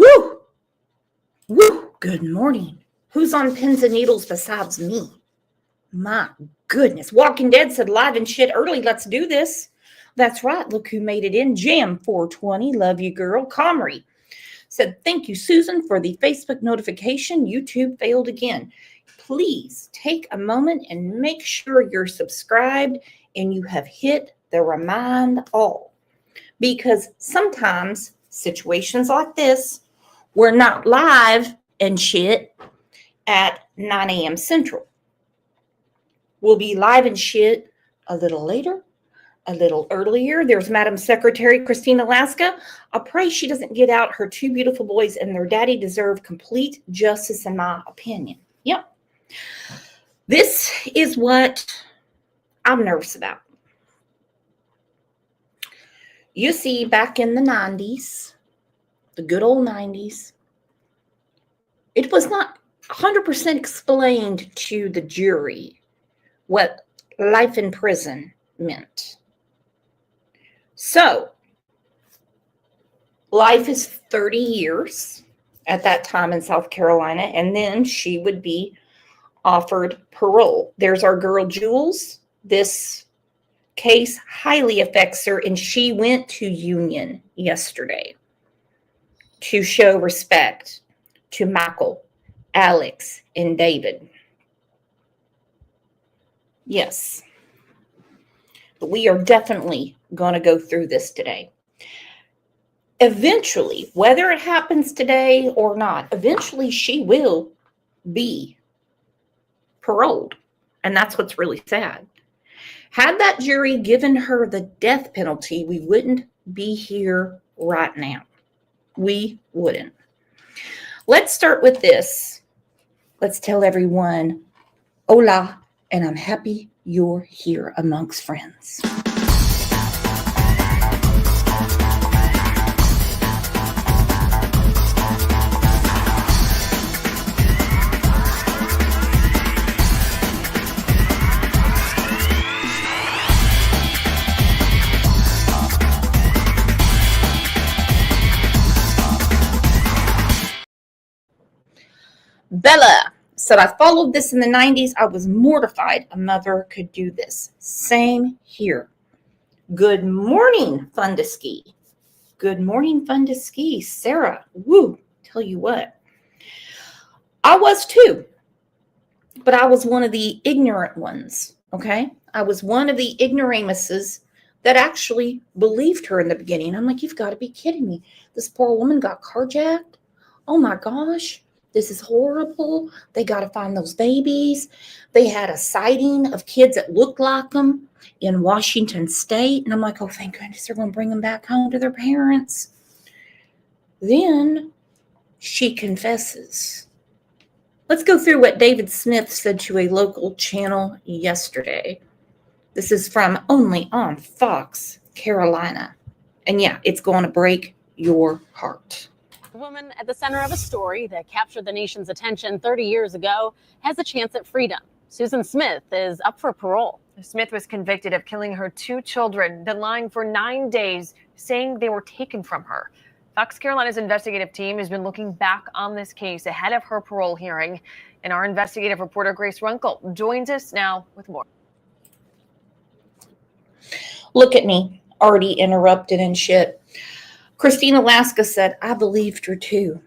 Woo! Woo! Good morning. Who's on pins and needles besides me? My goodness. Walking Dead said live and shit early. Let's do this. That's right. Look who made it in. Jam 420. Love you, girl. Comrie said, thank you, Susan, for the Facebook notification. YouTube failed again. Please take a moment and make sure you're subscribed and you have hit the remind all. Because sometimes situations like this, we're not live and shit at 9 a.m. Central. We'll be live and shit a little later, a little earlier. There's Madam Secretary Christina Alaska. I pray she doesn't get out. Her two beautiful boys and their daddy deserve complete justice, in my opinion. Yep. This is what I'm nervous about. You see, back in the 90s, the good old 90s, it was not 100% explained to the jury what life in prison meant. So, life is 30 years at that time in South Carolina, and then she would be offered parole. There's our girl Jules. This case highly affects her, and she went to Union yesterday to show respect to Michael, Alex, and David. Yes. But we are definitely going to go through this today. Eventually, whether it happens today or not, eventually she will be paroled. And that's what's really sad. Had that jury given her the death penalty, we wouldn't be here right now. We wouldn't. Let's start with this. Let's tell everyone, hola, and I'm happy you're here amongst friends. Bella said, I followed this in the 90s. I was mortified a mother could do this. Same here. Good morning, Fun to Ski. Good morning, Fun to Ski. Sarah, woo, tell you what. I was too, but I was one of the ignorant ones, okay? I was one of the ignoramuses that actually believed her in the beginning. I'm like, you've got to be kidding me. This poor woman got carjacked. Oh my gosh. This is horrible. They got to find those babies. They had a sighting of kids that looked like them in Washington State. And I'm like, oh, thank goodness they're going to bring them back home to their parents. Then she confesses. Let's go through what David Smith said to a local channel yesterday. This is from Only on Fox, Carolina. And yeah, it's going to break your heart. The woman at the center of a story that captured the nation's attention 30 years ago has a chance at freedom. Susan Smith is up for parole. Smith was convicted of killing her two children, then lying for 9 days, saying they were taken from her. Fox Carolina's investigative team has been looking back on this case ahead of her parole hearing. And our investigative reporter, Grace Runkle, joins us now with more. Look at me, already interrupted and shit. Christina Alaska said, I believed her too.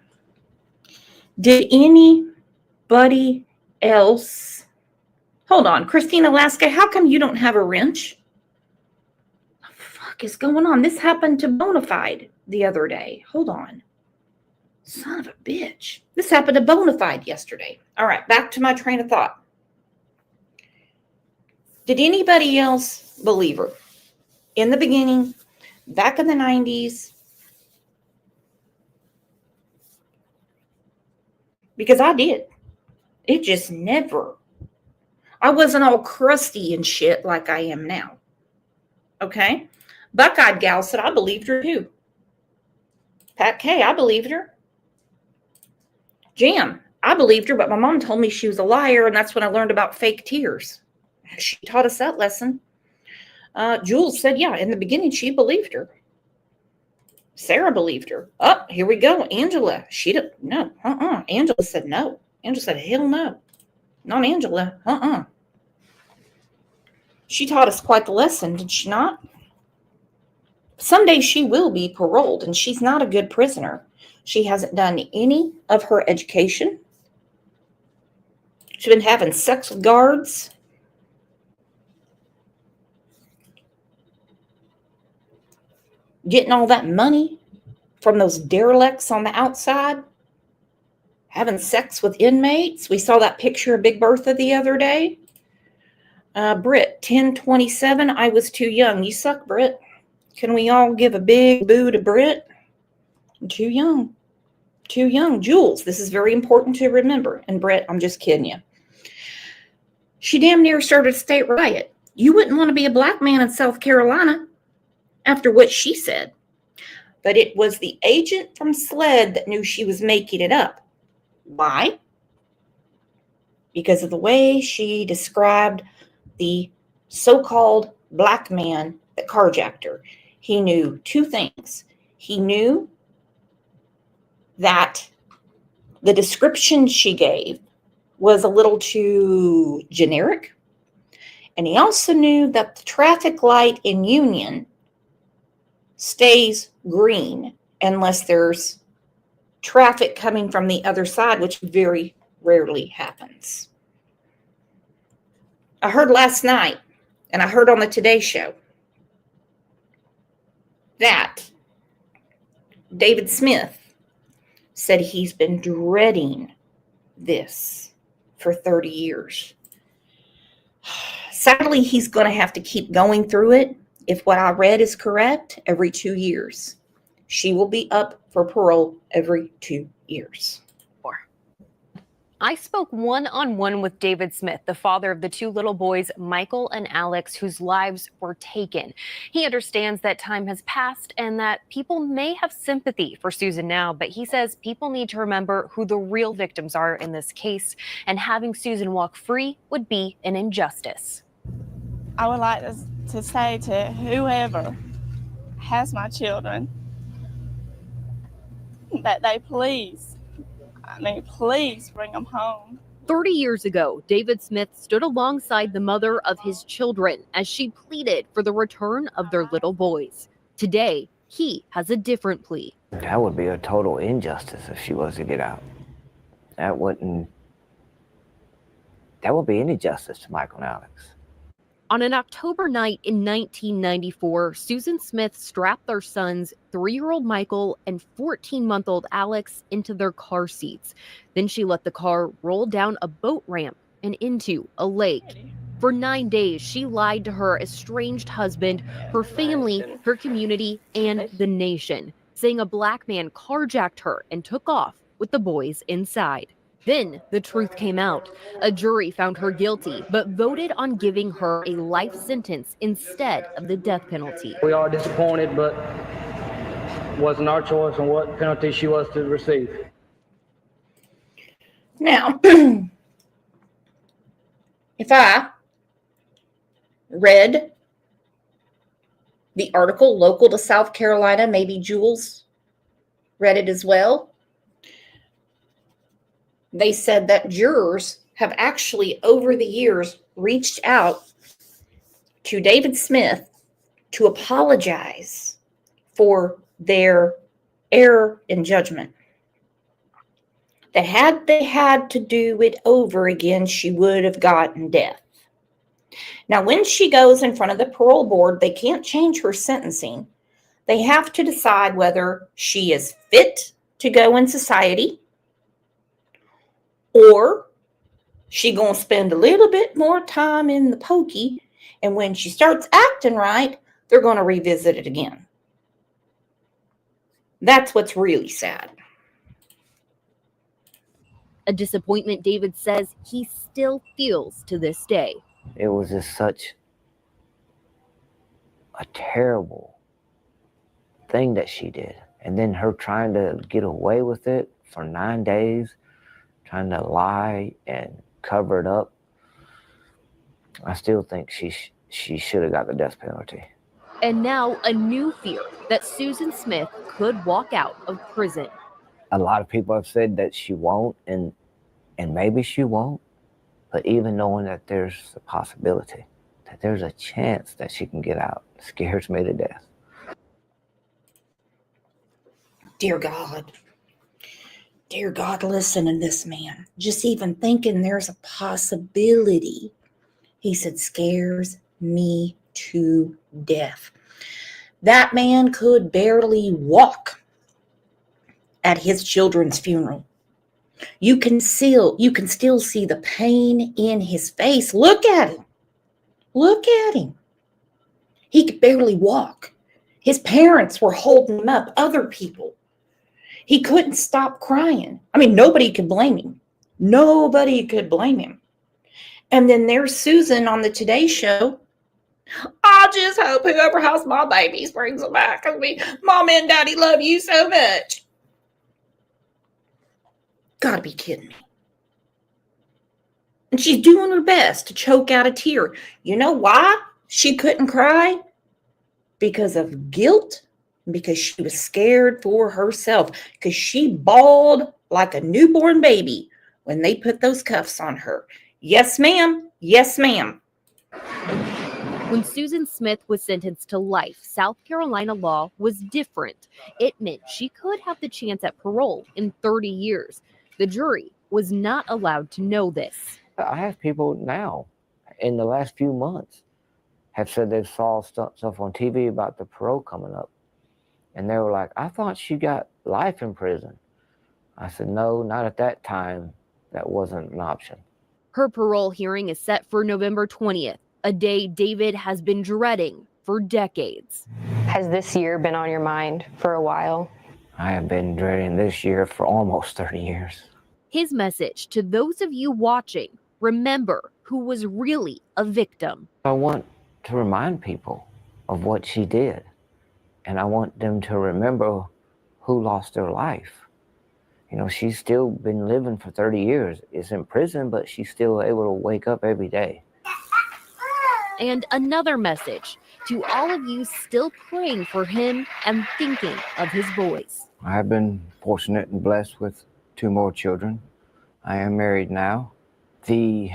Did anybody else? Hold on, Christina Alaska, how come you don't have a wrench? What the fuck is going on? This happened to Bonafide the other day. Hold on. Son of a bitch. This happened to Bonafide yesterday. All right, back to my train of thought. Did anybody else believe her? In the beginning, back in the 90s, because I did. It just never. I wasn't all crusty and shit like I am now. Okay? Buckeyed Gal said, I believed her too. Pat K, I believed her. Jam, I believed her, but my mom told me she was a liar, and that's when I learned about fake tears. She taught us that lesson. Jules said, yeah, in the beginning, she believed her. Sarah believed her. Oh, here we go. Angela. She didn't. No. Angela said no. Angela said, hell no. Not Angela. She taught us quite the lesson, did she not? Someday she will be paroled, and she's not a good prisoner. She hasn't done any of her education. She's been having sex with guards. Getting all that money from those derelicts on the outside. Having sex with inmates. We saw that picture of Big Bertha the other day. Britt, 1027. I was too young. You suck, Britt. Can we all give a big boo to Britt? Too young. Too young. Jules, this is very important to remember. And Britt, I'm just kidding you. She damn near started a state riot. You wouldn't want to be a black man in South Carolina after what she said. But it was the agent from SLED that knew she was making it up. Why? Because of the way she described the so-called black man that carjacked her. He knew two things. He knew that the description she gave was a little too generic. And he also knew that the traffic light in Union stays green unless there's traffic coming from the other side, which very rarely happens. I heard last night, and I heard on the Today Show, that David Smith said he's been dreading this for 30 years. Sadly, he's going to have to keep going through it. If what I read is correct, every 2 years. She will be up for parole every 2 years. I spoke one-on-one with David Smith, the father of the two little boys, Michael and Alex, whose lives were taken. He understands that time has passed and that people may have sympathy for Susan now, but he says people need to remember who the real victims are in this case, and having Susan walk free would be an injustice. I would like to say to whoever has my children that they please bring them home. 30 years ago, David Smith stood alongside the mother of his children as she pleaded for the return of their little boys. Today, he has a different plea. That would be a total injustice if she was to get out. That would be an injustice to Michael and Alex. On an October night in 1994, Susan Smith strapped their sons, 3-year-old Michael and 14-month-old Alex, into their car seats. Then she let the car roll down a boat ramp and into a lake. For 9 days, she lied to her estranged husband, her family, her community, and the nation, saying a black man carjacked her and took off with the boys inside. Then the truth came out. A jury found her guilty, but voted on giving her a life sentence instead of the death penalty. We are disappointed, but it wasn't our choice on what penalty she was to receive. Now, if I read the article local to South Carolina, maybe Jules read it as well, they said that jurors have actually, over the years, reached out to David Smith to apologize for their error in judgment. That had they had to do it over again, she would have gotten death. Now, when she goes in front of the parole board, they can't change her sentencing. They have to decide whether she is fit to go in society, or she gonna spend a little bit more time in the pokey, and when she starts acting right, they're gonna revisit it again. That's what's really sad. A disappointment David says he still feels to this day. It was just such a terrible thing that she did. And then her trying to get away with it for 9 days, trying to lie and cover it up. I still think she should have got the death penalty. And now a new fear that Susan Smith could walk out of prison. A lot of people have said that she won't, and maybe she won't. But even knowing that there's a possibility, that there's a chance that she can get out, scares me to death. Dear God, listen to this man. Just even thinking there's a possibility, he said, scares me to death. That man could barely walk at his children's funeral. You can still see the pain in his face. Look at him. Look at him. He could barely walk. His parents were holding him up, other people. He couldn't stop crying. I mean, nobody could blame him. Nobody could blame him. And then there's Susan on the Today Show. I just hope whoever has my babies brings them back. I mean, Mom and Daddy love you so much. Gotta be kidding me. And she's doing her best to choke out a tear. You know why she couldn't cry? Because of guilt, because she was scared for herself, because she bawled like a newborn baby when they put those cuffs on her. Yes, ma'am. Yes, ma'am. When Susan Smith was sentenced to life, South Carolina law was different. It meant she could have the chance at parole in 30 years. The jury was not allowed to know this. I have people now, in the last few months, have said they saw stuff on TV about the parole coming up. And they were like, I thought she got life in prison. I said, no, not at that time. That wasn't an option. Her parole hearing is set for November 20th, a day David has been dreading for decades. Has this year been on your mind for a while? I have been dreading this year for almost 30 years. His message to those of you watching, remember who was really a victim. I want to remind people of what she did. And I want them to remember who lost their life. You know, she's still been living for 30 years. Is in prison, but she's still able to wake up every day. And another message to all of you still praying for him and thinking of his boys. I have been fortunate and blessed with 2 more children. I am married now. The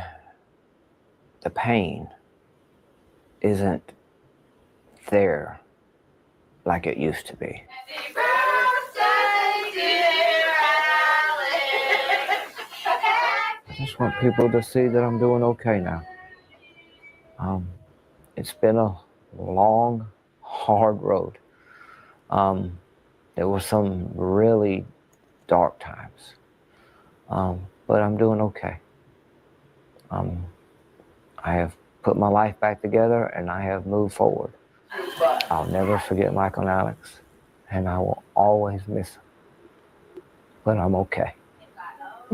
pain isn't there like it used to be. Happy birthday, dear Alex. I just want people to see that I'm doing okay now. It's been a long, hard road. There were some really dark times, but I'm doing okay. I have put my life back together and I have moved forward. I'll never forget Michael and Alex, and I will always miss them, but I'm okay.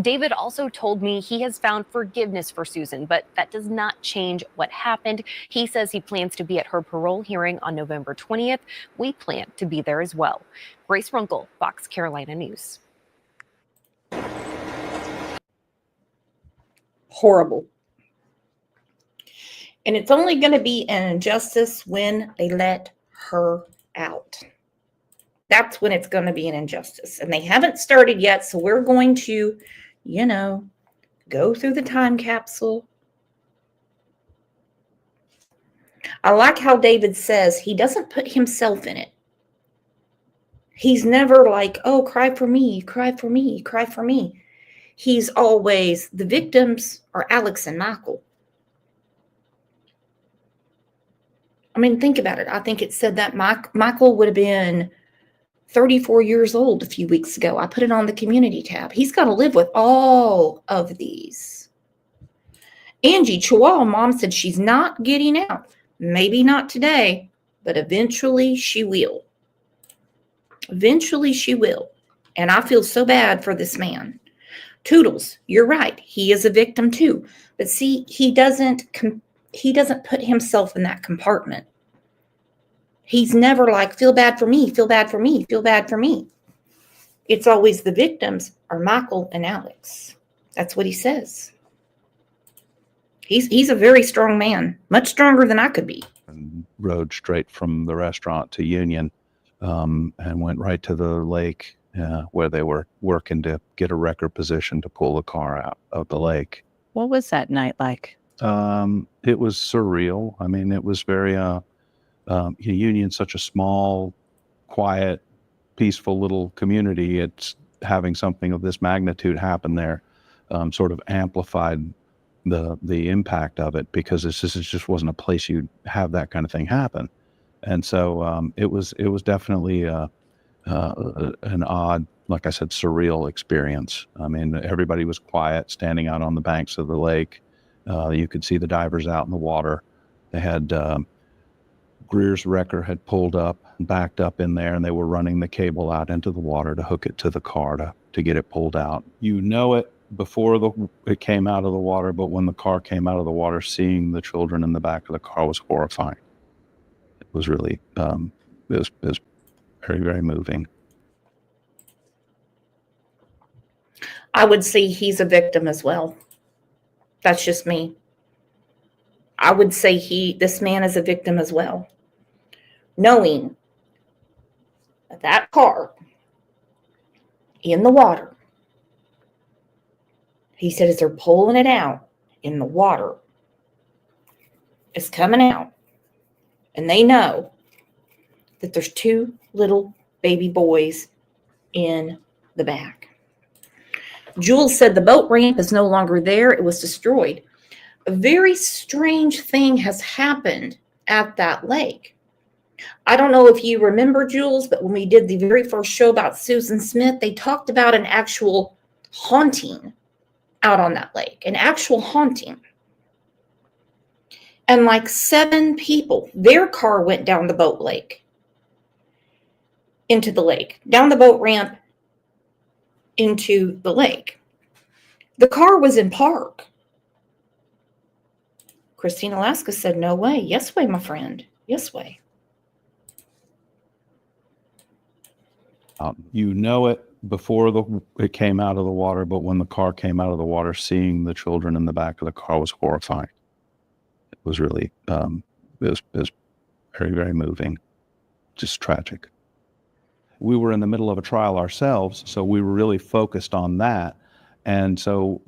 David also told me he has found forgiveness for Susan, but that does not change what happened. He says he plans to be at her parole hearing on November 20th. We plan to be there as well. Grace Runkle, Fox Carolina News. Horrible. And it's only going to be an injustice when they let her out. That's when it's going to be an injustice. And they haven't started yet, so we're going to, go through the time capsule. I like how David says he doesn't put himself in it. He's never like, oh, cry for me, cry for me, cry for me. He's always, the victims are Alex and Michael. I mean, think about it. I think it said that Michael would have been 34 years old a few weeks ago. I put it on the community tab. He's got to live with all of these. Angie, Chihuahua mom, said she's not getting out. Maybe not today, but eventually she will. Eventually she will. And I feel so bad for this man. Toodles, you're right. He is a victim too. But see, he doesn't put himself in that compartment. He's never like, feel bad for me, feel bad for me, feel bad for me. It's always the victims are Michael and Alex. That's what he says. He's a very strong man, much stronger than I could be. rode straight from the restaurant to Union, and went right to the lake where they were working to get a record position to pull the car out of the lake. What was that night like? It was surreal. I mean, it was very, Union's such a small, quiet, peaceful little community. It's having something of this magnitude happen there, sort of amplified the impact of it, because this just wasn't a place you'd have that kind of thing happen. And so it was definitely an odd, like I said, surreal experience. I mean, everybody was quiet, standing out on the banks of the lake. You could see the divers out in the water. They had Greer's wrecker had pulled up, backed up in there, and they were running the cable out into the water to hook it to the car to get it pulled out. You know it before it came out of the water, but when the car came out of the water, seeing the children in the back of the car was horrifying. It was really, it was very, very moving. I would say he's a victim as well. That's just me. I would say this man is a victim as well. Knowing that car in the water, he said as they're pulling it out in the water, it's coming out, and they know that there's 2 little baby boys in the back. Jules said the boat ramp is no longer there. It was destroyed. A very strange thing has happened at that lake. I don't know if you remember, Jules, but when we did the very first show about Susan Smith, they talked about an actual haunting out on that lake, an actual haunting. And like 7 people, their car went down the boat lake, into the lake, down the boat ramp into the lake. The car was in park. Christine Alaska said, no way. Yes way, my friend. Yes way. You know it before it came out of the water, but when the car came out of the water, seeing the children in the back of the car was horrifying. It was really, it was very, very moving, just tragic. We were in the middle of a trial ourselves, so we were really focused on that. And so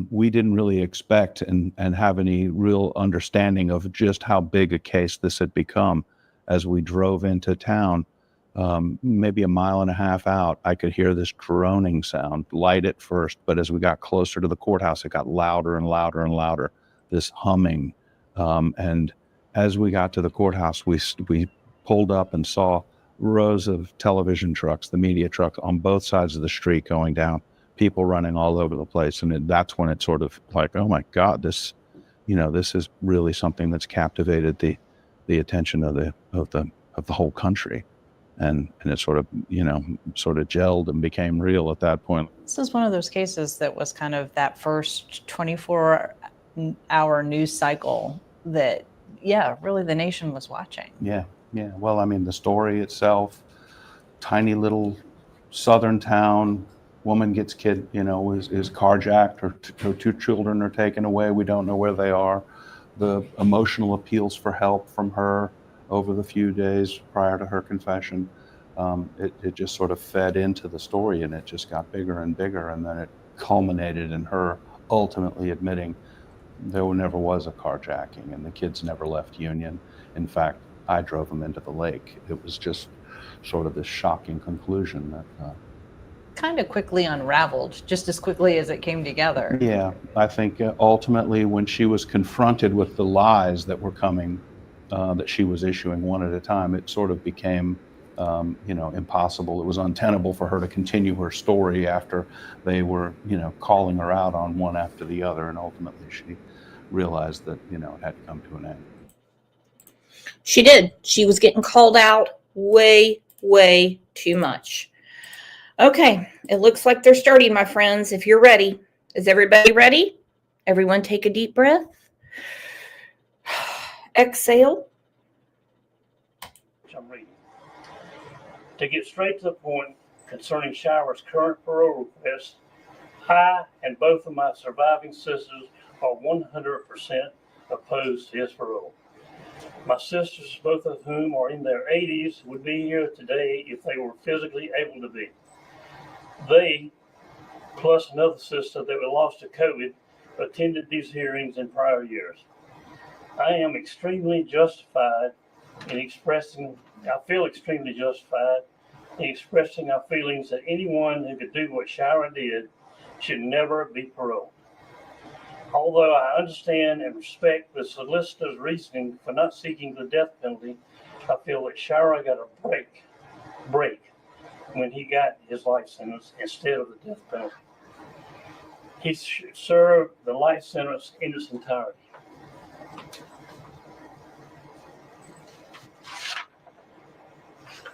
we didn't really expect and have any real understanding of just how big a case this had become. As we drove into town, maybe a mile and a half out, I could hear this droning sound, light at first, but as we got closer to the courthouse, it got louder and louder and louder, this humming. And as we got to the courthouse, we pulled up and saw rows of television trucks, the media truck, on both sides of the street going down, people running all over the place. And that's when it sort of like, oh my God, this is really something that's captivated the attention of the whole country. And it sort of gelled and became real at that point. This is one of those cases that was kind of that first 24-hour news cycle that, really the nation was watching. Yeah. Well, I mean, the story itself, tiny little southern town, woman gets is carjacked, her 2 children are taken away. We don't know where they are. The emotional appeals for help from her over the few days prior to her confession, it just sort of fed into the story, and it just got bigger and bigger, and then it culminated in her ultimately admitting there never was a carjacking and the kids never left Union. In fact, I drove them into the lake. It was just sort of this shocking conclusion that kind of quickly unraveled, just as quickly as it came together. Yeah, I think ultimately when she was confronted with the lies that were coming, that she was issuing one at a time, it sort of became, impossible. It was untenable for her to continue her story after they were, calling her out on one after the other. And ultimately she realized that, it had come to an end. She did. She was getting called out way, way too much. Okay, it looks like they're starting, my friends. If you're ready, is everybody ready? Everyone take a deep breath. Exhale. I'm reading. To get straight to the point concerning Shower's current parole request, I and both of my surviving sisters are 100% opposed to his parole. My sisters, both of whom are in their 80s, would be here today if they were physically able to be. They, plus another sister that we lost to COVID, attended these hearings in prior years. I am extremely justified in expressing, I feel extremely justified in expressing our feelings that anyone who could do what Shira did should never be paroled. Although I understand and respect the solicitor's reasoning for not seeking the death penalty, I feel that Shira got a break when he got his life sentence instead of the death penalty. He should serve the life sentence in its entirety.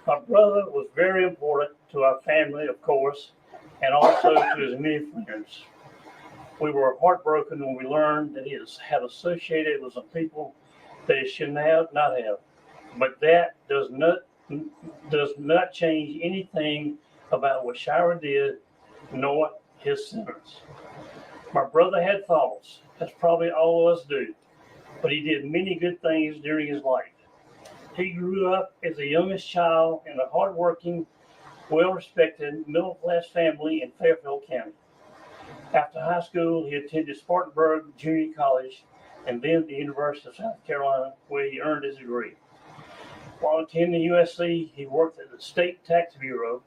My brother was very important to our family, of course, and also to his many friends. We were heartbroken when we learned that he had associated with some people that he should not have. But that does not change anything about what Shira did, nor his sentence. My brother had faults, as probably all of us do, but he did many good things during his life. He grew up as the youngest child in a hardworking, well-respected, middle-class family in Fairfield County. After high school, he attended Spartanburg Junior College and then the University of South Carolina, where he earned his degree. While attending USC, he worked at the State Tax Bureau.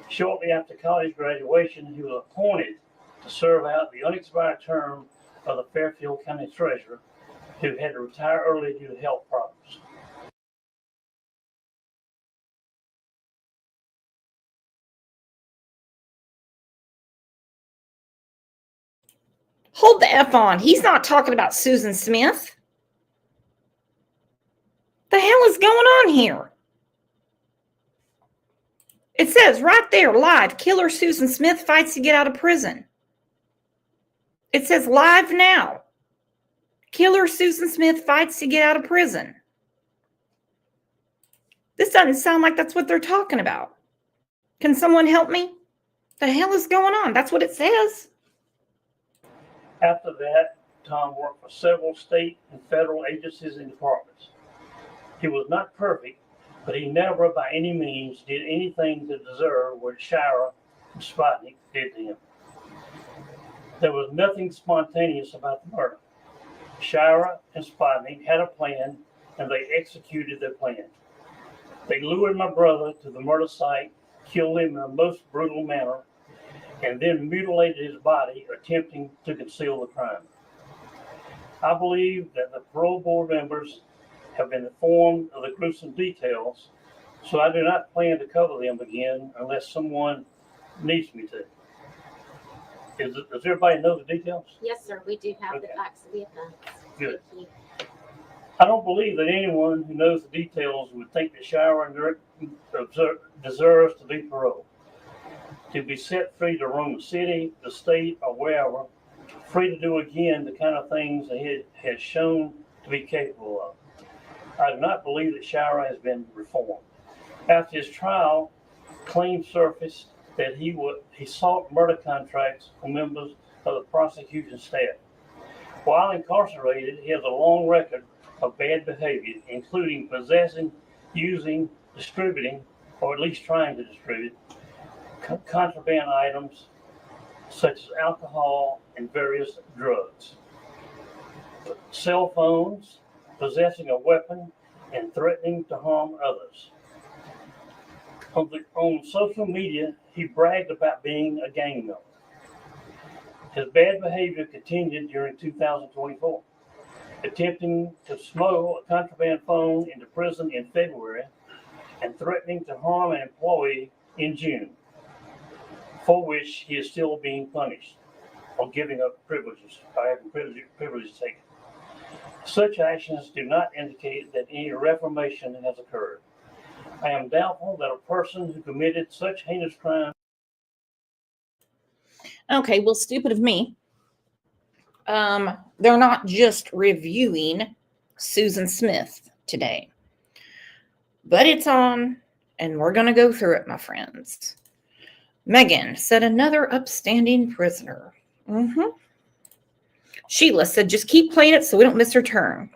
Shortly after college graduation, he was appointed to serve out the unexpired term of the Fairfield County Treasurer, who had to retire early due to health problems. Hold the F on. He's not talking about Susan Smith. The hell is going on here? It says right there, live, killer Susan Smith fights to get out of prison. It says live now. Killer Susan Smith fights to get out of prison. This doesn't sound like that's what they're talking about. Can someone help me? The hell is going on? That's what it says. After that, Tom worked for several state and federal agencies and departments. He was not perfect, but he never by any means did anything to deserve what Shira and Spotnik did to him. There was nothing spontaneous about the murder. Shira and Spotnik had a plan, and they executed their plan. They lured my brother to the murder site, killed him in the most brutal manner, and then mutilated his body, attempting to conceal the crime. I believe that the parole board members have been informed of the gruesome details, so I do not plan to cover them again unless someone needs me to. Does everybody know the details? Yes, sir. We do have the facts of the offense. Good. Thank you. I don't believe that anyone who knows the details would think that Shira deserves to be paroled. To be set free to roam the city, the state, or wherever, free to do again the kind of things that he has shown to be capable of. I do not believe that Shira has been reformed. After his trial, claims surfaced that he sought murder contracts from members of the prosecution staff. While incarcerated, he has a long record of bad behavior, including possessing, using, distributing, or at least trying to distribute, contraband items such as alcohol and various drugs, cell phones, possessing a weapon, and threatening to harm others. On social media, he bragged about being a gang member. His bad behavior continued during 2024, attempting to smuggle a contraband phone into prison in February and threatening to harm an employee in June, for which he is still being punished or giving up privileges, by having privileges taken. Such actions do not indicate that any reformation has occurred. I am doubtful that a person who committed such heinous crimes. Okay, well, stupid of me. They're not just reviewing Susan Smith today, but it's on, and we're going to go through it, my friends. Megan said another upstanding prisoner. Sheila said, just keep playing it so we don't miss her turn.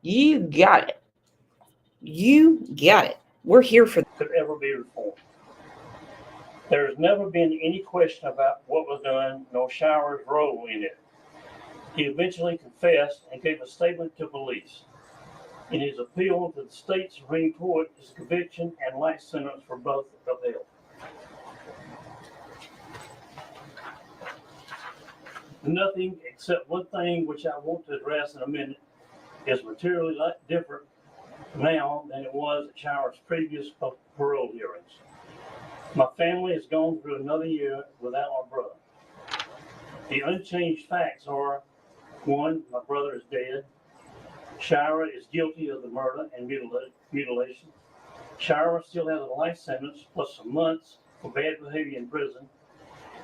You got it. You got it. We're here for could ever be reformed. There has never been any question about what was done, nor Shower's role in it. He eventually confessed and gave a statement to police. In his appeal to the state Supreme Court, his conviction and life sentence were both upheld. Nothing except one thing which I want to address in a minute is materially different now than it was at Shower's previous parole hearings. My family has gone through another year without my brother. The unchanged facts are: 1, my brother is dead. Shira is guilty of the murder and mutilation. Shira still has a life sentence plus some months for bad behavior in prison,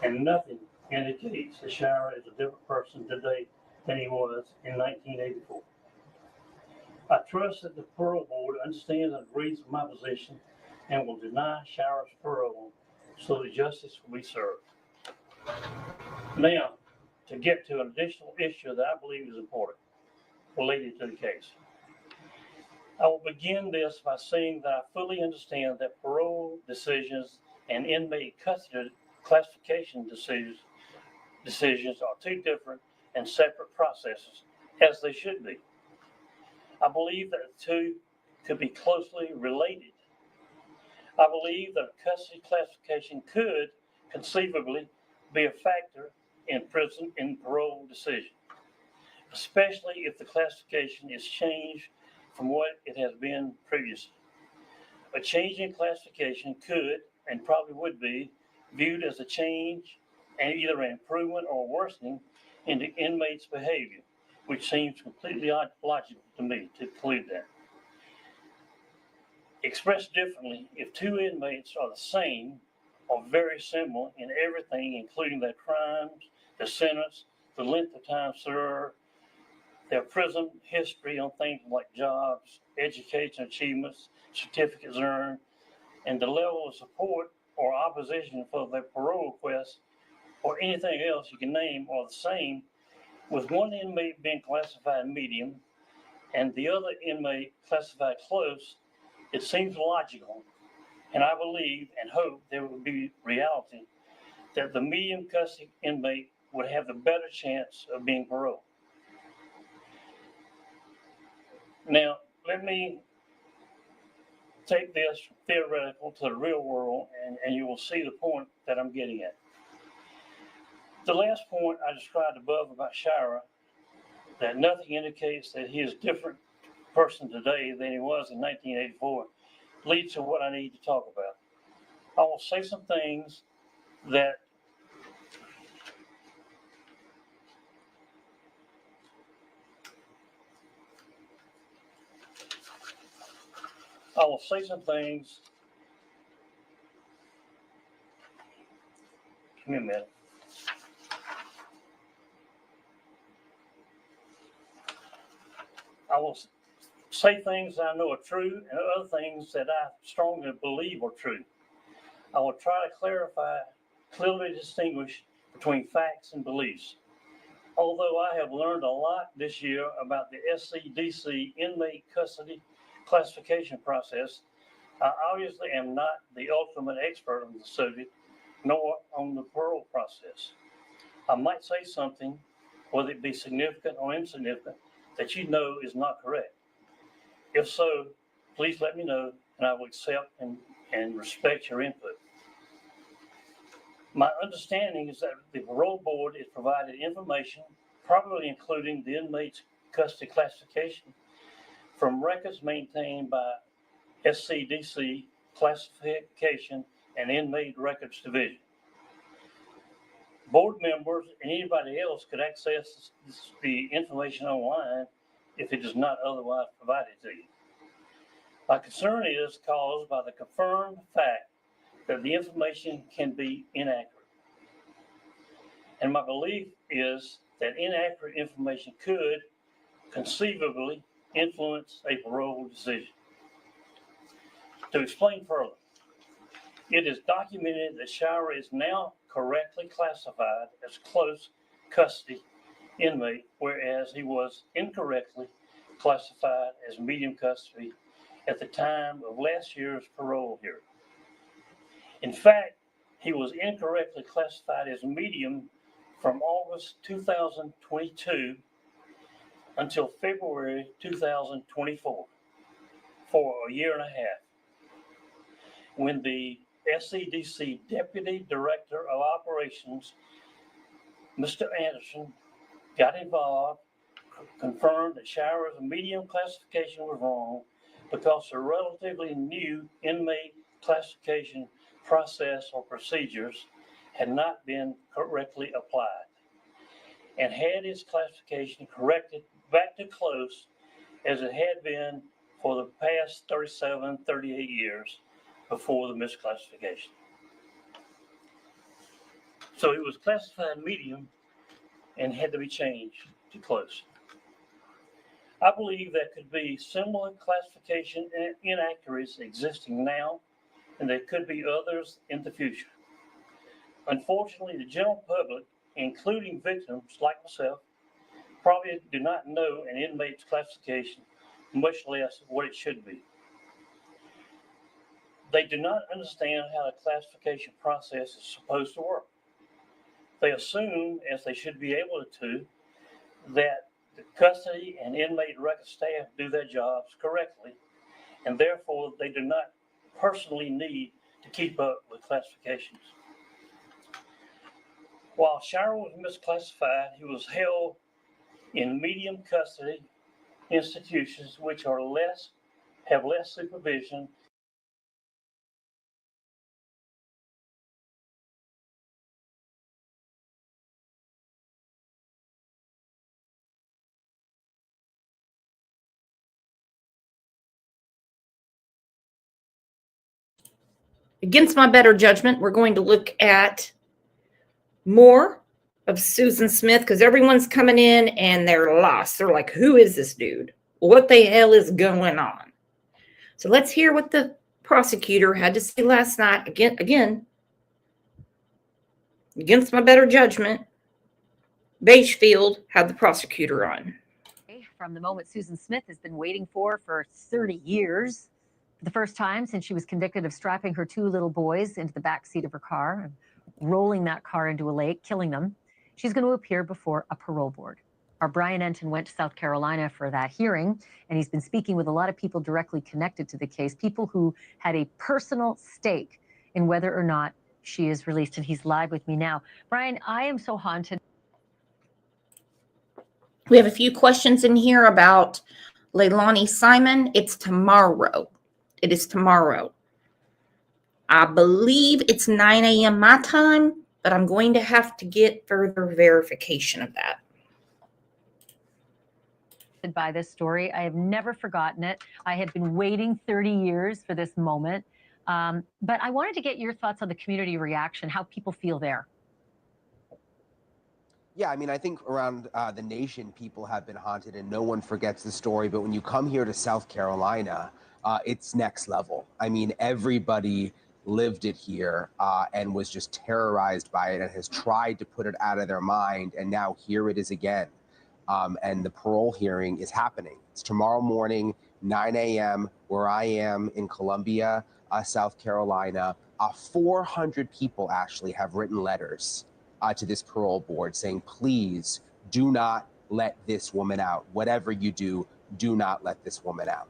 and nothing indicates that Shira is a different person today than he was in 1984. I trust that the parole board understands and agrees with my position and will deny Shira's parole so that justice will be served. Now, to get to an additional issue that I believe is important related to the case. I will begin this by saying that I fully understand that parole decisions and inmate custody classification decisions are two different and separate processes, as they should be. I believe that the two could be closely related. I believe that a custody classification could conceivably be a factor in parole decision, especially if the classification is changed from what it has been previously. A change in classification could, and probably would be, viewed as a change and either an improvement or worsening in the inmate's behavior, which seems completely logical to me to conclude that. Expressed differently, if two inmates are the same or very similar in everything, including their crimes, the sentence, the length of time served, their prison history on things like jobs, education achievements, certificates earned, and the level of support or opposition for their parole request or anything else you can name are the same, with one inmate being classified medium and the other inmate classified close, it seems logical, and I believe and hope there will be reality, that the medium custody inmate would have the better chance of being paroled. Now, let me take this from theoretical to the real world, and you will see the point that I'm getting at. The last point I described above about Shira, that nothing indicates that he is a different person today than he was in 1984, leads to what I need to talk about. I will say some things that give me a minute. I will say things I know are true and other things that I strongly believe are true. I will try to clearly distinguish between facts and beliefs. Although I have learned a lot this year about the SCDC inmate custody classification process, I obviously am not the ultimate expert on the subject, nor on the parole process. I might say something, whether it be significant or insignificant, that you know is not correct. If so, please let me know, and I will accept and respect your input. My understanding is that the parole board is provided information, probably including the inmate's custody classification, from records maintained by SCDC Classification and Inmate Records Division. Board members and anybody else could access the information online if it is not otherwise provided to you. My concern is caused by the confirmed fact that the information can be inaccurate. And my belief is that inaccurate information could conceivably influence a parole decision. To explain further, it is documented that Shira is now correctly classified as close custody inmate, whereas he was incorrectly classified as medium custody at the time of last year's parole hearing. In fact, he was incorrectly classified as medium from August 2022 until February 2024 for a year and a half, when the SCDC Deputy Director of Operations, Mr. Anderson, got involved, confirmed that Shirer's medium classification was wrong because the relatively new inmate classification process or procedures had not been correctly applied, and had his classification corrected back to close as it had been for the past 37, 38 years before the misclassification. So it was classified medium and had to be changed to close. I believe there could be similar classification inaccuracies existing now, and there could be others in the future. Unfortunately, the general public, including victims like myself, probably do not know an inmate's classification, much less what it should be. They do not understand how the classification process is supposed to work. They assume, as they should be able to, that the custody and inmate record staff do their jobs correctly, and therefore they do not personally need to keep up with classifications. While Shirer was misclassified, he was held in medium custody institutions which are have less supervision. Against my better judgment, we're going to look at more of Susan Smith because everyone's coming in and they're lost. They're like, who is this dude? What the hell is going on? So let's hear what the prosecutor had to say last night. Again, against my better judgment, Bachefield had the prosecutor on. From the moment Susan Smith has been waiting for 30 years. For the first time since she was convicted of strapping her two little boys into the back seat of her car and rolling that car into a lake, killing them, she's going to appear before a parole board. Our Brian Enton went to South Carolina for that hearing, and he's been speaking with a lot of people directly connected to the case, people who had a personal stake in whether or not she is released, and he's live with me now. Brian, I am so haunted. We have a few questions in here about Leilani Simon. It's tomorrow. It is tomorrow. I believe it's 9 a.m. my time, but I'm going to have to get further verification of that. By this story, I have never forgotten it. I have been waiting 30 years for this moment. But I wanted to get your thoughts on the community reaction, how people feel there. Yeah, I mean, I think around the nation, people have been haunted and no one forgets the story. But when you come here to South Carolina, it's next level. I mean, everybody lived it here and was just terrorized by it and has tried to put it out of their mind. And now here it is again. And the parole hearing is happening. It's tomorrow morning, 9 a.m., where I am in Columbia, South Carolina. 400 people actually have written letters to this parole board saying, please do not let this woman out. Whatever you do, do not let this woman out.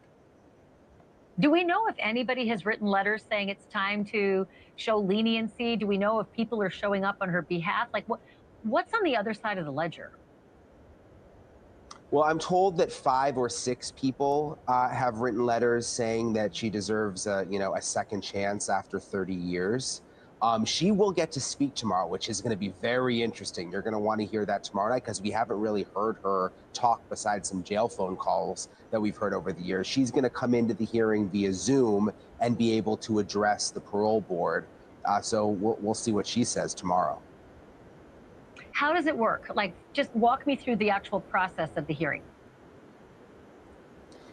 Do we know if anybody has written letters saying it's time to show leniency? Do we know if people are showing up on her behalf? Like, what's on the other side of the ledger? Well, I'm told that 5 or 6 people have written letters saying that she deserves a second chance after 30 years. She will get to speak tomorrow, which is going to be very interesting. You're going to want to hear that tomorrow night because we haven't really heard her talk besides some jail phone calls that we've heard over the years. She's going to come into the hearing via Zoom and be able to address the parole board. So we'll see what she says tomorrow. How does it work? Like, just walk me through the actual process of the hearing.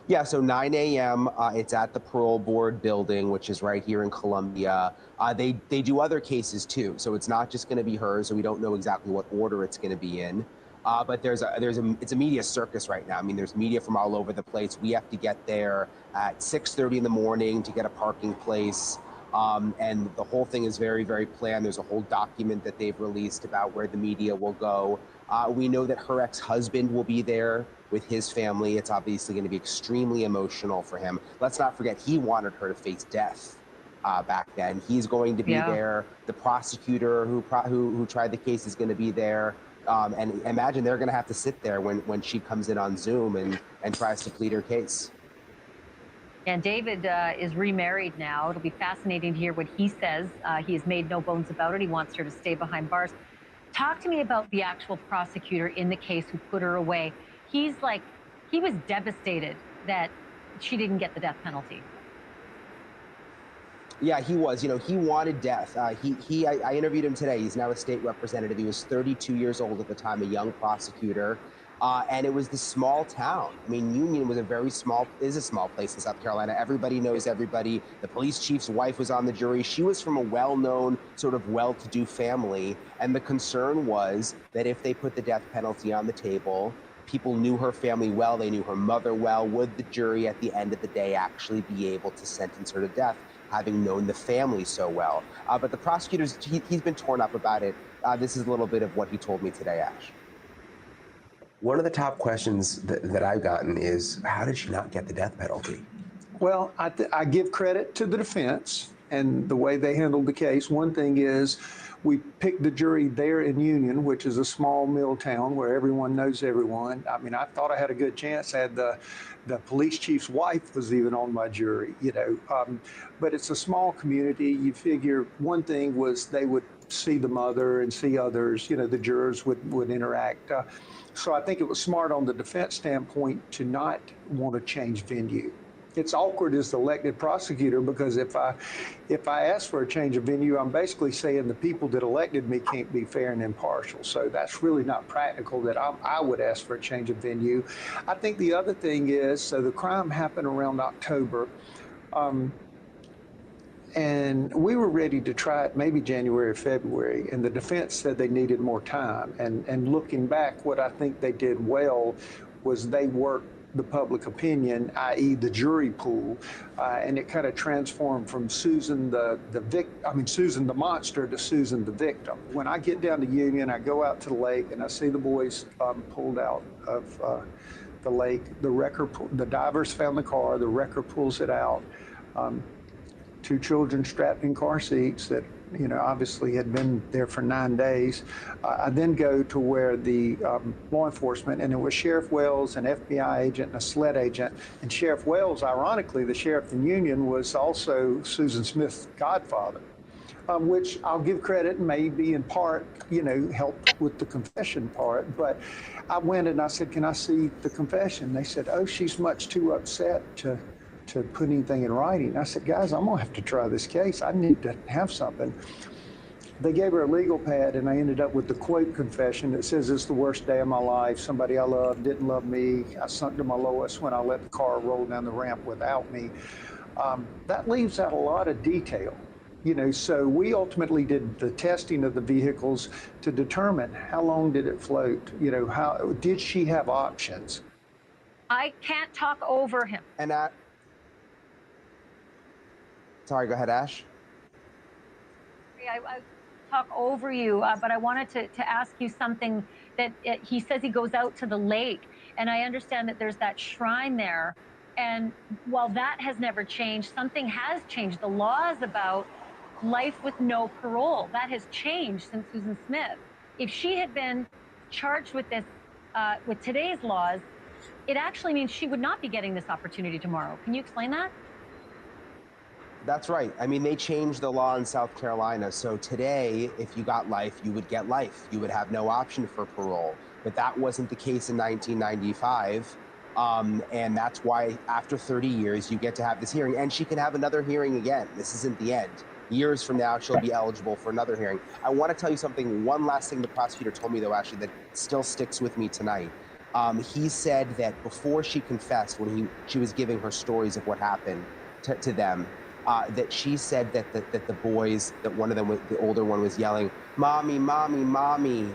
Yeah, so 9 a.m., it's at the parole board building, which is right here in Columbia. They do other cases too, so it's not just going to be hers, so we don't know exactly what order it's going to be in. But it's a media circus right now. I mean, there's media from all over the place. We have to get there at 6:30 in the morning to get a parking place. And the whole thing is very, very planned. There's a whole document that they've released about where the media will go. We know that her ex-husband will be there with his family. It's obviously going to be extremely emotional for him. Let's not forget, he wanted her to face death back then. He's going to be there. The prosecutor who tried the case is going to be there. And imagine they're going to have to sit there when she comes in on Zoom and tries to plead her case. And David is remarried now. It'll be fascinating to hear what he says. He has made no bones about it. He wants her to stay behind bars. Talk to me about the actual prosecutor in the case who put her away. He was devastated that she didn't get the death penalty. Yeah, he was. You know, he wanted death. I interviewed him today. He's now a state representative. He was 32 years old at the time, a young prosecutor. And it was the small town. I mean, Union was is a small place in South Carolina. Everybody knows everybody. The police chief's wife was on the jury. She was from a well-known, sort of well-to-do family. And the concern was that if they put the death penalty on the table, people knew her family well, they knew her mother well. Would the jury at the end of the day actually be able to sentence her to death, having known the family so well? But the prosecutor's, he's been torn up about it. This is a little bit of what he told me today, Ash. One of the top questions that I've gotten is, how did she not get the death penalty? Well, I give credit to the defense and the way they handled the case. One thing is, we picked the jury there in Union, which is a small mill town where everyone knows everyone. I mean, I thought I had a good chance. I had the police chief's wife was even on my jury, you know. But it's a small community. You figure one thing was they would see the mother and see others, you know, the jurors would interact. So I think it was smart on the defense standpoint to not want to change venue. It's awkward as the elected prosecutor because if I ask for a change of venue, I'm basically saying the people that elected me can't be fair and impartial. So that's really not practical that I would ask for a change of venue. I think the other thing is, so the crime happened around October. And we were ready to try it maybe January or February, and the defense said they needed more time. And looking back, what I think they did well was they worked the public opinion, i.e. the jury pool, and it kind of transformed from Susan Susan the monster to Susan the victim. When I get down to Union, I go out to the lake and I see the boys pulled out of the lake. The divers found the car, the wrecker pulls it out. Two children strapped in car seats that, you know, obviously had been there for 9 days. I then go to where the law enforcement, and it was Sheriff Wells, an FBI agent, and a SLED agent. And Sheriff Wells, ironically, the sheriff in Union, was also Susan Smith's godfather, which I'll give credit, maybe in part, you know, helped with the confession part. But I went and I said, can I see the confession? They said, oh, she's much too upset to put anything in writing. I said, guys, I'm gonna have to try this case. I need to have something. They gave her a legal pad and I ended up with the quote confession that says, it's the worst day of my life. Somebody I loved didn't love me. I sunk to my lowest when I let the car roll down the ramp without me. That leaves out a lot of detail. You know, so we ultimately did the testing of the vehicles to determine how long did it float? You know, how did she have options? I can't talk over him. And sorry, go ahead, Ash. I talk over you, but I wanted to ask you something that he says he goes out to the lake, and I understand that there's that shrine there. And while that has never changed, something has changed. The laws about life with no parole, that has changed since Susan Smith. If she had been charged with this, with today's laws, it actually means she would not be getting this opportunity tomorrow. Can you explain that? That's right. I mean, they changed the law in South Carolina. So today, if you got life, you would get life. You would have no option for parole. But that wasn't the case in 1995. And that's why after 30 years, you get to have this hearing. And she can have another hearing again. This isn't the end. Years from now, she'll be eligible for another hearing. I want to tell you something. One last thing the prosecutor told me, though, actually, that still sticks with me tonight. He said that before she confessed, when she was giving her stories of what happened to them, that she said that the boys, that one of them, the older one, was yelling, "Mommy, mommy, mommy,"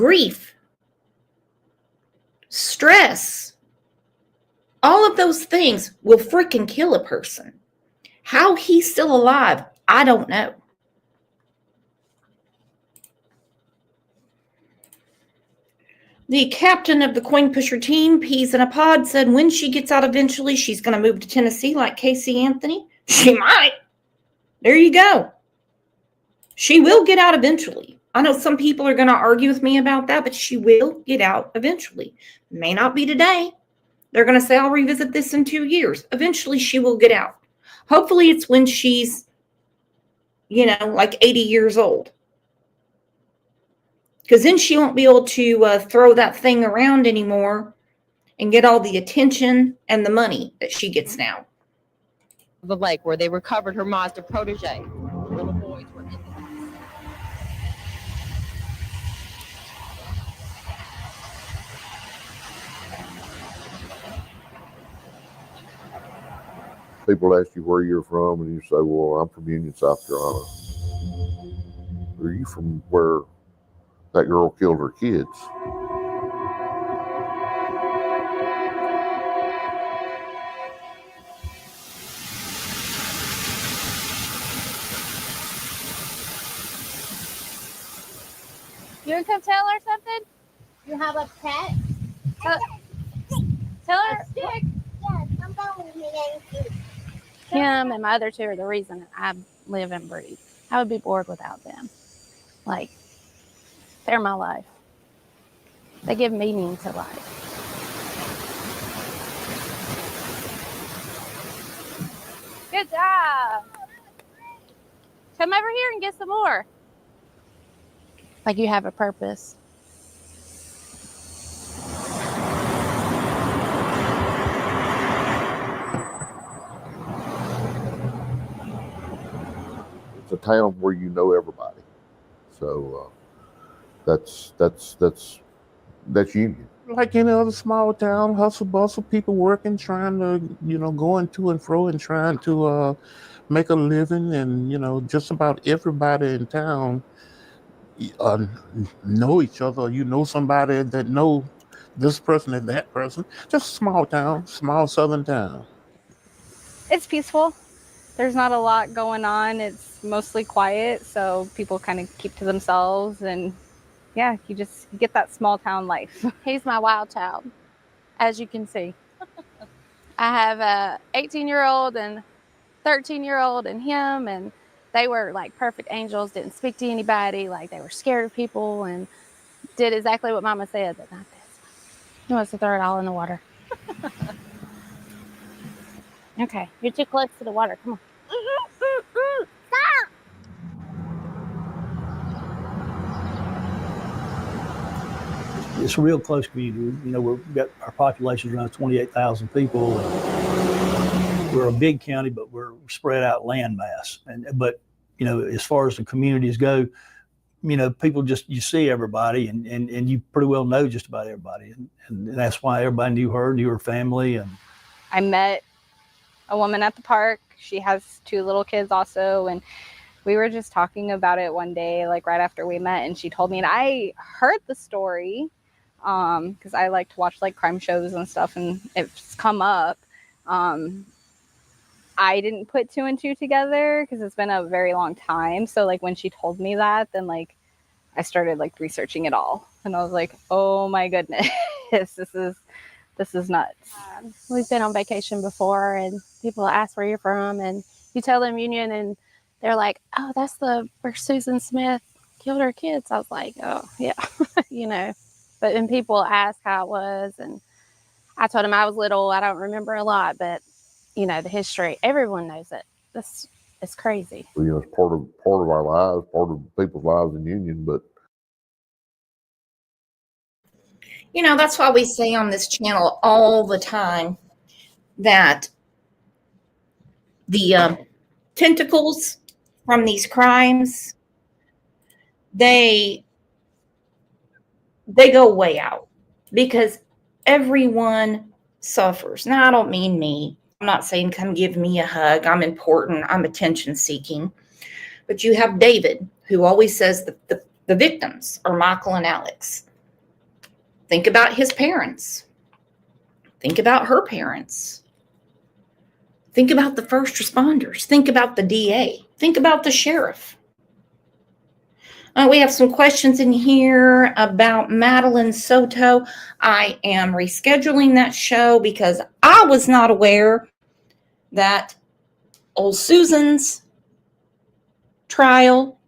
grief, stress, all of those things will freaking kill a person. How he's still alive, I don't know. The captain of the coin pusher team, Peas in a Pod, said when she gets out eventually, she's going to move to Tennessee like Casey Anthony. She might. There you go. She will get out eventually. I know some people are going to argue with me about that, but she will get out eventually. May not be today. They're going to say, I'll revisit this in 2 years. Eventually, she will get out. Hopefully, it's when she's, like 80 years old. Because then she won't be able to throw that thing around anymore and get all the attention and the money that she gets now. The lake where they recovered her Mazda protege. The little boys were in the People ask you where you're from, and you say, well, I'm from Union, South Carolina. Are you from where that girl killed her kids? You want to come tell her something? You have a pet? Tell her. Stick. Yes, I'm going with me. Him and my other two are the reason I live and breathe. I would be bored without them. Like, they're my life. They give meaning to life. Good job. Come over here and get some more. Like you have a purpose. It's a town where you know everybody. So that's Union. Like any other small town, hustle bustle, people working, trying to, going to and fro and trying to make a living, and just about everybody in town know each other. You know somebody that know this person and that person. Just a small town, small southern town. It's peaceful. There's not a lot going on. It's mostly quiet, so people kind of keep to themselves, and yeah, you get that small town life. He's my wild child, as you can see. I have a 18-year-old and 13-year-old and him, and they were like perfect angels, didn't speak to anybody, like they were scared of people and did exactly what Mama said, but not this one. He wants to throw it all in the water. Okay, you're too close to the water. Come on. Stop! It's a real close community. We've got our population around 28,000 people. And we're a big county, but we're spread out land mass. But as far as the communities go, people you see everybody, and you pretty well know just about everybody, and that's why everybody knew her family. And I met a woman at the park. She has 2 little kids also, and we were just talking about it one day, like right after we met, and she told me, and I heard the story because I like to watch like crime shows and stuff, and it's come up. I didn't put 2 and 2 together because it's been a very long time. So like when she told me that, then like I started like researching it all, and I was like, oh my goodness, this is nuts. We've been on vacation before, and people ask where you're from, and you tell them Union, and they're like, oh, that's where Susan Smith killed her kids. I was like, oh yeah. But when people ask how it was, and I told them I was little, I don't remember a lot, but the history, everyone knows it. It's crazy. It's part of our lives, part of people's lives in Union, but that's why we say on this channel all the time that the tentacles from these crimes, they go way out because everyone suffers. Now, I don't mean me. I'm not saying come give me a hug. I'm important. I'm attention seeking. But you have David, who always says that the victims are Michael and Alex. Think about his parents. Think about her parents. Think about the first responders. Think about the DA. Think about the sheriff. We have some questions in here about Madeline Soto. I am rescheduling that show because I was not aware that old Susan's parole,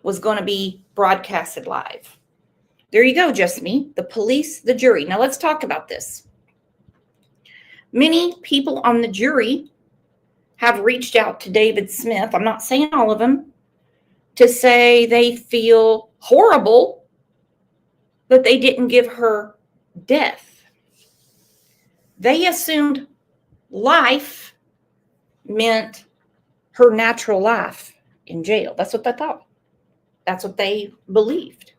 was going to be broadcasted live. There you go, just me, the police, the jury. Now let's talk about this. Many people on the jury have reached out to David Smith. I'm not saying all of them, to say they feel horrible that they didn't give her death. They assumed life meant her natural life in jail. That's what they thought. That's what they believed.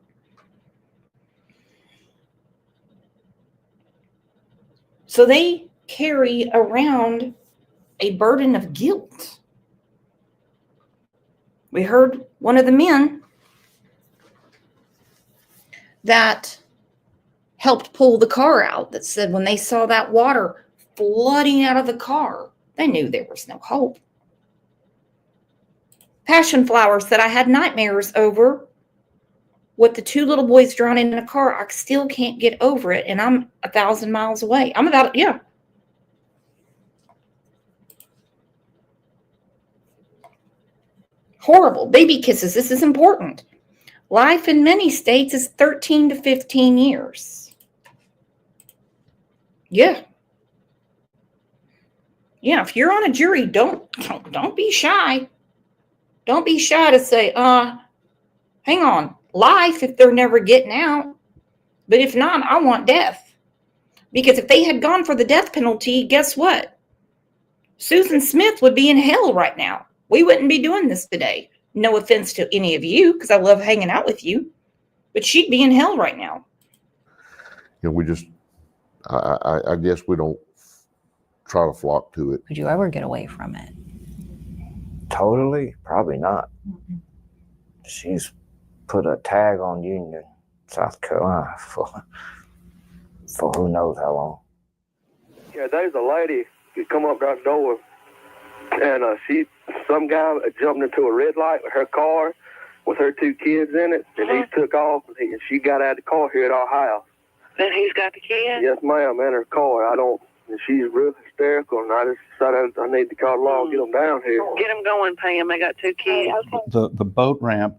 So they carry around a burden of guilt. We heard one of the men that helped pull the car out that said when they saw that water flooding out of the car, they knew there was no hope. Passion Flower said, I had nightmares over with the two little boys drowning in a car. I still can't get over it, and I'm 1,000 miles away. I'm about, yeah. Horrible. Baby kisses. This is important. Life in many states is 13 to 15 years. Yeah. Yeah, if you're on a jury, don't be shy. Don't be shy to say, hang on, life if they're never getting out. But if not, I want death. Because if they had gone for the death penalty, guess what? Susan Smith would be in hell right now. We wouldn't be doing this today. No offense to any of you, because I love hanging out with you. But she'd be in hell right now. You know, we just, I guess we don't try to flock to it. Would you ever get away from it? Totally? Probably not. She's put a tag on Union, South Carolina for who knows how long. Yeah, there's a lady who come up that door, and some guy jumped into a red light with her car with her two kids in it, and he took off, and she got out of the car here at our house. Then he's got the kids? Yes, ma'am, in her car. And she's real hysterical, and I just decided I need to call the law and get them down here. Get them going, Pam. They got two kids. The boat ramp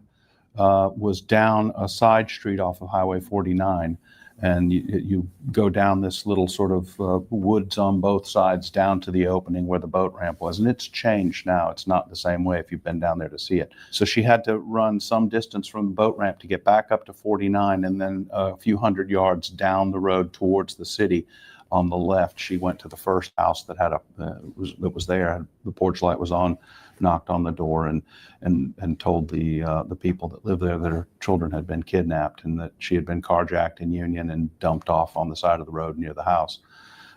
was down a side street off of Highway 49, and you go down this little sort of woods on both sides down to the opening where the boat ramp was, and it's changed now. It's not the same way if you've been down there to see it. So she had to run some distance from the boat ramp to get back up to 49, and then a few hundred yards down the road towards the city. On the left, she went to the first house that had that was there. The porch light was on, knocked on the door, and told the people that lived there that her children had been kidnapped and that she had been carjacked in Union and dumped off on the side of the road near the house.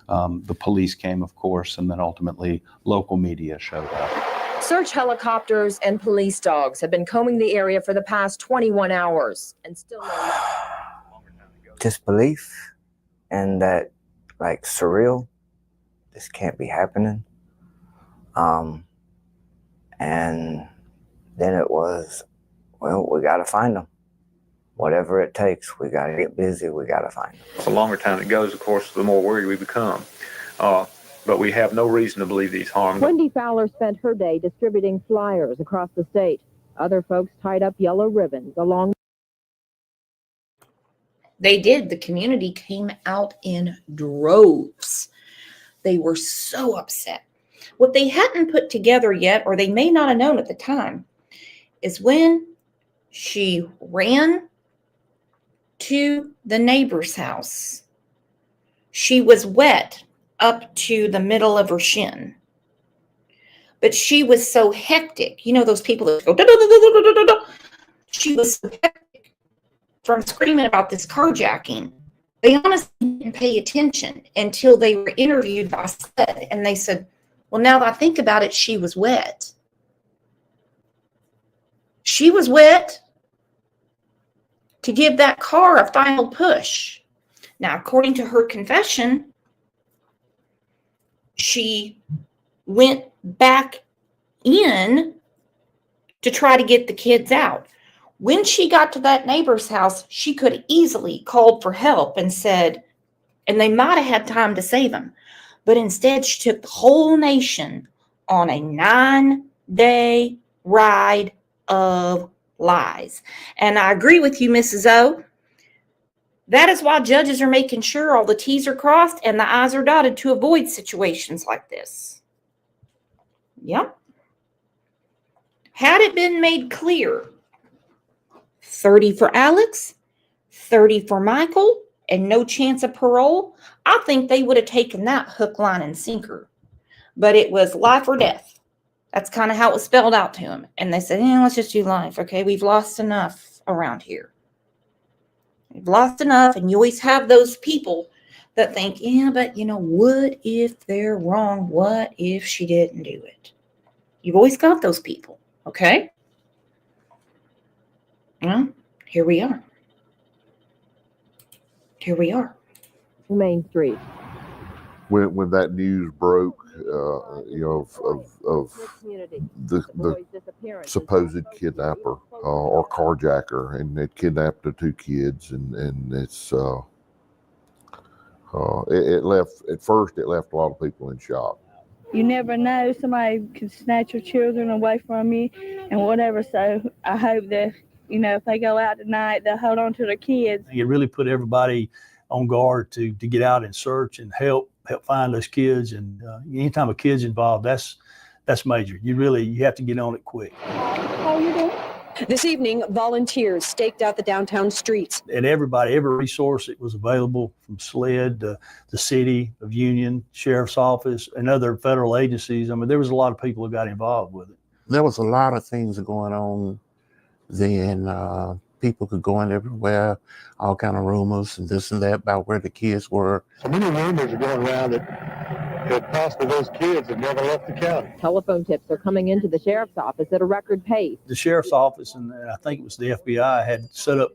The police came, of course, and then ultimately local media showed up. Search helicopters and police dogs have been combing the area for the past 21 hours and still no Disbelief and that, like, surreal, this can't be happening. And then it was, well, we got to find them. Whatever it takes, we got to get busy, we got to find them. The longer time it goes, of course, the more worried we become. But we have no reason to believe he's harmed. Wendy Fowler spent her day distributing flyers across the state. Other folks tied up yellow ribbons along. They did. The community came out in droves. They were so upset. What they hadn't put together yet, or they may not have known at the time, is when she ran to the neighbor's house, she was wet up to the middle of her shin. But she was so hectic. You know those people that go, da, da, da, da, da, da, da. She was so hectic from screaming about this carjacking. They honestly didn't pay attention until they were interviewed by SLED, and they said, well, now that I think about it, she was wet. She was wet to give that car a final push. Now, according to her confession, she went back in to try to get the kids out. When she got to that neighbor's house, she could have easily called for help and said, and they might have had time to save him. But instead, she took the whole nation on a 9-day ride of lies. And I agree with you, Mrs. O. That is why judges are making sure all the T's are crossed and the I's are dotted to avoid situations like this. Yep. Had it been made clear, 30 for Alex, 30 for Michael, and no chance of parole, I think they would have taken that hook, line, and sinker. But it was life or death. That's kind of how it was spelled out to him. And they said, let's just do life. Okay, we've lost enough around here. We've lost enough. And you always have those people that think, yeah, but what if they're wrong? What if she didn't do it? You've always got those people. Okay? Well, here we are. Here we are. Main Street. When that news broke, of the supposed kidnapper or carjacker, and it kidnapped the 2 kids, and it's it left at first. It left a lot of people in shock. You never know, somebody could snatch your children away from you and whatever. So I hope that if they go out tonight, they'll hold on to their kids. It really put everybody on guard to get out and search and help find those kids. And anytime a kid's involved, that's major. You have to get on it quick. How are you doing? This evening, volunteers staked out the downtown streets. And every resource that was available, from SLED to the city of Union, sheriff's office, and other federal agencies. I mean, there was a lot of people who got involved with it. There was a lot of things going on then. People could go in everywhere, all kind of rumors and this and that about where the kids were. So many rumors are going around that possibly those kids have never left the county. Telephone tips are coming into the sheriff's office at a record pace. The sheriff's office, and I think it was the FBI, had set up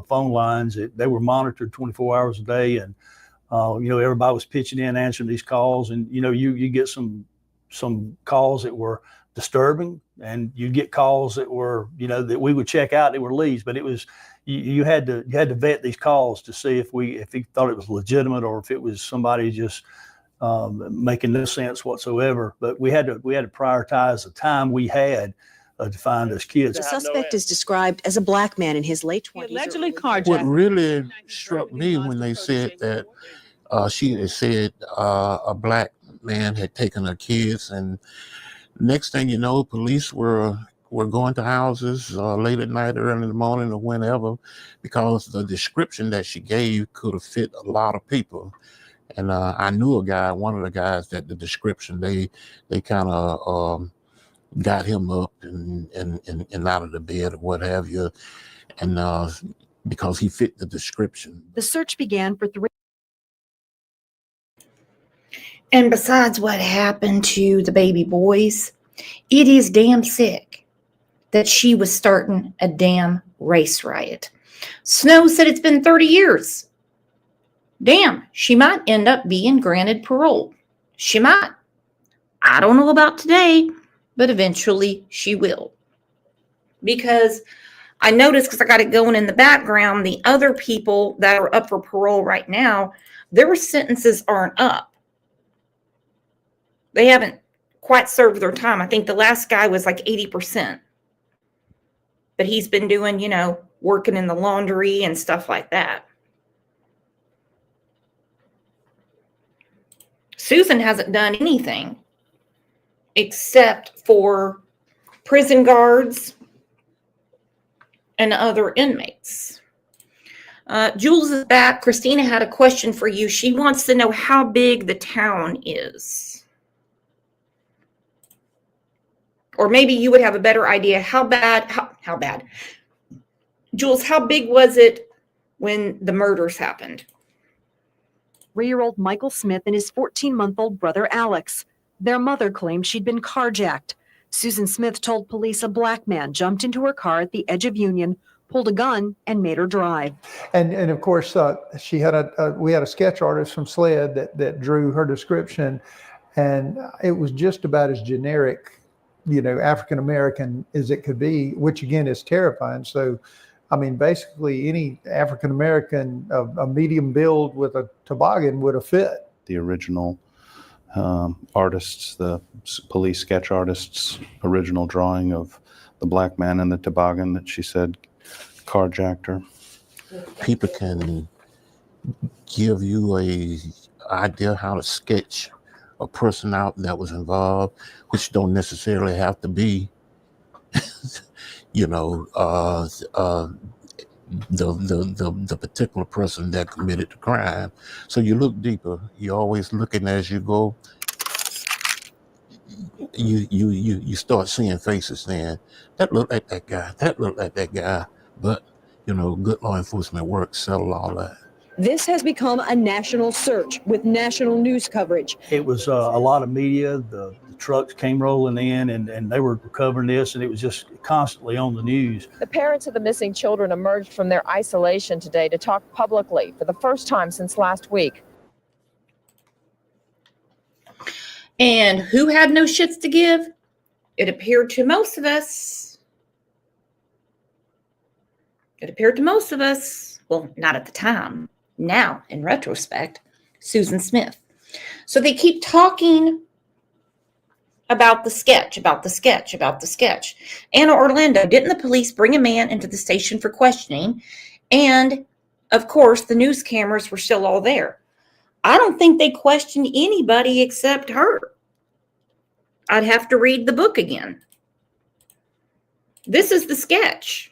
phone lines. They were monitored 24 hours a day, and everybody was pitching in, answering these calls. And you get some calls that were disturbing, and you get calls that were that we would check out that were leads, but it was you had to vet these calls to see if he thought it was legitimate or if it was somebody just making no sense whatsoever. But we had to prioritize the time we had to find those kids. The suspect is described as a black man in his late 20s. Allegedly carjacked. What really struck me when they said that she had said a black man had taken her kids, and next thing you know, police were going to houses late at night, early in the morning, or whenever, because the description that she gave could have fit a lot of people. And I knew one of the guys that the description, they kind of got him up and out of the bed or what have you, and because he fit the description. The search began for 3. And besides what happened to the baby boys, it is damn sick that she was starting a damn race riot. Snow said it's been 30 years. Damn, she might end up being granted parole. She might. I don't know about today, but eventually she will. Because I noticed, because I got it going in the background, the other people that are up for parole right now, their sentences aren't up. They haven't quite served their time. I think the last guy was like 80%. But he's been doing, working in the laundry and stuff like that. Susan hasn't done anything except for prison guards and other inmates. Jules is back. Christina had a question for you. She wants to know how big the town is. Or maybe you would have a better idea how bad. Jules, how big was it when the murders happened? 3-year-old Michael Smith and his 14-month-old brother Alex. Their mother claimed she'd been carjacked. Susan Smith told police a black man jumped into her car at the edge of Union, pulled a gun and made her drive. And of course, she had we had a sketch artist from SLED that drew her description, and it was just about as generic, African American as it could be, which again is terrifying. So, I mean, basically any African American of a medium build with a toboggan would have fit. The original artists, the police sketch artists' original drawing of the black man in the toboggan that she said carjacked her. People can give you a idea how to sketch a person out that was involved, which don't necessarily have to be, the particular person that committed the crime. So you look deeper. You're always looking as you go. You start seeing faces saying, that looked like that guy, that looked like that guy. But, good law enforcement work settle all that. This has become a national search with national news coverage. It was a lot of media. The trucks came rolling in and they were covering this, and it was just constantly on the news. The parents of the missing children emerged from their isolation today to talk publicly for the first time since last week. And who had no shits to give? It appeared to most of us. Well, not at the time. Now, in retrospect, Susan Smith. So they keep talking about the sketch. Anna Orlando, didn't the police bring a man into the station for questioning? And, of course, the news cameras were still all there. I don't think they questioned anybody except her. I'd have to read the book again. This is the sketch.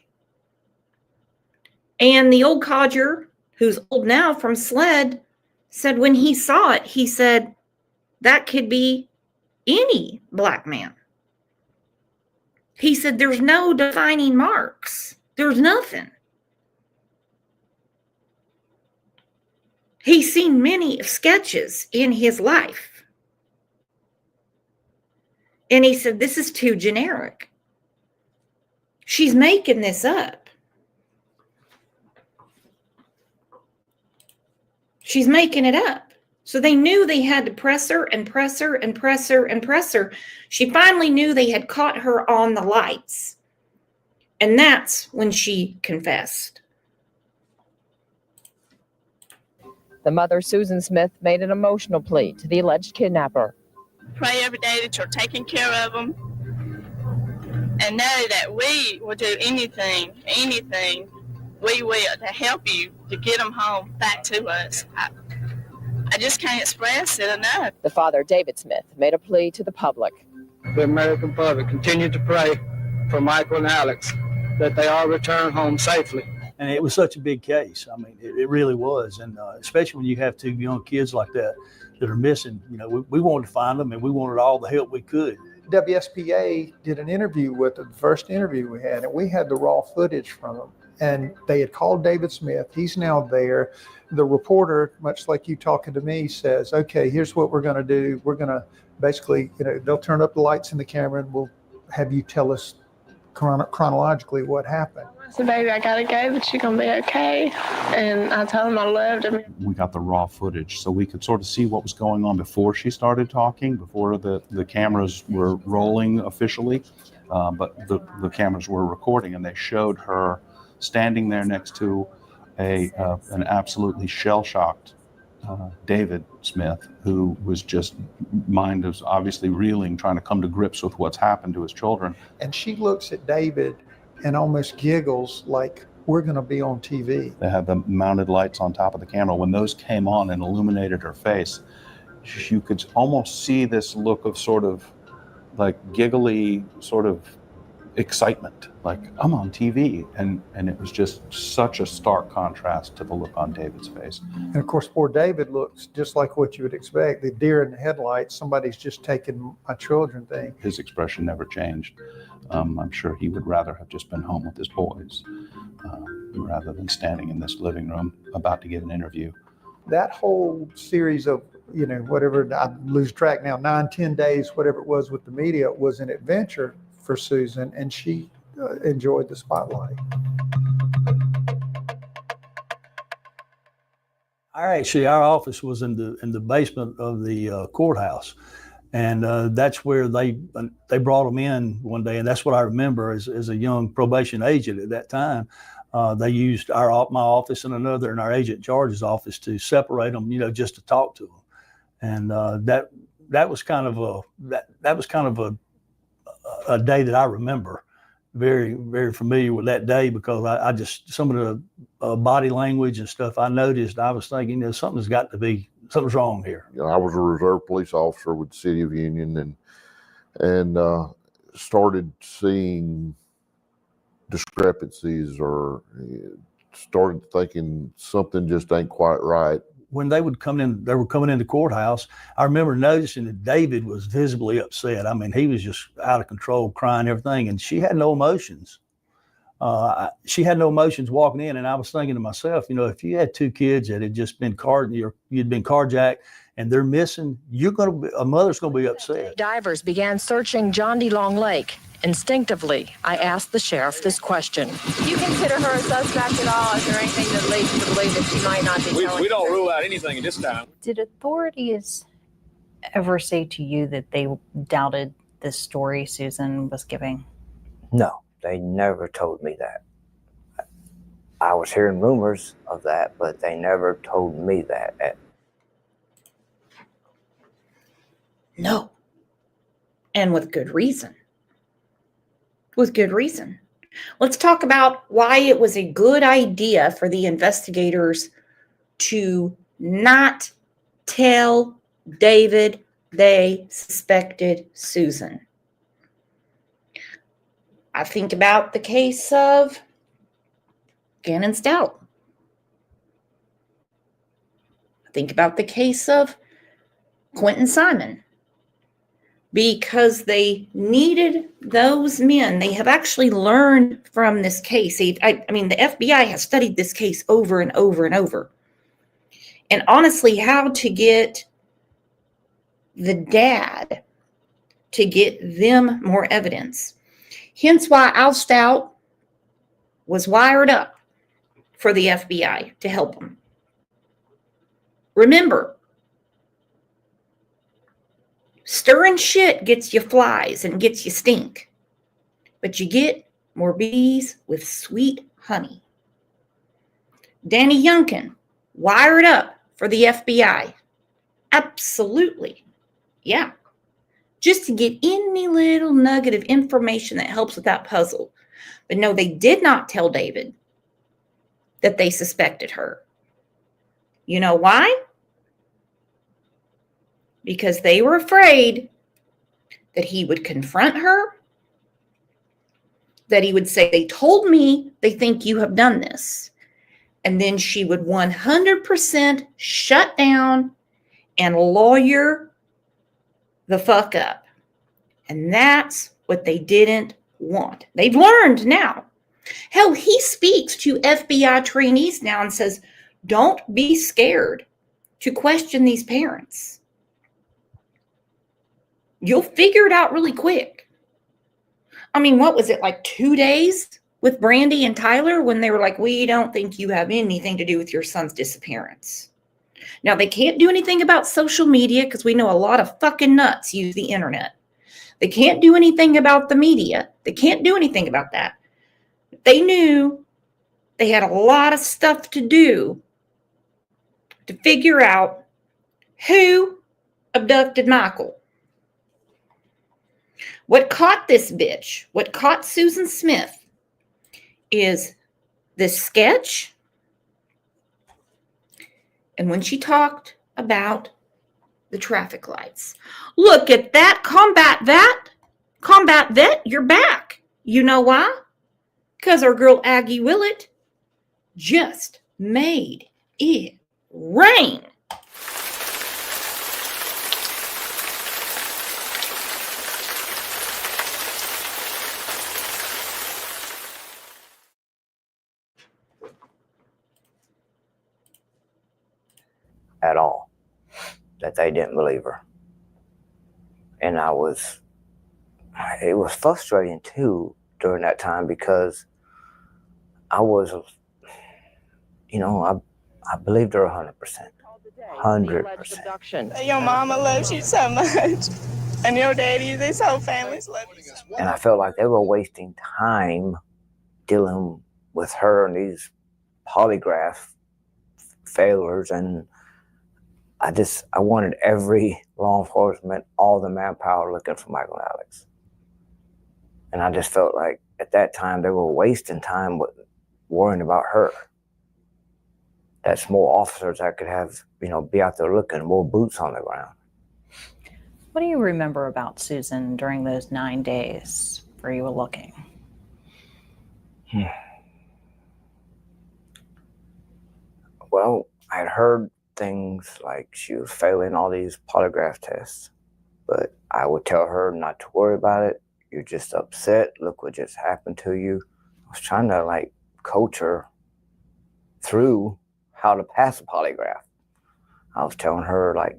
And the old codger, who's old now from SLED, said when he saw it, he said, that could be any black man. He said, there's no defining marks. There's nothing. He's seen many sketches in his life. And he said, this is too generic. She's making this up. She's making it up. So they knew they had to press her and press her and press her and press her. She finally knew they had caught her on the lights. And that's when she confessed. The mother, Susan Smith, made an emotional plea to the alleged kidnapper. Pray every day that you're taking care of them and know that we will do anything we will to help you to get them home back to us. I just can't express it enough. The father, David Smith, made a plea to the public. The American public continue to pray for Michael and Alex that they all return home safely. And it was such a big case. I mean, it really was. And especially when you have two young kids like that are missing, we wanted to find them and we wanted all the help we could. WSPA did an interview with them, the first interview we had, and we had the raw footage from them. And they had called David Smith. He's now there. The reporter, much like you talking to me, says, okay, here's what we're going to do. We're going to basically, they'll turn up the lights in the camera and we'll have you tell us chronologically what happened. So, baby, I got to go, but you're going to be okay. And I told him I loved him. We got the raw footage so we could sort of see what was going on before she started talking, before the cameras were rolling officially. But the cameras were recording, and they showed her standing there next to an absolutely shell-shocked David Smith, who was just, mind is obviously reeling, trying to come to grips with what's happened to his children. And she looks at David and almost giggles like, we're going to be on TV. They had the mounted lights on top of the camera. When those came on and illuminated her face, you could almost see this look of sort of like giggly sort of excitement, like I'm on TV, and it was just such a stark contrast to the look on David's face. And of course, poor David looks just like what you would expect, the deer in the headlights, somebody's just taken my children thing. His expression never changed. I'm sure he would rather have just been home with his boys rather than standing in this living room about to give an interview. That whole series of, whatever, I lose track now, 9-10 days, whatever it was with the media, was an adventure for Susan, and she enjoyed the spotlight. Our office was in the basement of the courthouse, and that's where they brought them in one day, and that's what I remember as a young probation agent at that time. They used my office and our agent in charge's office to separate them, just to talk to them, and that was kind of a day that I remember. Very, very familiar with that day because I just, some of the body language and stuff I noticed, I was thinking, something's wrong here. I was a reserve police officer with the City of Union and started seeing discrepancies or started thinking something just ain't quite right. When they were coming in the courthouse, I remember noticing that David was visibly upset. I mean, he was just out of control, crying, everything, and she had no emotions. She had no emotions walking in, and I was thinking to myself, if you had two kids that had just been you'd been carjacked, and they're missing, a mother's going to be upset. Divers began searching John D. Long Lake. Instinctively, I asked the sheriff this question. Do you consider her a suspect at all? Is there anything that leads you to believe that she might not be telling? We don't rule out anything at this time. Did authorities ever say to you that they doubted this story Susan was giving? No, they never told me that. I was hearing rumors of that, but they never told me that. No. And with good reason. With good reason. Let's talk about why it was a good idea for the investigators to not tell David they suspected Susan. I think about the case of Gannon Stout. I think about the case of Quentin Simon. Because they needed those men. They have actually learned from this case. I mean, the FBI has studied this case over and over and over. And honestly, how to get the dad to get them more evidence. Hence why Al Stout was wired up for the FBI to help him. Remember, stirring shit gets you flies and gets you stink. But you get more bees with sweet honey. Danny Youngkin, wired up for the FBI. Absolutely. Yeah. Just to get any little nugget of information that helps with that puzzle. But no, they did not tell David that they suspected her. You know why? Because they were afraid that he would confront her, that he would say, they told me they think you have done this. And then she would 100% shut down and lawyer the fuck up. And that's what they didn't want. They've learned now. Hell, he speaks to FBI trainees now and says, don't be scared to question these parents. You'll figure it out really quick. I mean, what was it, like 2 days with Brandy and Tyler when they were like, we don't think you have anything to do with your son's disappearance. Now, they can't do anything about social media because we know a lot of fucking nuts use the internet. They can't do anything about the media. They can't do anything about that. They knew they had a lot of stuff to do to figure out who abducted Michael. What caught this bitch, what caught Susan Smith, is this sketch and when she talked about the traffic lights. Look at that, combat vet, you're back. You know why? Because our girl Aggie Willett just made it rain. At all, that they didn't believe her. And it was frustrating too during that time because I was, I believed her 100%. 100%. Your mama loves you so much. And your daddy, this whole family's love you so much. And I felt like they were wasting time dealing with her and these polygraph failures. And I wanted every law enforcement, all the manpower looking for Michael and Alex. And I just felt like at that time they were wasting time with worrying about her. That's more officers that could have, be out there looking, more boots on the ground. What do you remember about Susan during those 9 days where you were looking? Well, I had heard things like she was failing all these polygraph tests, but I would tell her not to worry about it. You're just upset. Look what just happened to you. I was trying to coach her through how to pass a polygraph. I was telling her I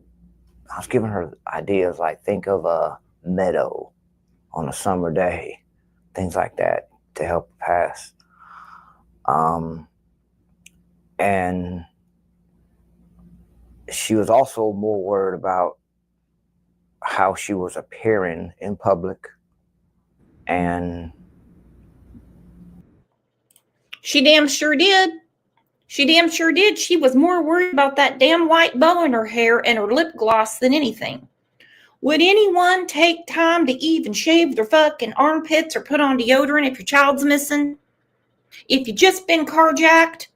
was giving her ideas think of a meadow on a summer day, things like that to help her pass. And she was also more worried about how she was appearing in public. And she damn sure did. She damn sure did. She was more worried about that damn white bow in her hair and her lip gloss than anything. Would anyone take time to even shave their fucking armpits or put on deodorant if your child's missing? If you just been carjacked?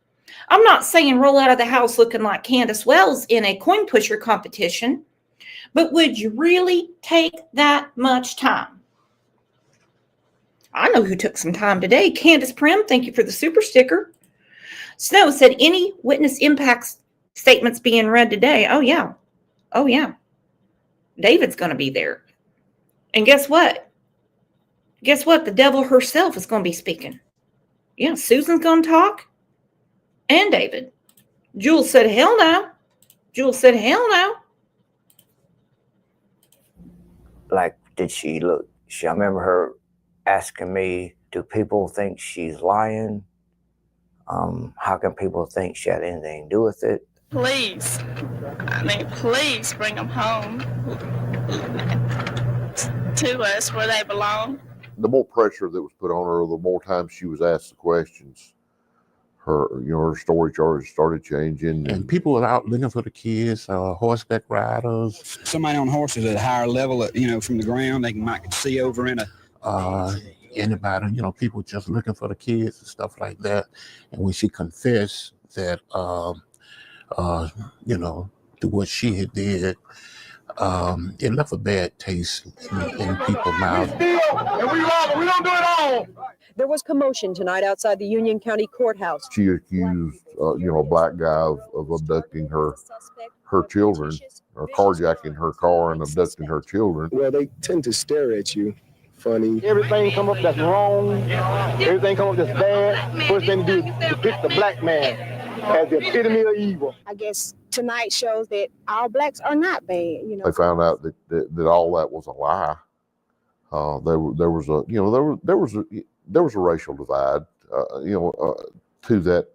I'm not saying roll out of the house looking like Candace Wells in a coin pusher competition, but would you really take that much time? I know who took some time today. Candace Prim, thank you for the super sticker. Snow said, any witness impact statements being read today? Oh, yeah. Oh, yeah. David's going to be there. And guess what? Guess what? The devil herself is going to be speaking. Yeah, Susan's going to talk. And David. Jules said, hell no. Jules said, hell no. Did she look? I remember her asking me, do people think she's lying? How can people think she had anything to do with it? Please bring them home to us where they belong. The more pressure that was put on her, the more times she was asked the questions, her story charges started changing. And people were out looking for the kids, horseback riders. Somebody on horses at a higher level, from the ground, they might see over in a... anybody, people just looking for the kids and stuff like that. And when she confessed that, to what she had did, it left a bad taste in people's mouths. And we don't do it all. There was commotion tonight outside the Union County Courthouse. She accused, a black guy of abducting her children, or carjacking her car and abducting her children. Well, they tend to stare at you funny. Everything come up that's wrong, everything come up that's bad. First thing to do is depict the black man as the epitome of evil. I guess tonight shows that all blacks are not bad. They found out that all that was a lie. There was a racial divide, to that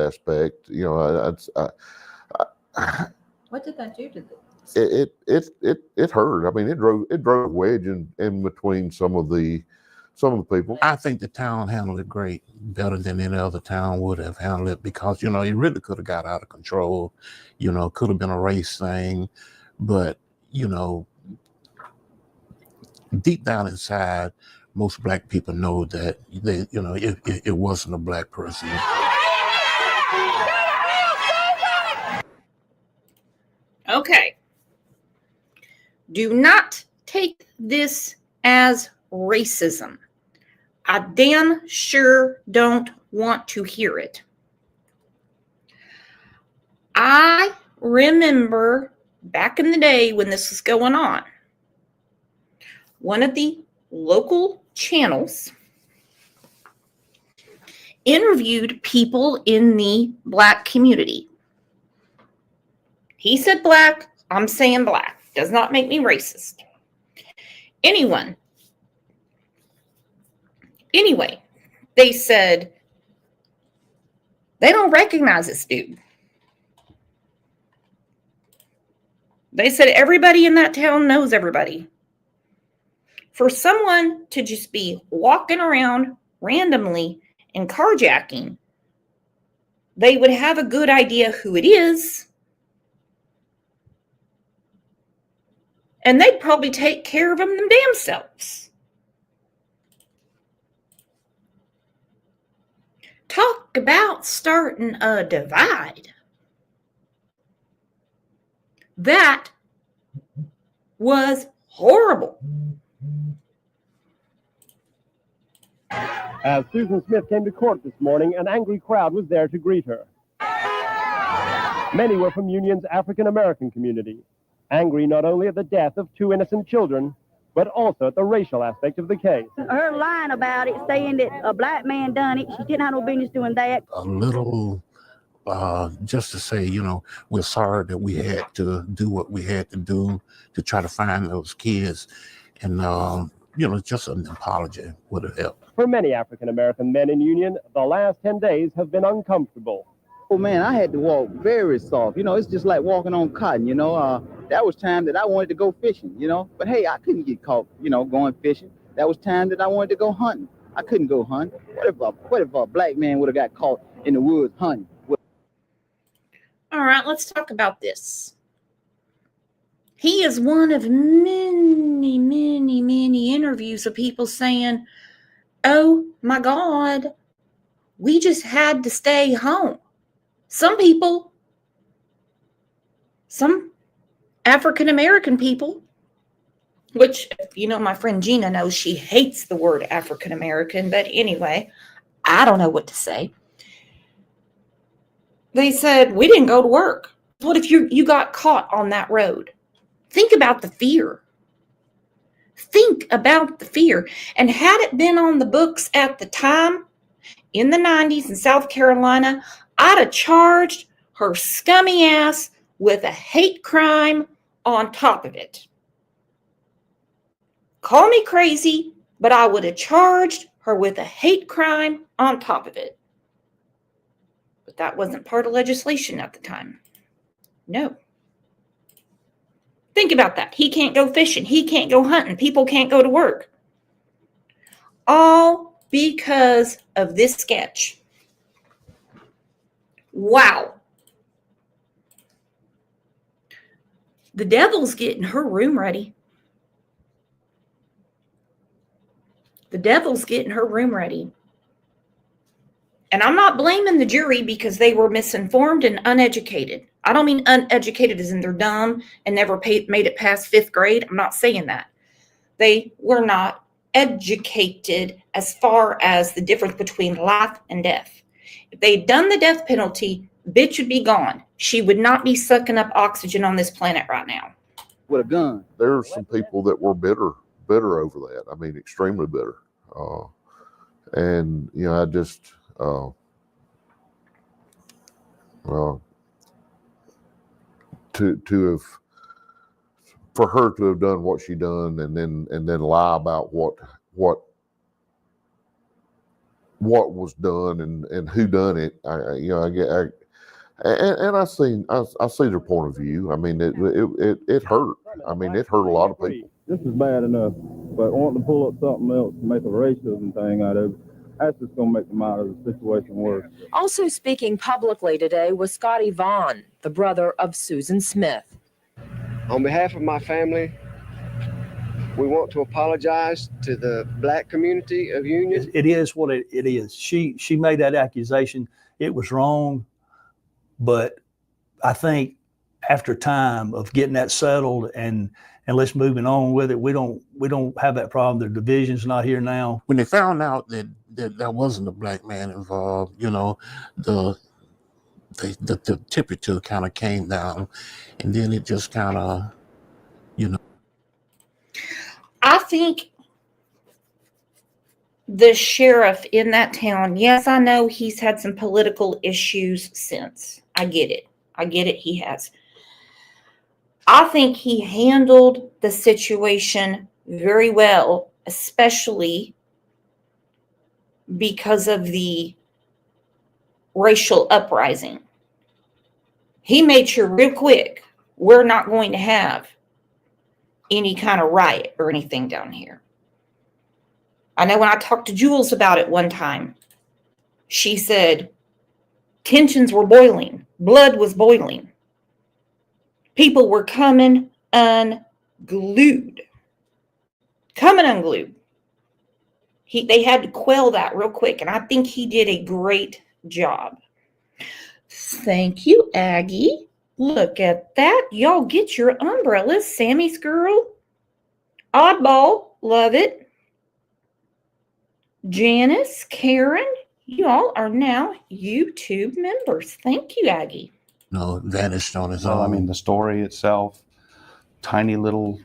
aspect. What did that do to them? It hurt. I mean, it drove a wedge in between some of the people. I think the town handled it great, better than any other town would have handled it, because it really could have got out of control. Could have been a race thing, but deep down inside, most black people know that it wasn't a black person. Okay. Do not take this as racism. I damn sure don't want to hear it. I remember back in the day when this was going on, one of the local channels interviewed people in the black community. He said black, I'm saying black. Does not make me racist. Anyway, they said they don't recognize this dude. They said everybody in that town knows everybody. For someone to just be walking around randomly and carjacking, they would have a good idea who it is, and they'd probably take care of them damn selves. Talk about starting a divide. That was horrible. As Susan Smith came to court this morning, an angry crowd was there to greet her. Many were from Union's African-American community, angry not only at the death of 2 innocent children, but also at the racial aspect of the case. Her lying about it, saying that a black man done it, she didn't have no business doing that. A little, just to say, we're sorry that we had to do what we had to do to try to find those kids. And, just an apology would have helped. For many African-American men in Union, the last 10 days have been uncomfortable. Oh man, I had to walk very soft. It's just like walking on cotton, That was time that I wanted to go fishing, But hey, I couldn't get caught, going fishing. That was time that I wanted to go hunting. I couldn't go hunting. What if a black man would have got caught in the woods hunting? All right, let's talk about this. He is one of many, many, many interviews of people saying, oh my God, we just had to stay home. Some people, some African-American people, which, my friend Gina knows she hates the word African-American, but anyway, I don't know what to say. They said, we didn't go to work. What if you got caught on that road? Think about the fear. Think about the fear. And had it been on the books at the time, in the 90s in South Carolina, I'd have charged her scummy ass with a hate crime on top of it. Call me crazy, but I would have charged her with a hate crime on top of it. But that wasn't part of legislation at the time. No. Think about that. He can't go fishing. He can't go hunting. People can't go to work. All because of this sketch. Wow. The devil's getting her room ready. The devil's getting her room ready. And I'm not blaming the jury because they were misinformed and uneducated. I don't mean uneducated as in they're dumb and never made it past 5th grade. I'm not saying that. They were not educated as far as the difference between life and death. If they'd done the death penalty, bitch would be gone. She would not be sucking up oxygen on this planet right now. With a gun. There are some people that were bitter over that. I mean, extremely bitter. And, I just, to have, for her to have done what she done and then lie about what was done and who done it. I see their point of view. I mean, it hurt. I mean, it hurt a lot of people. This is bad enough, but wanting to pull up something else to make a racism thing out of it, that's just going to make the matter of the situation worse. Also speaking publicly today was Scotty Vaughn, the brother of Susan Smith. On behalf of my family, we want to apologize to the black community of Union. It is what it is. She made that accusation. It was wrong, but I think after time of getting that settled and let's moving on with it, we don't have that problem. The division's not here now. When they found out that there wasn't a black man involved, the temperature kind of came down, and then it just kind of, I think the sheriff in that town, yes, I know he's had some political issues since. I get it. He has. I think he handled the situation very well, especially because of the racial uprising. He made sure real quick we're not going to have any kind of riot or anything down here. I know when I talked to Jules about it one time, she said tensions were boiling, blood was boiling. People were coming unglued. They had to quell that real quick, and I think he did a great job. Thank you, Aggie. Look at that. Y'all get your umbrellas. Sammy's girl. Oddball. Love it. Janice, Karen, y'all are now YouTube members. Thank you, Aggie. No, vanished on his Well, I own. mean, the story itself, tiny little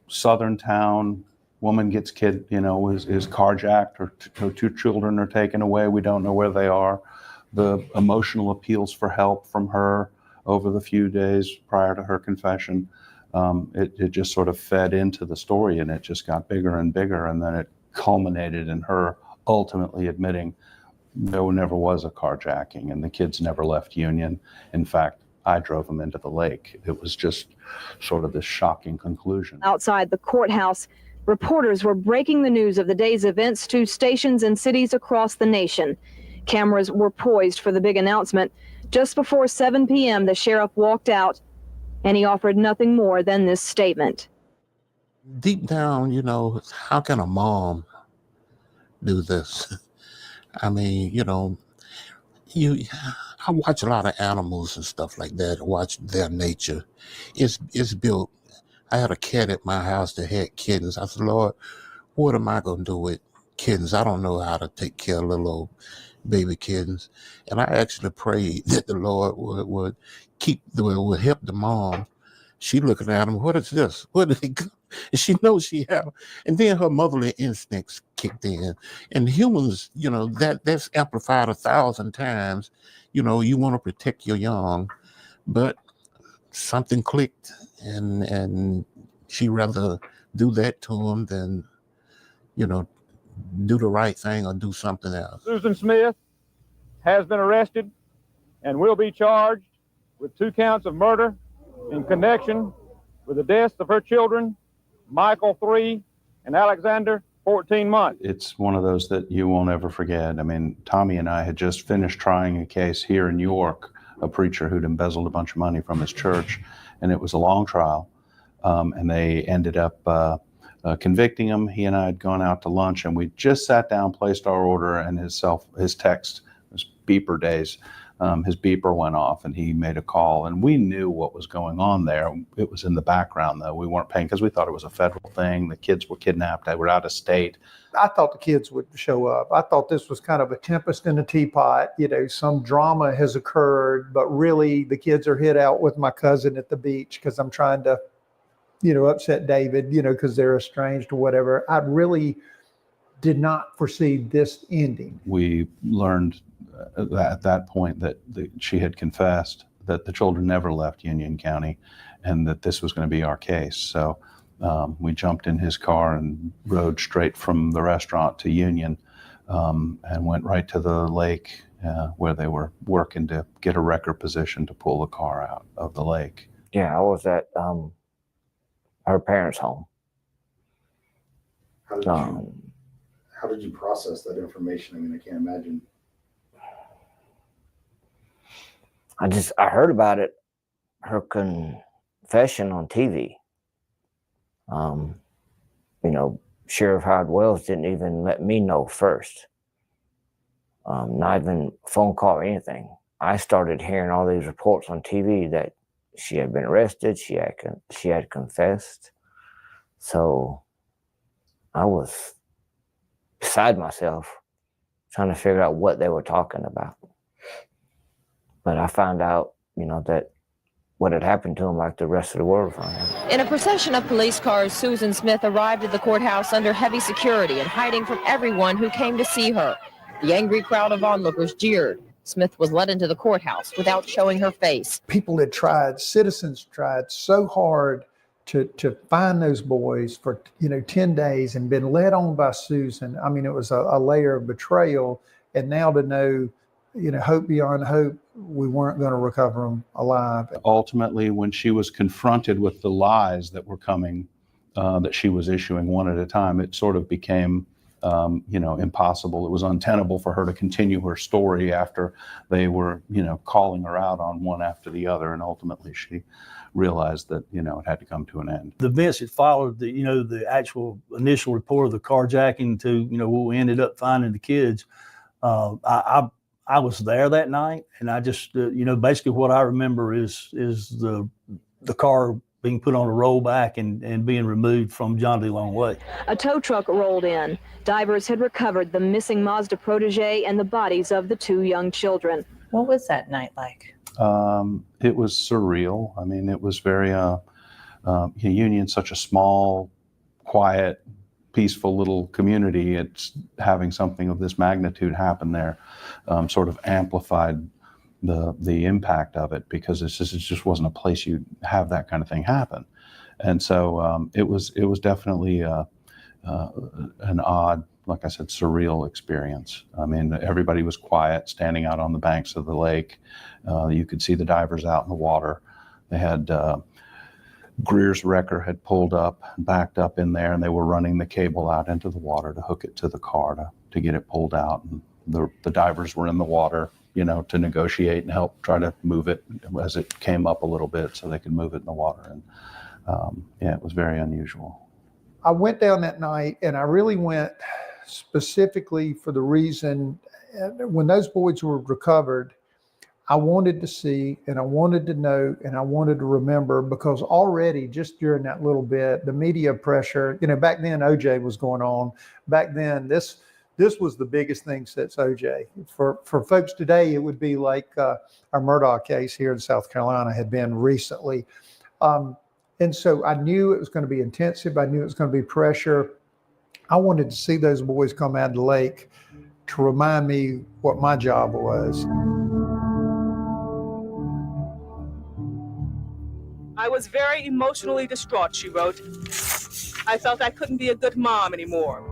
southern town, woman gets kid, is carjacked, her two children are taken away. We don't know where they are. The emotional appeals for help from her over the few days prior to her confession, it just sort of fed into the story, and it just got bigger and bigger. And then it culminated in her ultimately admitting there never was a carjacking and the kids never left Union. In fact, I drove them into the lake. It was just sort of this shocking conclusion. Outside the courthouse, reporters were breaking the news of the day's events to stations and cities across the nation. Cameras were poised for the big announcement. Just before 7 p.m., the sheriff walked out, and he offered nothing more than this statement. Deep down, how can a mom do this? I mean, I watch a lot of animals and stuff like that. I watch their nature. It's built. I had a cat at my house that had kittens. I said, Lord, what am I going to do with kittens? I don't know how to take care of little old baby kittens. And I actually prayed that the Lord would help the mom. She looking at him, what is this? What did he go? And she knows she had, and then her motherly instincts kicked in. And humans, that's amplified 1,000 times. You want to protect your young, but something clicked, and she rather do that to him than, do the right thing or do something else. Susan Smith has been arrested and will be charged with 2 counts of murder in connection with the deaths of her children, Michael 3 and Alexander 14 months. It's one of those that you won't ever forget. I mean, Tommy and I had just finished trying a case here in York, a preacher who'd embezzled a bunch of money from his church, and it was a long trial, and they ended up convicting him. He and I had gone out to lunch, and we just sat down, placed our order, and his text, his beeper days, his beeper went off, and he made a call, and we knew what was going on there. It was in the background, though. We weren't paying because we thought it was a federal thing. The kids were kidnapped. They were out of state. I thought the kids would show up. I thought this was kind of a tempest in a teapot. Some drama has occurred, but really the kids are hid out with my cousin at the beach because I'm trying to, upset David, because they're estranged or whatever. I really did not foresee this ending. We learned at that point that she had confessed that the children never left Union County and that this was going to be our case. So we jumped in his car and rode straight from the restaurant to Union and went right to the lake where they were working to get a record position to pull the car out of the lake. Yeah, I was at her parents' home. How did you process that information? I mean, I can't imagine. I heard about it, her confession on TV. Sheriff Howard Wells didn't even let me know first. Not even phone call or anything. I started hearing all these reports on TV that she had been arrested, she had confessed. So I was beside myself trying to figure out what they were talking about. But I found out, that what had happened to him, like the rest of the world found out. In a procession of police cars, Susan Smith arrived at the courthouse under heavy security and hiding from everyone who came to see her. The angry crowd of onlookers jeered. Smith was led into the courthouse without showing her face. People had tried, citizens tried so hard to find those boys for 10 days and been led on by Susan. I mean, it was a layer of betrayal. And now to know hope beyond hope, we weren't going to recover them alive. Ultimately, when she was confronted with the lies that were coming, that she was issuing one at a time, it sort of became, impossible. It was untenable for her to continue her story after they were, calling her out on one after the other. And ultimately, she realized that, it had to come to an end. The events that followed the actual initial report of the carjacking to, when we ended up finding the kids, I was there that night, and I just, basically what I remember is the car being put on a rollback and being removed from John D. Long Lake. A tow truck rolled in. Divers had recovered the missing Mazda protege and the bodies of the 2 young children. What was that night like? It was surreal. I mean, it was very, Union's such a small, quiet, peaceful little community. It's having something of this magnitude happen there sort of amplified the impact of it, because it just wasn't a place you'd have that kind of thing happen. And so it was definitely an odd, like I said, surreal experience. I mean, everybody was quiet, standing out on the banks of the lake. You could see the divers out in the water. They had Greer's wrecker had pulled up, backed up in there, and they were running the cable out into the water to hook it to the car to get it pulled out. And the divers were in the water, to negotiate and help try to move it as it came up a little bit so they could move it in the water. And it was very unusual. I went down that night, and I really went specifically for the reason, when those boys were recovered, I wanted to see, and I wanted to know, and I wanted to remember, because already just during that little bit, the media pressure, back then OJ was going on. Back then, this was the biggest thing since OJ. For folks today, it would be like our Murdoch case here in South Carolina had been recently. And so I knew it was going to be intensive. I knew it was going to be pressure. I wanted to see those boys come out of the lake to remind me what my job was. I was very emotionally distraught, she wrote. I felt I couldn't be a good mom anymore.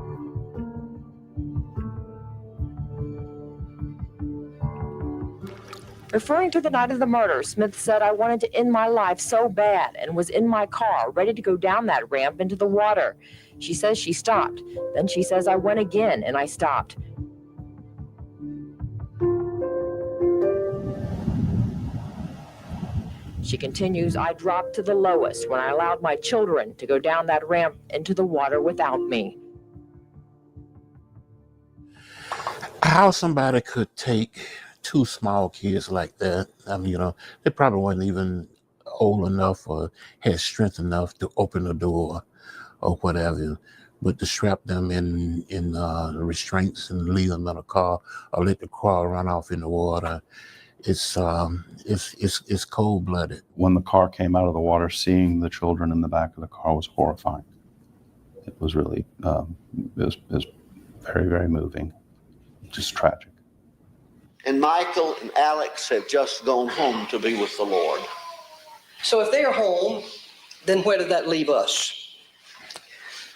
Referring to the night of the murder, Smith said, "I wanted to end my life so bad and was in my car, ready to go down that ramp into the water." She says she stopped. Then she says, "I went again and I stopped." She continues, "I dropped to the lowest when I allowed my children to go down that ramp into the water without me." How somebody could take 2 small kids like that, I mean, they probably weren't even old enough or had strength enough to open the door or whatever, but to strap them in the restraints and leave them in a car or let the car run off in the water. It's cold-blooded. When the car came out of the water, seeing the children in the back of the car was horrifying. It was really, it was very, very moving, just tragic. And Michael and Alex have just gone home to be with the Lord. So if they're home, then where did that leave us?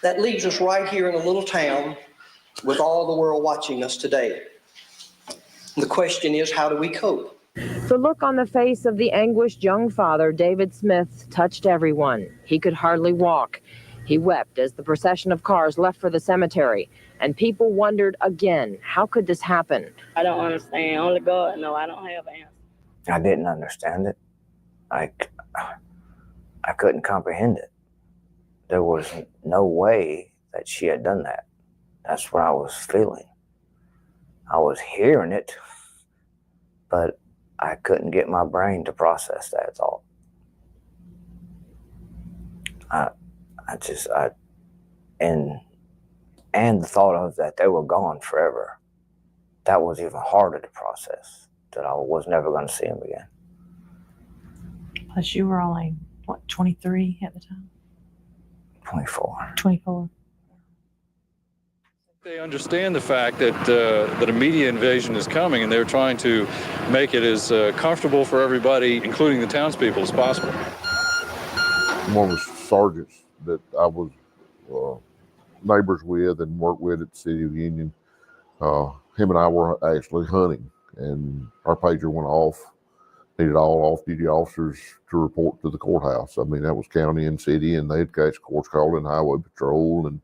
That leaves us right here in a little town with all the world watching us today. The question is, how do we cope? The look on the face of the anguished young father, David Smith, touched everyone. He could hardly walk. He wept as the procession of cars left for the cemetery, and people wondered again, how could this happen? I don't understand. Only God knows. I don't have an answer. I didn't understand it. I couldn't comprehend it. There was no way that she had done that. That's what I was feeling. I was hearing it, but I couldn't get my brain to process that at all. And the thought of that they were gone forever, that was even harder to process, that I was never going to see them again. Plus you were only, 23 at the time? 24. 24. They understand the fact that a media invasion is coming, and they're trying to make it as comfortable for everybody, including the townspeople, as possible. One of the sergeants that I was neighbors with and worked with at the City of Union, him and I were actually hunting, and our pager went off. Needed all off-duty officers to report to the courthouse. I mean, that was county and city, and they had catch courts called in highway patrol and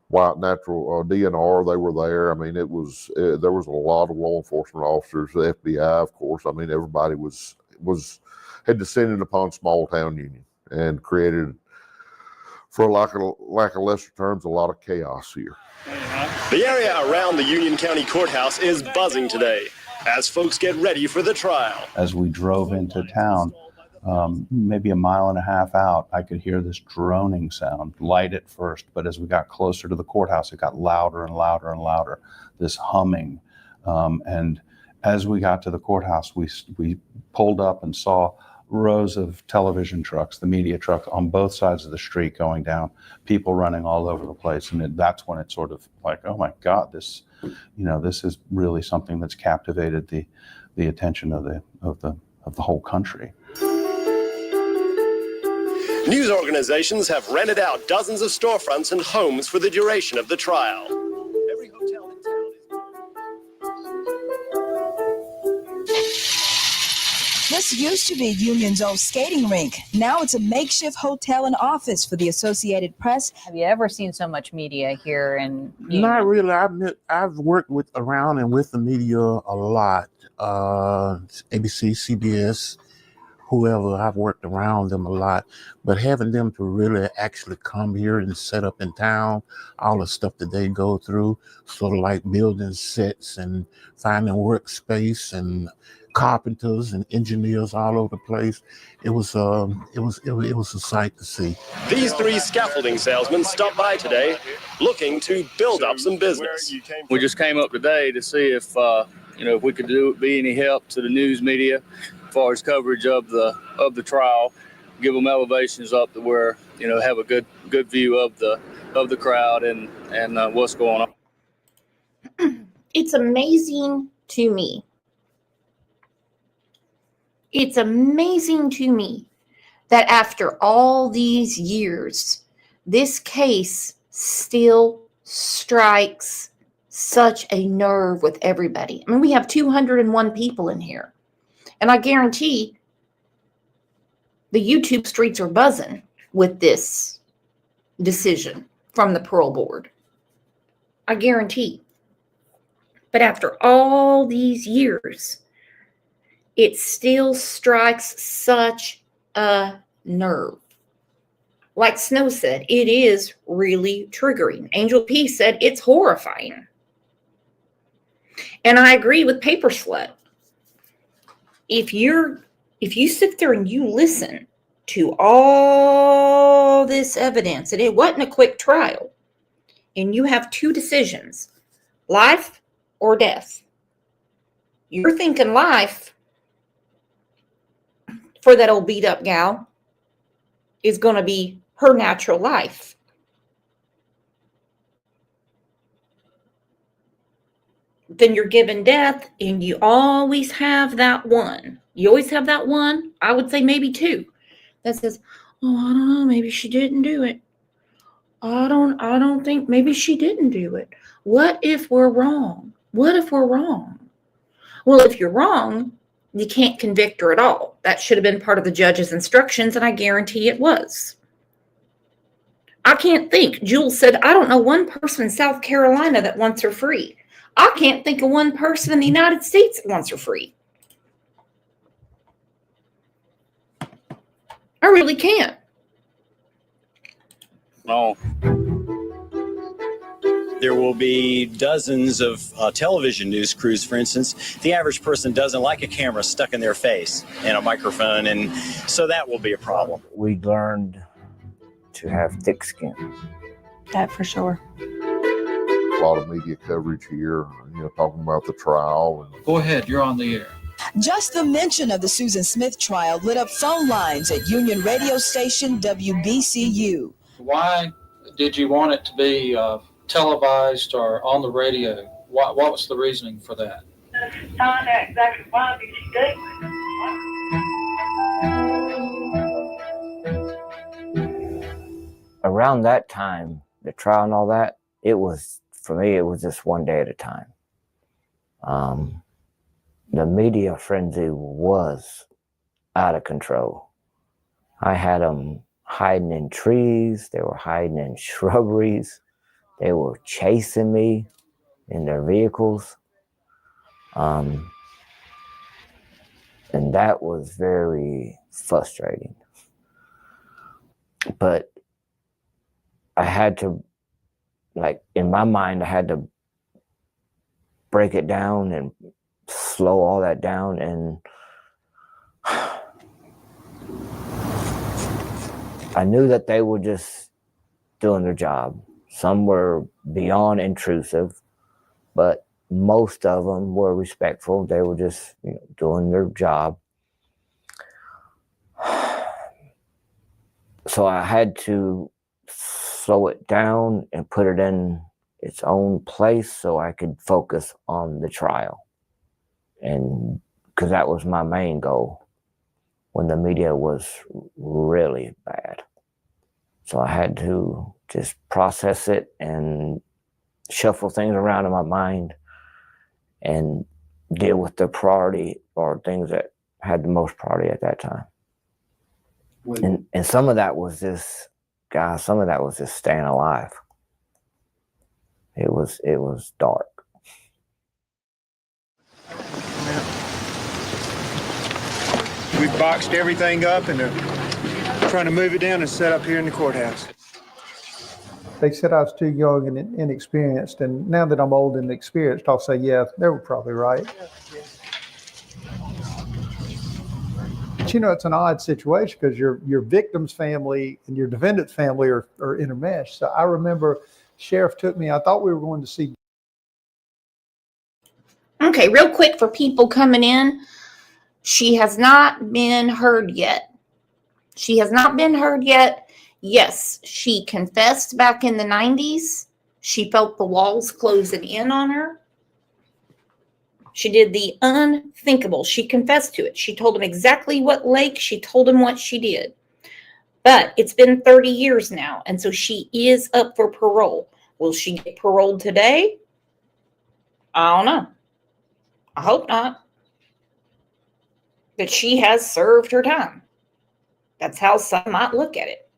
white natural DNR. They were there. I mean, there was a lot of law enforcement officers, the FBI, of course. I mean, everybody had descended upon small town Union and created, for lack of lesser terms, a lot of chaos here. The area around the Union County Courthouse is buzzing today as folks get ready for the trial. As we drove into town, maybe a mile and a half out, I could hear this droning sound, light at first, but as we got closer to the courthouse, it got louder and louder and louder, this humming. And as we got to the courthouse, we pulled up and saw rows of television trucks, the media trucks on both sides of the street going down, people running all over the place. And that's when it sort of like, oh my God, this is really something that's captivated the attention of the whole country. News organizations have rented out dozens of storefronts and homes for the duration of the trial. Every hotel in town This used to be Union's old skating rink. Now it's a makeshift hotel and office for the Associated Press. Have you ever seen so much media here in Union? Not really. I've worked around and with the media a lot. ABC, CBS, whoever. I've worked around them a lot. But having them to really actually come here and set up in town, all the stuff that they go through, sort of like building sets and finding workspace and carpenters and engineers all over the place. It was a sight to see. These three scaffolding salesmen stopped by today looking to build up some business. We just came up today to see if if we could be any help to the news media as far as coverage of the trial, give them elevations up to where have a good view of the crowd and what's going on. It's amazing to me. It's amazing to me that after all these years, this case still strikes such a nerve with everybody. I mean, we have 201 people in here, and I guarantee the YouTube streets are buzzing with this decision from the parole board. I guarantee. But after all these years, it still strikes such a nerve. Like Snow said, it is really triggering. Angel P said it's horrifying. And I agree with Paper Slut. If you sit there and you listen to all this evidence, and it wasn't a quick trial, and you have two decisions, life or death, you're thinking life for that old beat up gal is going to be her natural life. Then you're given death, and you always have that one. You always have that one, I would say maybe two, that says, oh, I don't know, maybe she didn't do it. I don't think, maybe she didn't do it. What if we're wrong? What if we're wrong? Well, if you're wrong, you can't convict her at all. That should have been part of the judge's instructions, and I guarantee it was. I can't think. Jules said, I don't know one person in South Carolina that wants her free. I can't think of one person in the United States that wants her free. I really can't. No. There will be dozens of television news crews, for instance. The average person doesn't like a camera stuck in their face and a microphone, and so that will be a problem. We learned to have thick skin. That for sure. A lot of media coverage here, talking about the trial. Go ahead, you're on the air. Just the mention of the Susan Smith trial lit up phone lines at Union radio station WBCU. Why did you want it to be televised or on the radio? What was the reasoning for that? Find out exactly why these statements. Around that time, the trial and all that, for me, it was just one day at a time. the media frenzy was out of control. I had them hiding in trees. They were hiding in shrubberies. They were chasing me in their vehicles. And that was very frustrating. But I had to, like, in my mind, I had to break it down and slow all that down. And I knew that they were just doing their job. Some were beyond intrusive, but most of them were respectful. They were just, doing their job. So I had to slow it down and put it in its own place so I could focus on the trial. And because that was my main goal when the media was really bad. So I had to just process it and shuffle things around in my mind and deal with the priority or things that had the most priority at that time. And some of that was just, guys, some of that was just staying alive. It was dark. We've boxed everything up and they're trying to move it down and set up here in the courthouse. They said I was too young and inexperienced, and now that I'm old and experienced, I'll say, yeah, they were probably right. But it's an odd situation because your victim's family and your defendant's family are intermeshed. So I remember Sheriff took me, I thought we were going to see. Okay, real quick for people coming in, she has not been heard yet. She has not been heard yet. Yes, she confessed back in the 90s. She felt the walls closing in on her. She did the unthinkable. She confessed to it. She told him exactly what lake. She told him what she did. But it's been 30 years now, and so she is up for parole. Will she get paroled today? I don't know. I hope not. But she has served her time. That's how some might look at it.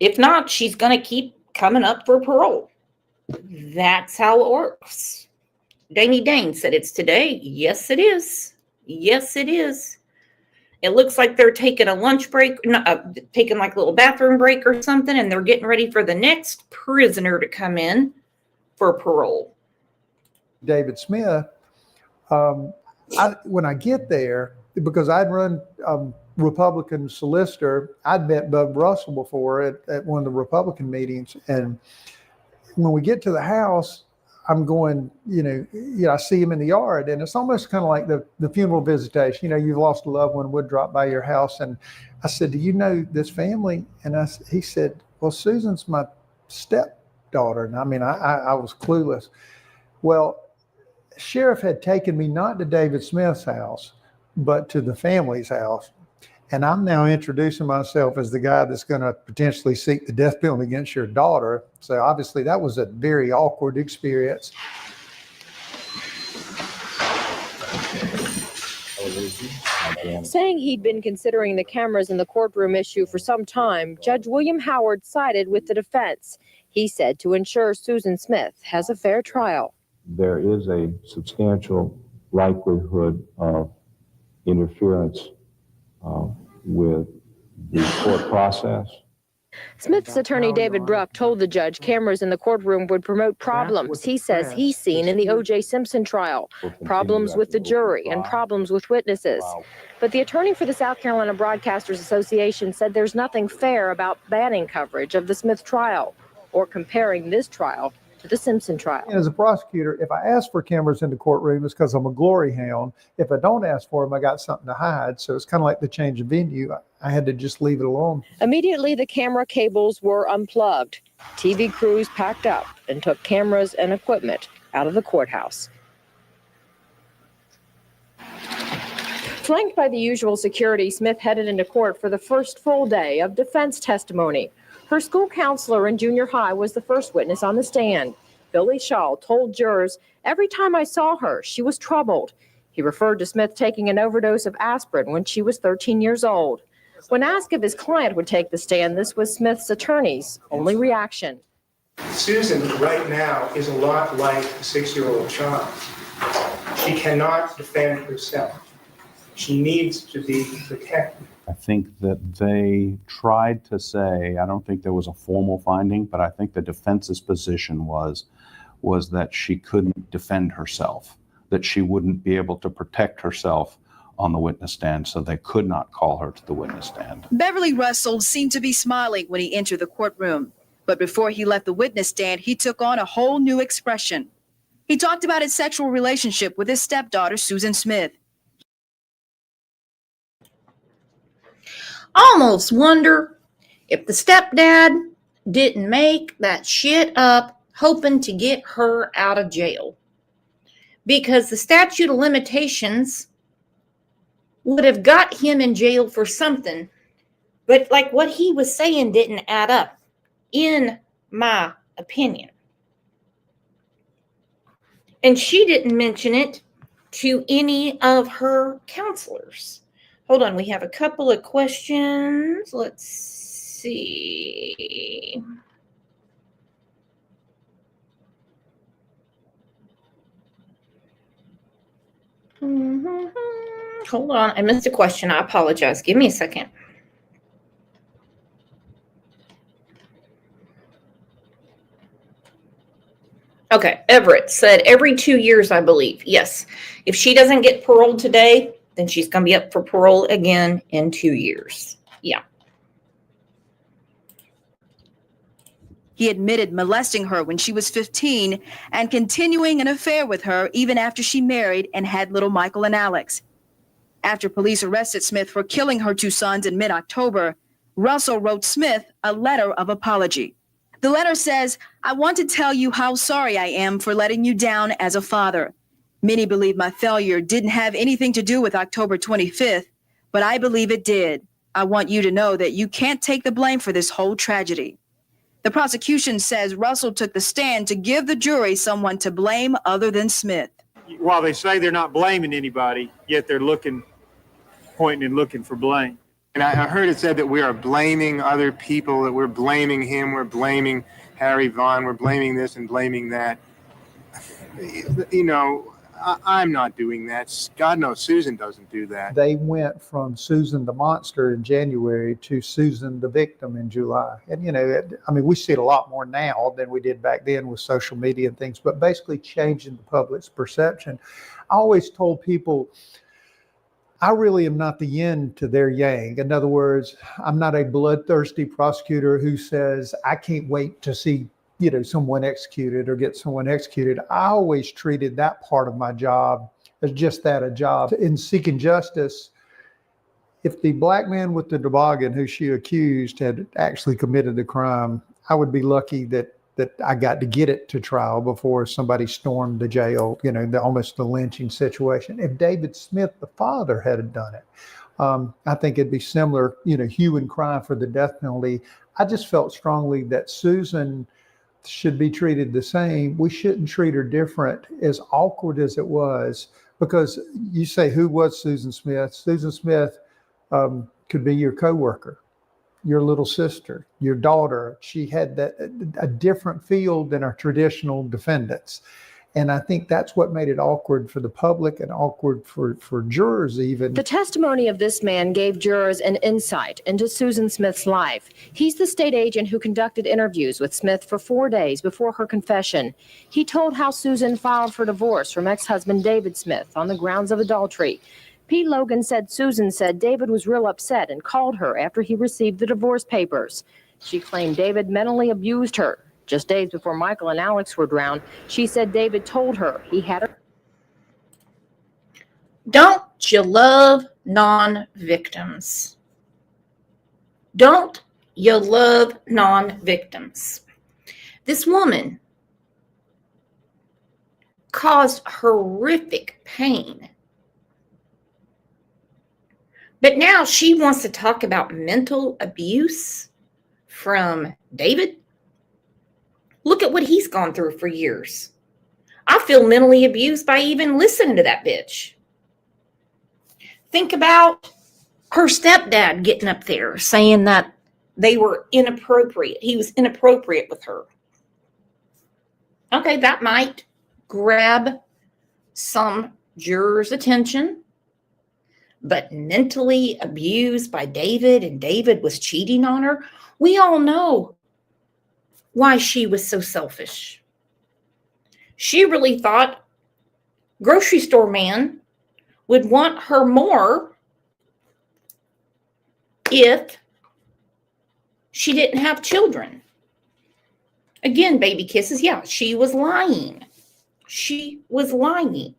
If not, she's going to keep coming up for parole. That's how it works. Danny Dane said it's today. Yes, it is. Yes, it is. It looks like they're taking a lunch break, taking like a little bathroom break or something, and they're getting ready for the next prisoner to come in for parole. David Smith, when I get there, because I'd run Republican solicitor, I'd met Bub Russell before at one of the Republican meetings. And when we get to the house, I'm going, I see him in the yard, and it's almost kind of like the funeral visitation. You've lost a loved one, would drop by your house. And I said, do you know this family? And he said, well, Susan's my stepdaughter. And I was clueless. Well, Sheriff had taken me not to David Smith's house, but to the family's house. And I'm now introducing myself as the guy that's going to potentially seek the death penalty against your daughter. So obviously that was a very awkward experience. Saying he'd been considering the cameras in the courtroom issue for some time, Judge William Howard sided with the defense. He said to ensure Susan Smith has a fair trial. There is a substantial likelihood of interference with the court process. Smith's attorney David Bruck told the judge cameras in the courtroom would promote problems he says he's seen in the O.J. Simpson trial, problems with the jury and problems with witnesses. But the attorney for the South Carolina Broadcasters Association said there's nothing fair about banning coverage of the Smith trial or comparing this trial to the Simpson trial. And as a prosecutor, if I ask for cameras in the courtroom, it's because I'm a glory hound. If I don't ask for them, I got something to hide. So it's kind of like the change of venue. I had to just leave it alone. Immediately, the camera cables were unplugged. TV crews packed up and took cameras and equipment out of the courthouse. Flanked by the usual security, Smith headed into court for the first full day of defense testimony. Her school counselor in junior high was the first witness on the stand. Billy Shaw told jurors, "Every time I saw her, she was troubled." He referred to Smith taking an overdose of aspirin when she was 13 years old. When asked if his client would take the stand, this was Smith's attorney's only reaction. Susan right now is a lot like a 6-year-old child. She cannot defend herself. She needs to be protected. I think that they tried to say, I don't think there was a formal finding, but I think the defense's position was that she couldn't defend herself, that she wouldn't be able to protect herself on the witness stand, so they could not call her to the witness stand. Beverly Russell seemed to be smiling when he entered the courtroom, but before he left the witness stand, he took on a whole new expression. He talked about his sexual relationship with his stepdaughter, Susan Smith. Almost wonder if the stepdad didn't make that shit up hoping to get her out of jail. Because the statute of limitations would have got him in jail for something, but like what he was saying didn't add up, in my opinion. And she didn't mention it to any of her counselors. Hold on, we have a couple of questions. Let's see. Hold on, I missed a question. I apologize. Give me a second. Okay, Everett said every 2 years, I believe. Yes. If she doesn't get paroled today, then she's going to be up for parole again in 2 years. Yeah. He admitted molesting her when she was 15 and continuing an affair with her even after she married and had little Michael and Alex. After police arrested Smith for killing her 2 sons in mid-October, Russell wrote Smith a letter of apology. The letter says, "I want to tell you how sorry I am for letting you down as a father. Many believe my failure didn't have anything to do with October 25th, but I believe it did. I want you to know that you can't take the blame for this whole tragedy." The prosecution says Russell took the stand to give the jury someone to blame other than Smith. While they say they're not blaming anybody, yet they're pointing and looking for blame. And I heard it said that we are blaming other people, that we're blaming him, we're blaming Harry Vaughn, we're blaming this and blaming that. You know, I'm not doing that. God knows Susan doesn't do that. They went from Susan the monster in January to Susan the victim in July. And, you know, I mean, we see it a lot more now than we did back then with social media and things, but basically changing the public's perception. I always told people, I really am not the yin to their yang. In other words, I'm not a bloodthirsty prosecutor who says, I can't wait to see, you know, someone executed or get someone executed. I always treated that part of my job as just that, a job. In seeking justice, if the black man with the toboggan who she accused had actually committed the crime, I would be lucky that I got to get it to trial before somebody stormed the jail, you know, almost the lynching situation. If David Smith, the father, had done it, I think it'd be similar, you know, hue and cry for the death penalty. I just felt strongly that Susan should be treated the same. We shouldn't treat her different, as awkward as it was, because you say, who was Susan Smith? Susan Smith could be your coworker, your little sister, your daughter. She had a different field than our traditional defendants. And I think that's what made it awkward for the public and awkward for jurors even. The testimony of this man gave jurors an insight into Susan Smith's life. He's the state agent who conducted interviews with Smith for 4 days before her confession. He told how Susan filed for divorce from ex-husband David Smith on the grounds of adultery. Pete Logan said Susan said David was real upset and called her after he received the divorce papers. She claimed David mentally abused her. Just days before Michael and Alex were drowned, she said David told her he had her. Don't you love non-victims? Don't you love non-victims? This woman caused horrific pain. But now she wants to talk about mental abuse from David. Look at what he's gone through for years. I feel mentally abused by even listening to that bitch. Think about her stepdad getting up there saying that they were inappropriate. He was inappropriate with her. Okay, that might grab some jurors' attention, but mentally abused by David, and David was cheating on her. We all know why she was so selfish. She really thought grocery store man would want her more if she didn't have children. Again, baby kisses. Yeah, she was lying. She was lying.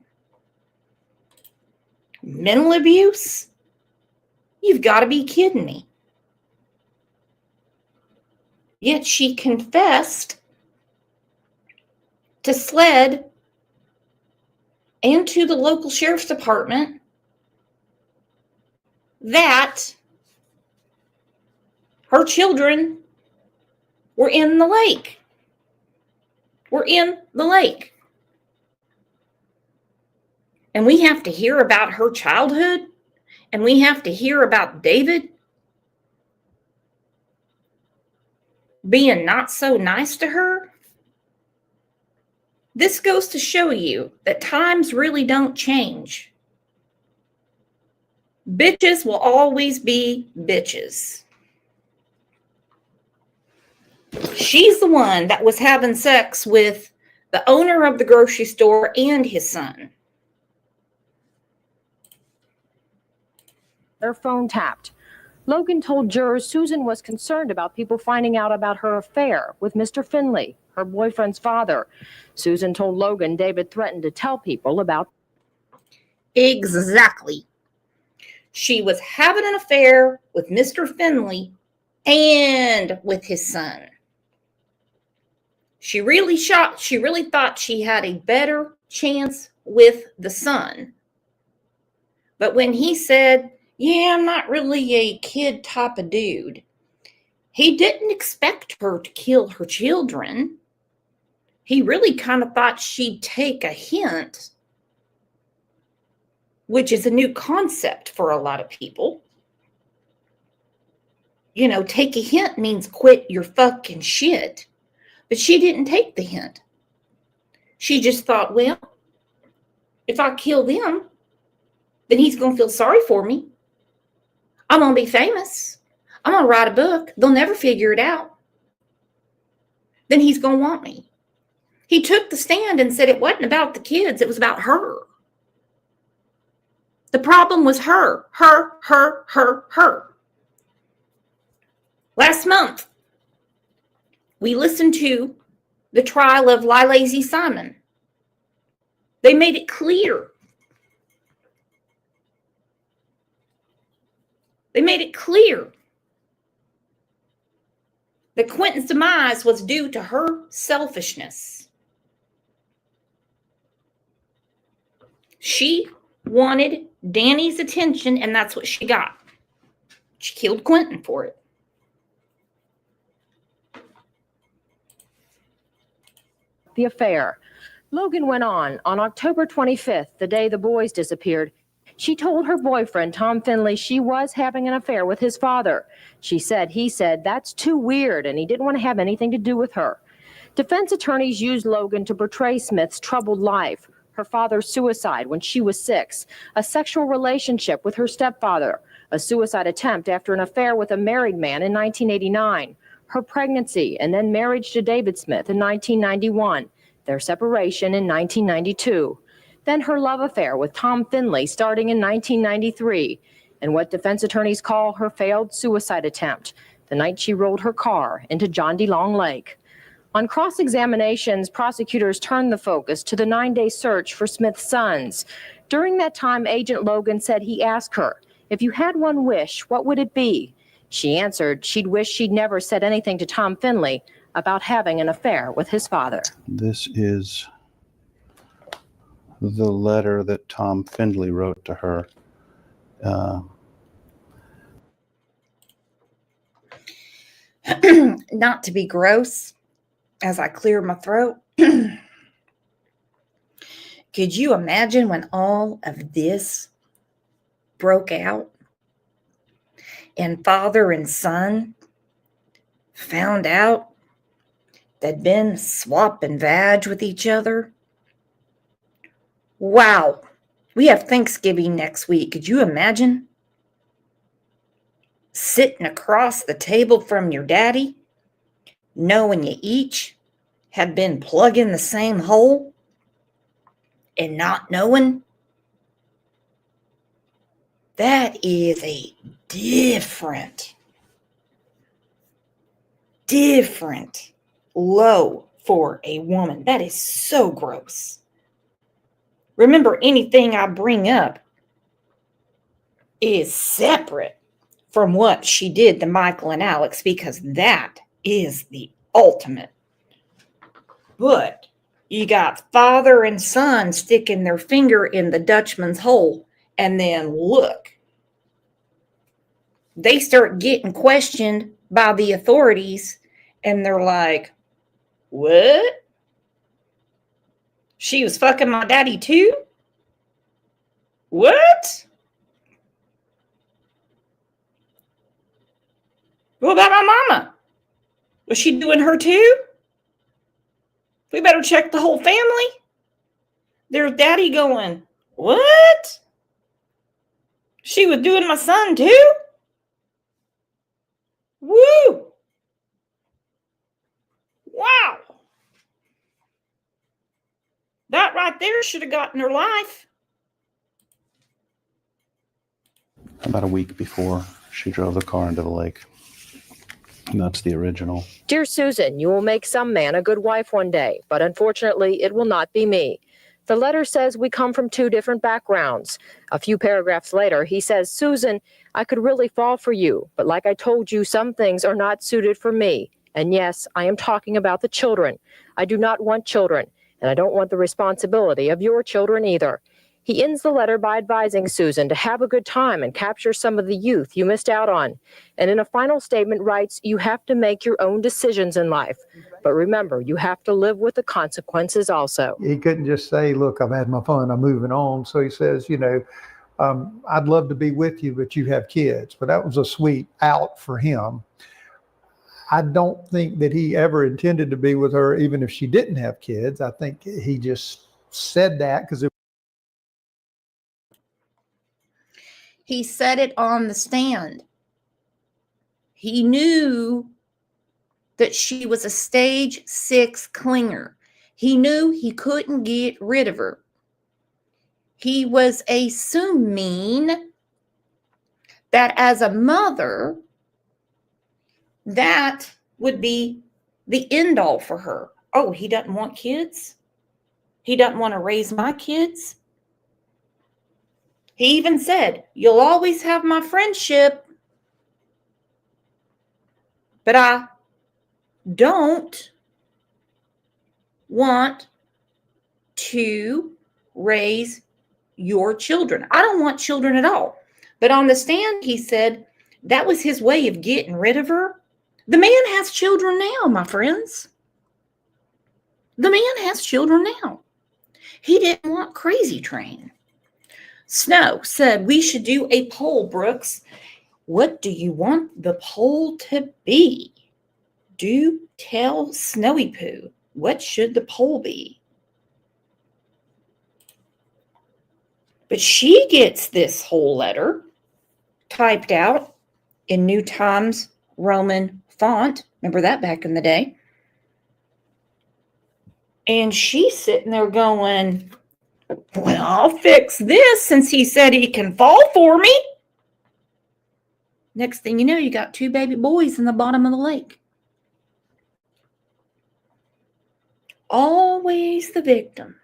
Mental abuse? You've got to be kidding me. Yet she confessed to SLED and to the local sheriff's department that her children were in the lake. Were in the lake. And we have to hear about her childhood, and we have to hear about David being not so nice to her. This goes to show you that times really don't change. Bitches will always be bitches. She's the one that was having sex with the owner of the grocery store and his son. Their phone tapped. Logan told jurors Susan was concerned about people finding out about her affair with Mr. Finley, her boyfriend's father. Susan told Logan David threatened to tell people about. Exactly. She was having an affair with Mr. Finley and with his son. She really thought she had a better chance with the son. But when he said, yeah, I'm not really a kid type of dude, he didn't expect her to kill her children. He really kind of thought she'd take a hint, which is a new concept for a lot of people. You know, take a hint means quit your fucking shit. But she didn't take the hint. She just thought, well, if I kill them, then he's going to feel sorry for me. I'm going to be famous. I'm going to write a book. They'll never figure it out. Then he's going to want me. He took the stand and said it wasn't about the kids. It was about her. The problem was her. Her. Last month, we listened to the trial of Lazy Simon. They made it clear. They made it clear that Quentin's demise was due to her selfishness. She wanted Danny's attention, and that's what she got. She killed Quentin for it. The affair. Logan went on October 25th, the day the boys disappeared. She told her boyfriend, Tom Finley, she was having an affair with his father. He said, that's too weird, and he didn't want to have anything to do with her. Defense attorneys used Logan to portray Smith's troubled life, her father's suicide when she was 6, a sexual relationship with her stepfather, a suicide attempt after an affair with a married man in 1989, her pregnancy and then marriage to David Smith in 1991, their separation in 1992, then her love affair with Tom Finley starting in 1993, and what defense attorneys call her failed suicide attempt, the night she rolled her car into John D. Long Lake. On cross-examinations, prosecutors turned the focus to the 9-day search for Smith's sons. During that time, Agent Logan said he asked her, if you had one wish, what would it be? She answered she'd wish she'd never said anything to Tom Finley about having an affair with his father. This is the letter that Tom Findley wrote to her. Not to be gross, as I clear my throat. Could you imagine when all of this broke out and father and son found out they'd been swapping vag with each other? Wow. We have Thanksgiving next week. Could you imagine sitting across the table from your daddy, knowing you each had been plugging the same hole and not knowing? That is a different low for a woman. That is so gross. Remember, anything I bring up is separate from what she did to Michael and Alex, because that is the ultimate. But you got father and son sticking their finger in the Dutchman's hole, and then look, they start getting questioned by the authorities, and they're like, what? She was fucking my daddy too? What? What about my mama? Was she doing her too? We better check the whole family. There's daddy going, what? She was doing my son too? Woo! Wow. That right there should have gotten her life. About a week before she drove the car into the lake. And that's the original. Dear Susan, you will make some man a good wife one day, but unfortunately, it will not be me. The letter says we come from two different backgrounds. A few paragraphs later, he says, Susan, I could really fall for you, but like I told you, some things are not suited for me. And yes, I am talking about the children. I do not want children, and I don't want the responsibility of your children either. He ends the letter by advising Susan to have a good time and capture some of the youth you missed out on. And in a final statement writes, you have to make your own decisions in life. But remember, you have to live with the consequences also. He couldn't just say, look, I've had my fun, I'm moving on. So he says, I'd love to be with you, but you have kids. But that was a sweet out for him. I don't think that he ever intended to be with her, even if she didn't have kids. I think he just said that because he said it on the stand. He knew that she was a stage 6 clinger. He knew he couldn't get rid of her. He was assuming that as a mother, that would be the end all for her. Oh, he doesn't want kids? He doesn't want to raise my kids? He even said, you'll always have my friendship, but I don't want to raise your children. I don't want children at all. But on the stand, he said that was his way of getting rid of her. The man has children now, my friends. The man has children now. He didn't want Crazy Train. Snow said we should do a poll, Brooks. What do you want the poll to be? Do tell Snowy Poo. What should the poll be? But she gets this whole letter typed out in New Times Roman font. Remember that back in the day? And she's sitting there going, well, I'll fix this since he said he can fall for me. Next thing you know, you got 2 baby boys in the bottom of the lake. Always the victim.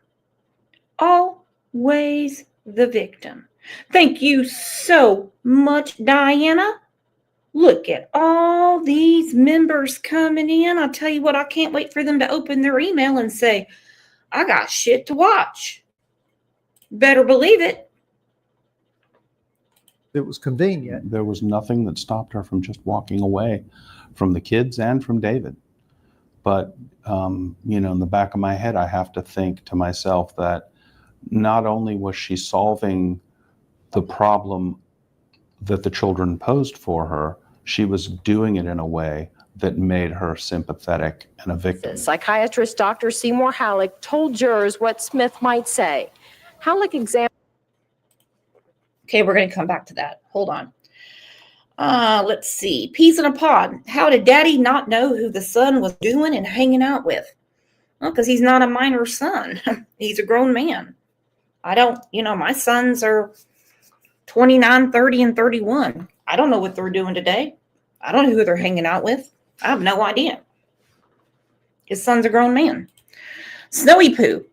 Always the victim. Thank you so much, Diana. Look at all these members coming in. I'll tell you what, I can't wait for them to open their email and say, I got shit to watch. Better believe it. it was convenient. There was nothing that stopped her from just walking away from the kids and from David. But, in the back of my head, I have to think to myself that not only was she solving the problem that the children posed for her, she was doing it in a way that made her sympathetic and a victim. Psychiatrist Dr. Seymour Halleck told jurors what Smith might say. Halleck examined. Okay, we're going to come back to that. Hold on. Let's see. Peas in a pod. How did Daddy not know who the son was doing and hanging out with? Well, because he's not a minor son. He's a grown man. I don't, my sons are 29, 30, and 31. I don't know what they're doing today. I don't know who they're hanging out with. I have no idea. His son's a grown man. Snowy Poo.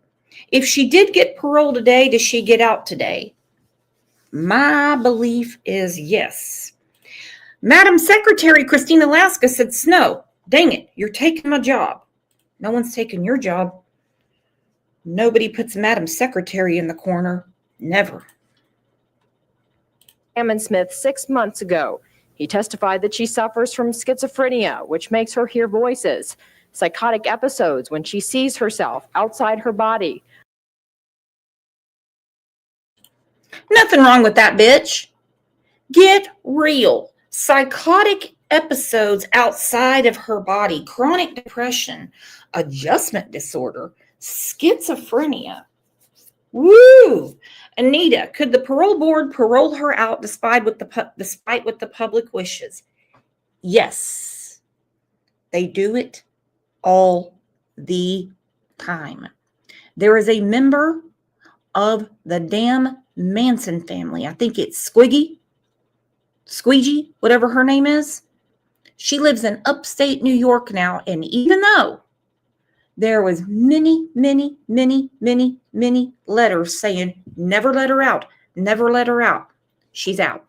If she did get parole today, does she get out today? My belief is yes. Madam Secretary Christina Alaska said, Snow, dang it, you're taking my job. No one's taking your job. Nobody puts Madam Secretary in the corner. Never. Examined Smith 6 months ago. He testified that she suffers from schizophrenia, which makes her hear voices, psychotic episodes when she sees herself outside her body. Nothing wrong with that, bitch. Get real. Psychotic episodes outside of her body, chronic depression, adjustment disorder, schizophrenia. Woo! Anita, could the parole board parole her out despite what the public wishes? Yes. They do it all the time. There is a member of the damn Manson family. I think it's Squeegee, whatever her name is. She lives in upstate New York now, and even though there was many letters saying, never let her out, never let her out, she's out.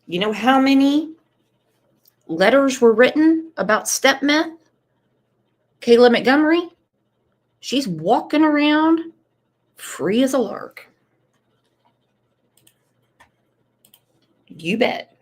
You know how many letters were written about step meth? Kayla Montgomery, she's walking around free as a lark. You bet.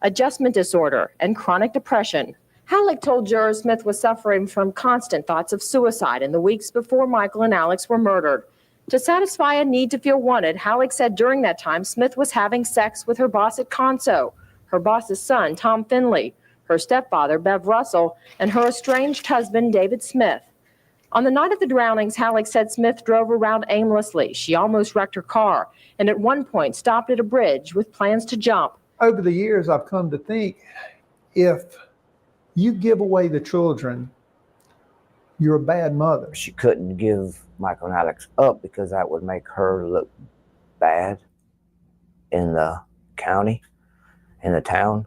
Adjustment disorder and chronic depression. Halleck told jurors Smith was suffering from constant thoughts of suicide in the weeks before Michael and Alex were murdered. To satisfy a need to feel wanted, Halleck said during that time Smith was having sex with her boss at Conso, her boss's son, Tom Finley, her stepfather, Bev Russell, and her estranged husband, David Smith. On the night of the drownings, Halleck said Smith drove around aimlessly. She almost wrecked her car and at one point stopped at a bridge with plans to jump. Over the years, I've come to think if you give away the children, you're a bad mother. She couldn't give Michael and Alex up because that would make her look bad in the county, in the town.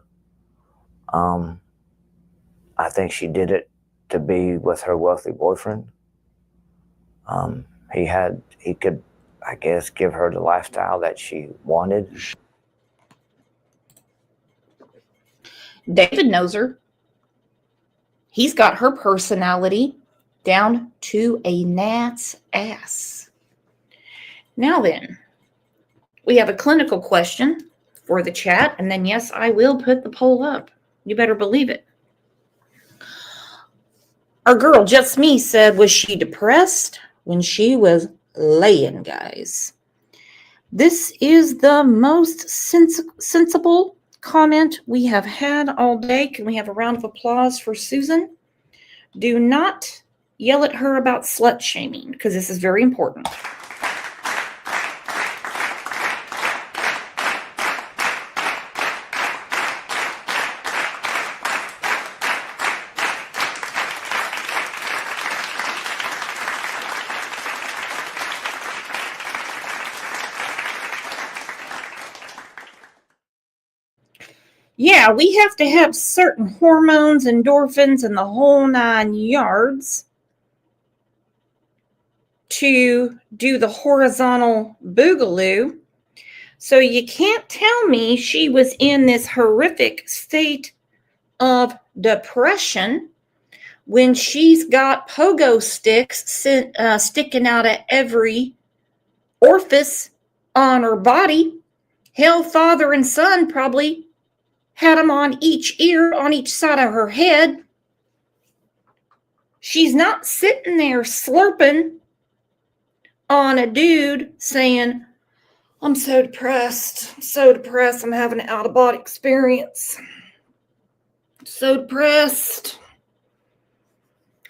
I think she did it to be with her wealthy boyfriend. He could, I guess, give her the lifestyle that she wanted. David knows her. He's got her personality down to a gnat's ass. Now then, we have a clinical question for the chat, and then yes, I will put the poll up. You better believe it. Our girl, Just Me, said, was she depressed when she was laying, guys? This is the most sensible comment we have had all day. Can we have a round of applause for Susan? Do not yell at her about slut shaming, because this is very important. Yeah, we have to have certain hormones, endorphins, and the whole 9 yards to do the horizontal boogaloo. So you can't tell me she was in this horrific state of depression when she's got pogo sticks sticking out of every orifice on her body. Hell, father and son probably had them on each ear, on each side of her head. She's not sitting there slurping on a dude saying, I'm so depressed. I'm so depressed. I'm having an out-of-body experience. So depressed.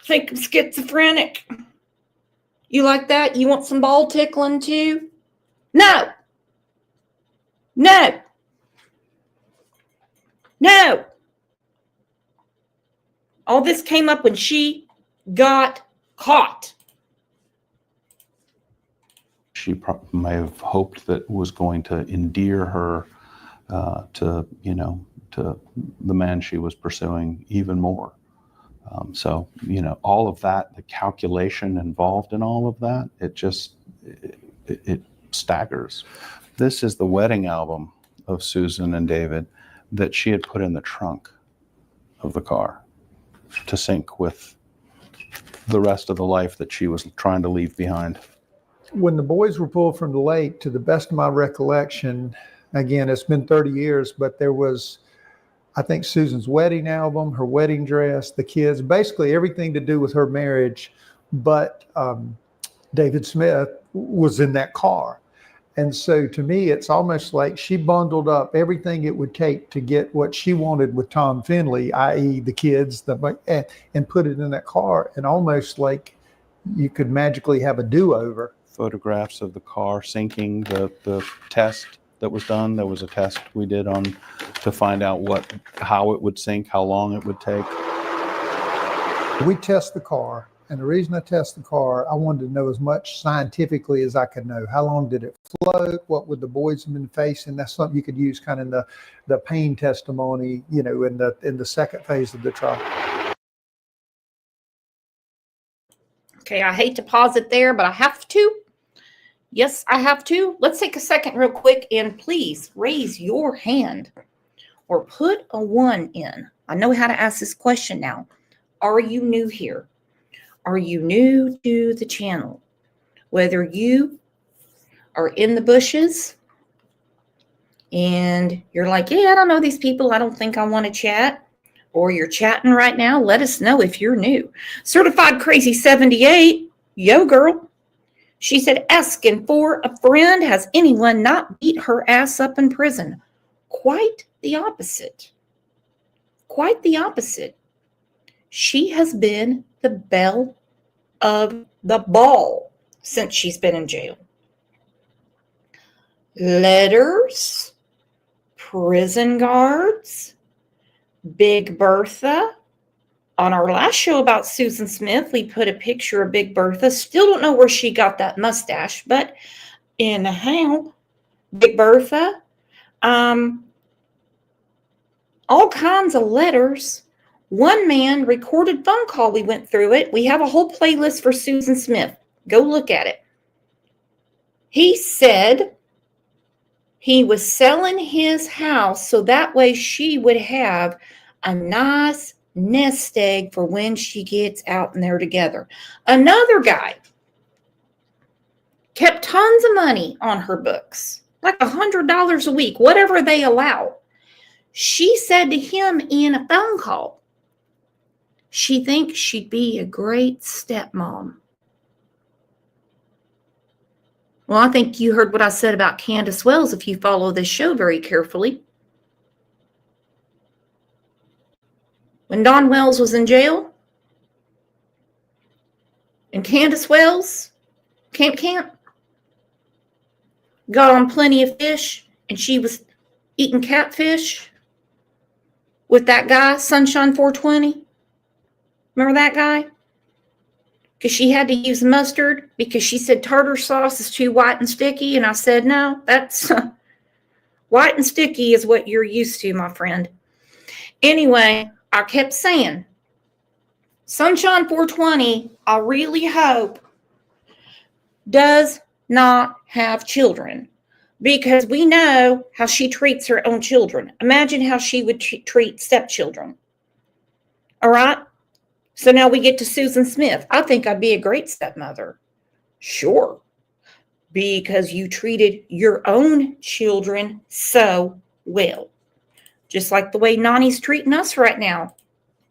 I think I'm schizophrenic. You like that? You want some ball tickling too? No. No. No. All this came up when she got caught. She may have hoped that was going to endear her to the man she was pursuing even more. So, all of that, the calculation involved in all of that, it staggers. This is the wedding album of Susan and David that she had put in the trunk of the car to sync with the rest of the life that she was trying to leave behind. When the boys were pulled from the lake, to the best of my recollection, again, it's been 30 years, but there was, I think, Susan's wedding album, her wedding dress, the kids, basically everything to do with her marriage. But David Smith was in that car. And so to me, it's almost like she bundled up everything it would take to get what she wanted with Tom Finley, i.e. the kids, and put it in that car. And almost like you could magically have a do-over. Photographs of the car sinking, the test that was done. There was a test we did to find out how it would sink, how long it would take. We test the car, and the reason I test the car, I wanted to know as much scientifically as I could know. How long did it float? What would the boys have been facing? That's something you could use kind of in the pain testimony, in the second phase of the trial. Okay, I hate to pause it there, but I have to. Yes, I have to. Let's take a second real quick and please raise your hand or put a 1 in. I know how to ask this question now. Are you new here? Are you new to the channel? Whether you are in the bushes and you're like, yeah, I don't know these people. I don't think I want to chat. Or you're chatting right now, let us know if you're new. Certified Crazy 78, yo girl. She said, asking for a friend. Has anyone not beat her ass up in prison? Quite the opposite. Quite the opposite. She has been the belle of the ball since she's been in jail. Letters, prison guards, Big Bertha. On our last show about Susan Smith, we put a picture of Big Bertha. Still don't know where she got that mustache, but anyhow, Big Bertha. All kinds of letters. One man recorded phone call. We went through it. We have a whole playlist for Susan Smith. Go look at it. He said he was selling his house so that way she would have a nice nest egg for when she gets out and they're together. Another guy kept tons of money on her books, like $100 a week, whatever they allow. She said to him in a phone call, she thinks she'd be a great stepmom. Well, I think you heard what I said about Candace Wells if you follow this show very carefully. When Don Wells was in jail, and Candace Wells, Camp, got on plenty of fish, and she was eating catfish with that guy, Sunshine 420. Remember that guy? Because she had to use mustard because she said tartar sauce is too white and sticky. And I said, no, that's white and sticky is what you're used to, my friend. Anyway, I kept saying, Sunshine 420, I really hope, does not have children because we know how she treats her own children. Imagine how she would treat stepchildren. All right? So now we get to Susan Smith. I think I'd be a great stepmother. Sure. Because you treated your own children so well. Just like the way Nani's treating us right now.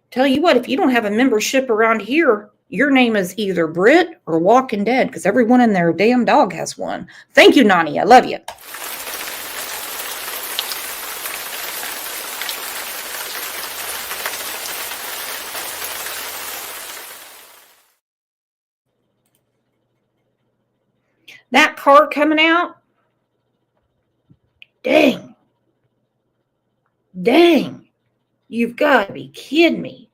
Tell you what, if you don't have a membership around here, your name is either Brit or Walking Dead, because everyone and their damn dog has one. Thank you, Nani. I love you. That car coming out, dang. Dang. You've got to be kidding me.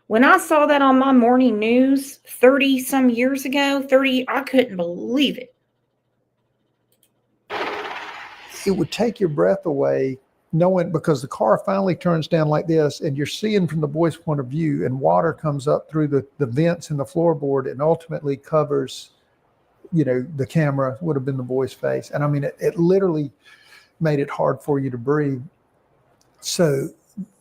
When I saw that on my morning news 30 some years ago, I couldn't believe it. It would take your breath away knowing, because the car finally turns down like this and you're seeing from the boy's point of view, and water comes up through the vents in the floorboard and ultimately covers, the camera would have been the boy's face. And I mean, it literally made it hard for you to breathe. So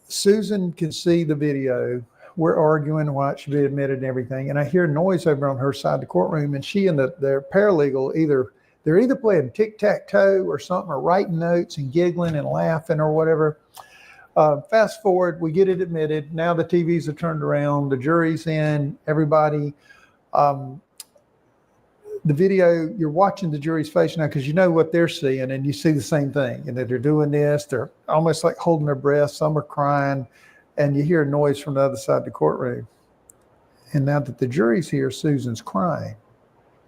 Susan can see the video. We're arguing why it should be admitted and everything. And I hear noise over on her side of the courtroom, and she and their paralegal they're either playing tic-tac-toe or something, or writing notes and giggling and laughing or whatever. Fast forward, we get it admitted. Now the TVs are turned around, the jury's in, everybody. The video, you're watching the jury's face now because you know what they're seeing, and you see the same thing. And that they're doing this, they're almost like holding their breath, some are crying, and you hear noise from the other side of the courtroom. And now that the jury's here, Susan's crying.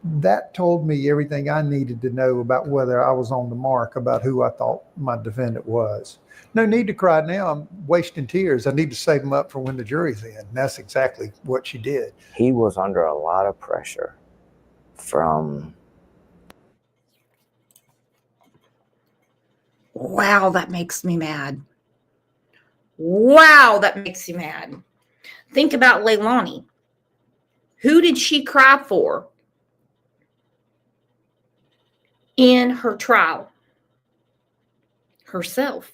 That told me everything I needed to know about whether I was on the mark about who I thought my defendant was. No need to cry now. I'm wasting tears. I need to save them up for when the jury's in. And that's exactly what she did. He was under a lot of pressure from... Wow, that makes me mad. Wow, that makes you mad. Think about Leilani. Who did she cry for in her trial? Herself.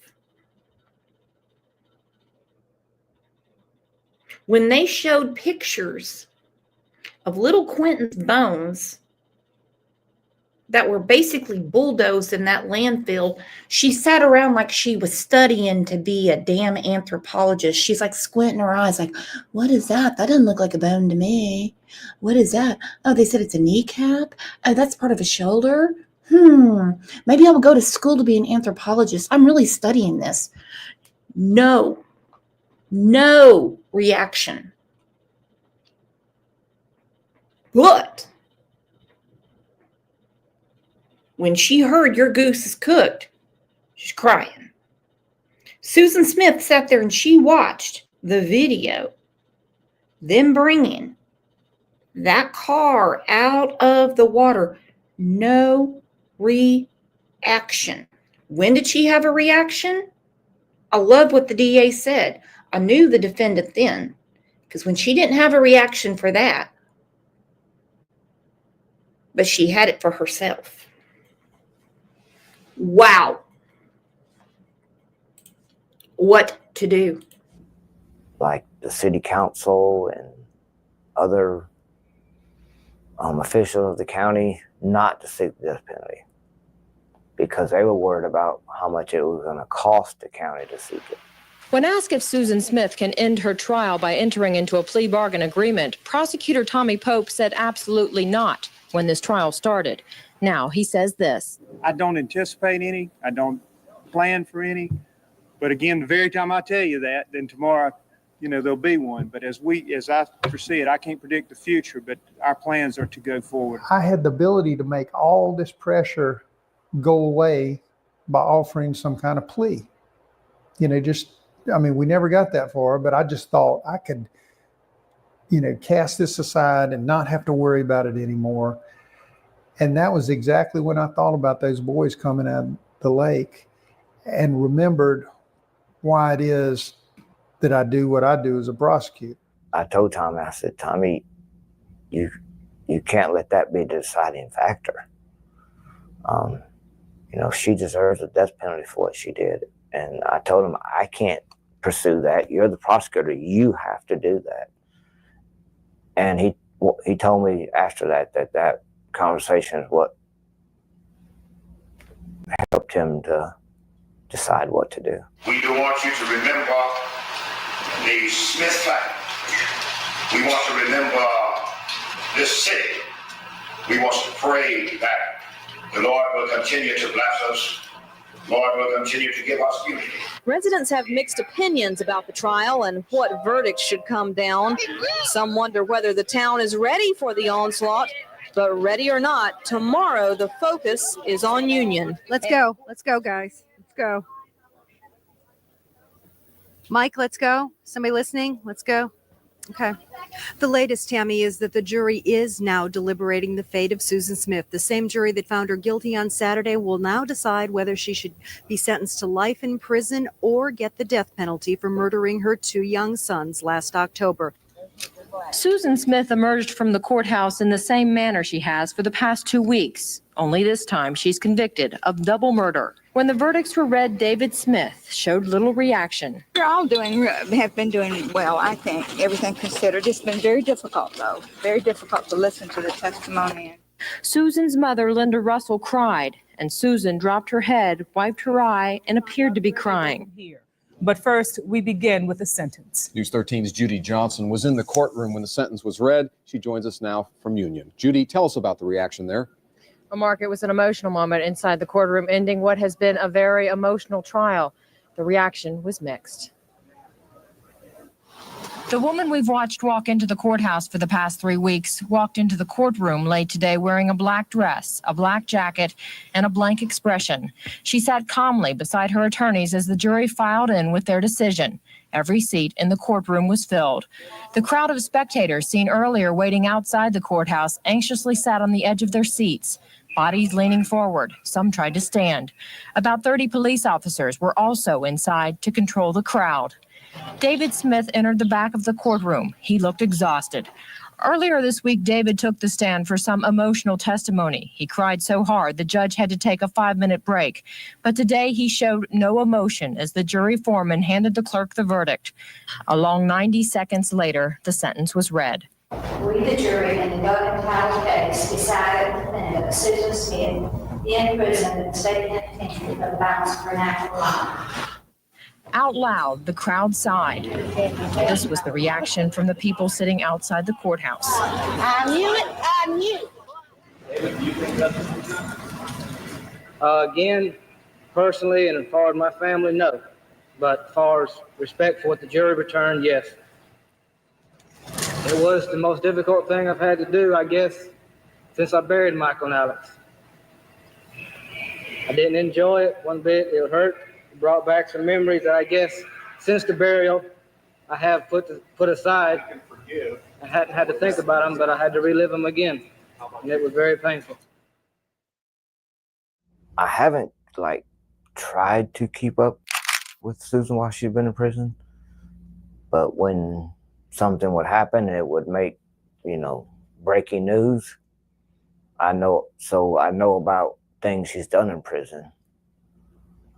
When they showed pictures of little Quentin's bones that were basically bulldozed in that landfill, she sat around like she was studying to be a damn anthropologist. She's like squinting her eyes like, what is that? That doesn't look like a bone to me. What is that? Oh, they said it's a kneecap. Oh, that's part of a shoulder. Maybe I'll go to school to be an anthropologist. I'm really studying this. No reaction. But when she heard your goose is cooked, she's crying. Susan Smith sat there and she watched the video, them bringing that car out of the water. No reaction. When did she have a reaction? I love what the DA said. I knew the defendant then, because when she didn't have a reaction for that, but she had it for herself. Wow. What to do? Like the city council and other officials of the county not to seek the death penalty because they were worried about how much it was going to cost the county to seek it. When asked if Susan Smith can end her trial by entering into a plea bargain agreement, Prosecutor Tommy Pope said absolutely not when this trial started. Now he says this. I don't anticipate any. I don't plan for any. But again, the very time I tell you that, then tomorrow, there'll be one. But as I foresee it, I can't predict the future, but our plans are to go forward. I had the ability to make all this pressure go away by offering some kind of plea. We never got that far, but I just thought I could, cast this aside and not have to worry about it anymore. And that was exactly when I thought about those boys coming out of the lake and remembered why it is that I do what I do as a prosecutor. I told Tommy, I said, Tommy, you can't let that be the deciding factor. She deserves a death penalty for what she did. And I told him, I can't pursue that. You're the prosecutor. You have to do that. And he told me after that conversation is what helped him to decide what to do. We do want you to remember the Smith family. We want to remember this city. We want to pray that the Lord will continue to bless us. Lord will continue to give us unity. Residents have mixed opinions about the trial and what verdict should come down. Some wonder whether the town is ready for the onslaught, but ready or not, tomorrow the focus is on Union. Let's go. Let's go, guys. Let's go. Mike, let's go. Somebody listening? Let's go. Okay. The latest, Tammy, is that the jury is now deliberating the fate of Susan Smith. The same jury that found her guilty on Saturday will now decide whether she should be sentenced to life in prison or get the death penalty for murdering her 2 young sons last October. Susan Smith emerged from the courthouse in the same manner she has for the past 2 weeks. Only this time she's convicted of double murder. When the verdicts were read, David Smith showed little reaction. We're all have been doing well, I think, everything considered. It's been very difficult, though. Very difficult to listen to the testimony. Susan's mother, Linda Russell, cried, and Susan dropped her head, wiped her eye, and appeared to be crying. But first, we begin with a sentence. News 13's Judy Johnson was in the courtroom when the sentence was read. She joins us now from Union. Judy, tell us about the reaction there. Well, Mark, it was an emotional moment inside the courtroom, ending what has been a very emotional trial. The reaction was mixed. The woman we've watched walk into the courthouse for the past 3 weeks walked into the courtroom late today wearing a black dress, a black jacket, and a blank expression. She sat calmly beside her attorneys as the jury filed in with their decision. Every seat in the courtroom was filled. The crowd of spectators seen earlier waiting outside the courthouse anxiously sat on the edge of their seats, bodies leaning forward. Some tried to stand. About 30 police officers were also inside to control the crowd. David Smith entered the back of the courtroom. He looked exhausted. Earlier this week, David took the stand for some emotional testimony. He cried so hard the judge had to take a 5-minute break. But today he showed no emotion as the jury foreman handed the clerk the verdict. A long 90 seconds later, the sentence was read. We, the jury, in the Golden County case, decided that Susan Smith be in prison in the state penitentiary for the balance of her natural life. Out loud, the crowd sighed. This was the reaction from the people sitting outside the courthouse. I knew it. I knew it. Again, personally, and as far as my family, no. But as far as respect for what the jury returned, yes. It was the most difficult thing I've had to do, I guess, since I buried Michael and Alex. I didn't enjoy it one bit. It hurt. It brought back some memories that I guess since the burial I have put aside. I hadn't had to think about them, but I had to relive them again. And it was very painful. I haven't tried to keep up with Susan while she's been in prison, but when something would happen and it would make, breaking news, I know about things she's done in prison.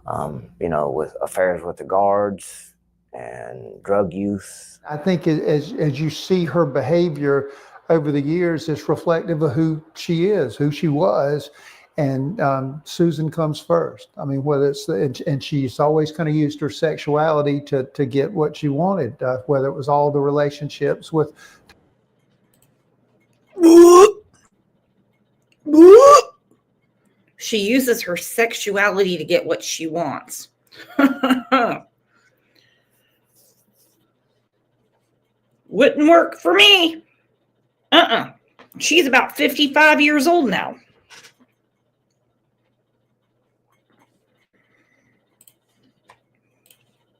With affairs with the guards and drug use. I think as you see her behavior over the years, it's reflective of who she is, who she was. And Susan comes first. I mean, whether it's and she's always kind of used her sexuality to get what she wanted, whether it was all the relationships with. She uses her sexuality to get what she wants. Wouldn't work for me. She's about 55 years old now.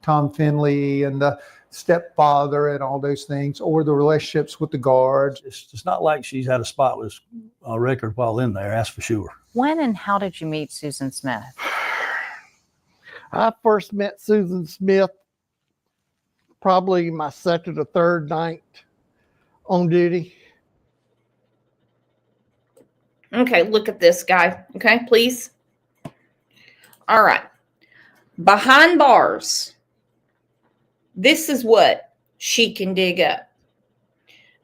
Tom Finley and the stepfather and all those things, or the relationships with the guards. It's not like she's had a spotless record while in there, that's for sure. When and how did you meet Susan Smith? I first met Susan Smith probably my second or third night on duty. Okay, look at this guy. Okay, please. All right. Behind bars, this is what she can dig up.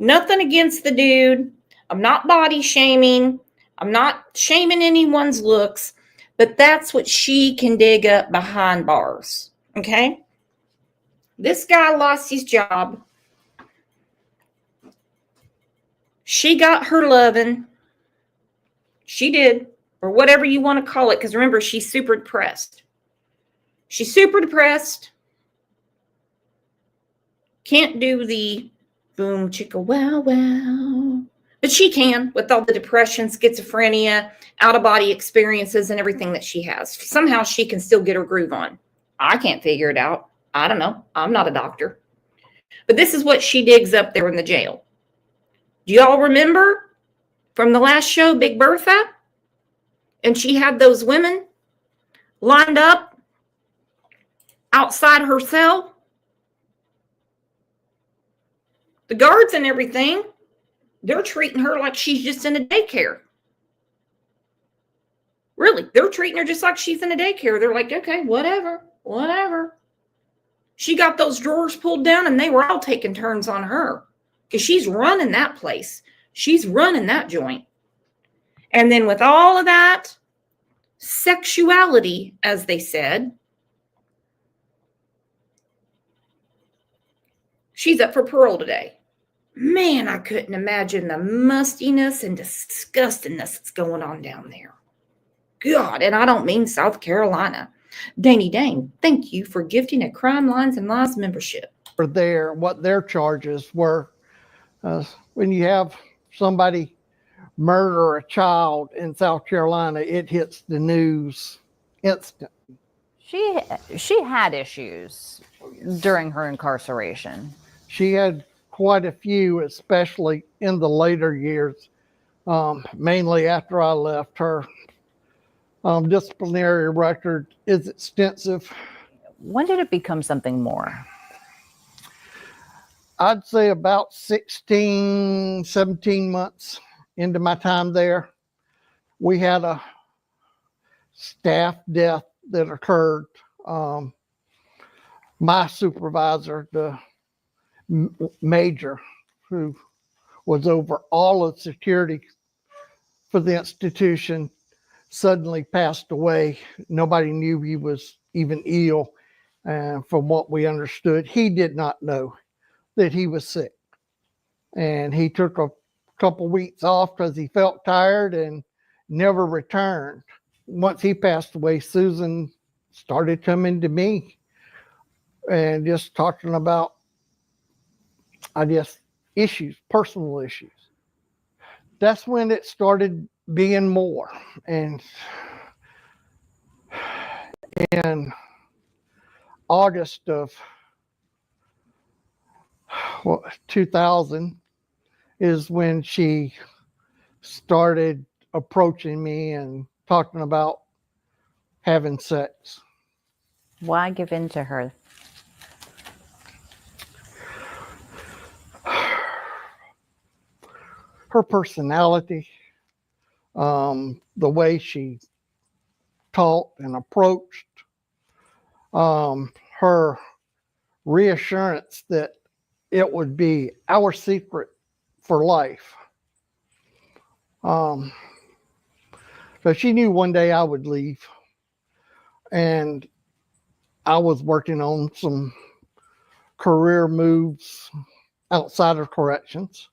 Nothing against the dude. I'm not body shaming. I'm not shaming anyone's looks. But that's what she can dig up behind bars. Okay? This guy lost his job. She got her loving. She did, or whatever you want to call it, because remember, she's super depressed. She's super depressed. Can't do the boom chicka wow wow. But she can, with all the depression, schizophrenia, out-of-body experiences, and everything that she has. Somehow she can still get her groove on. I can't figure it out. I don't know. I'm not a doctor. But this is what she digs up there in the jail. Do y'all remember from the last show, Big Bertha? And she had those women lined up outside her cell. The guards and everything, they're treating her like she's just in a daycare. Really, they're treating her just like she's in a daycare. They're like, okay, whatever. She got those drawers pulled down and they were all taking turns on her because she's running that place. She's running that joint. And then with all of that sexuality, as they said, she's up for parole today. Man, I couldn't imagine the mustiness and disgustingness that's going on down there. God, and I don't mean South Carolina. Danny Dane, thank you for gifting a Crime Lines and Lies membership. For what their charges were. When you have somebody murder a child in South Carolina, it hits the news instant. She had issues during her incarceration. She had quite a few, especially in the later years, mainly after I left. Her disciplinary record is extensive. When did it become something more? I'd say about 16, 17 months into my time there. We had a staff death that occurred. My supervisor, the major who was over all of security for the institution, suddenly passed away. Nobody knew he was even ill. And from what we understood, he did not know that he was sick. And he took a couple weeks off because he felt tired and never returned. Once he passed away, Susan started coming to me and just talking about, I guess, issues, personal issues. That's when it started being more. And in August of 2000 is when she started approaching me and talking about having sex. Why give in to her? Her personality, the way she talked and approached, her reassurance that it would be our secret for life. So she knew one day I would leave, and I was working on some career moves outside of corrections.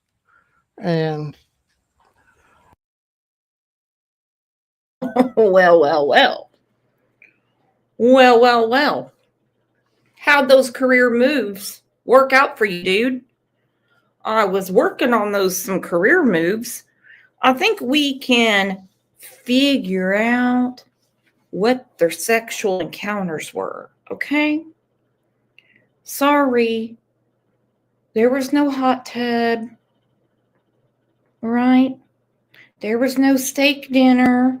And Well. How'd those career moves work out for you, dude? I was working on some career moves. I think we can figure out what their sexual encounters were, okay? Sorry, there was no hot tub, right? There was no steak dinner.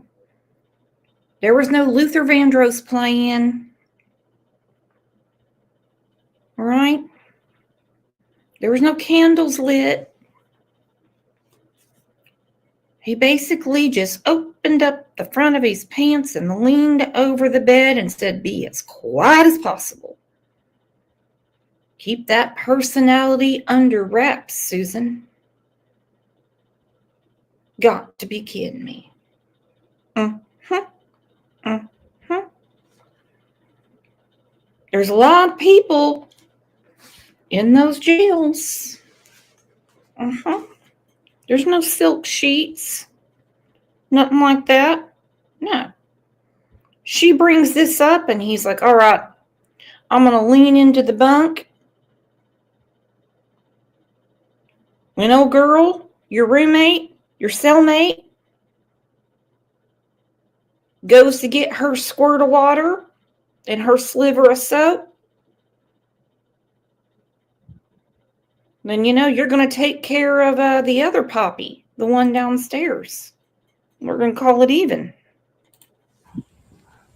There was no Luther Vandross playing, right? There was no candles lit. He basically just opened up the front of his pants and leaned over the bed and said, be as quiet as possible. Keep that personality under wraps, Susan. Got to be kidding me. There's a lot of people in those jails. There's no silk sheets, nothing like that. No. She brings this up, and he's like, all right, I'm going to lean into the bunk. You know, girl, your roommate, your cellmate, goes to get her squirt of water and her sliver of soap. Then, you know, you're going to take care of the other poppy, the one downstairs. We're going to call it even.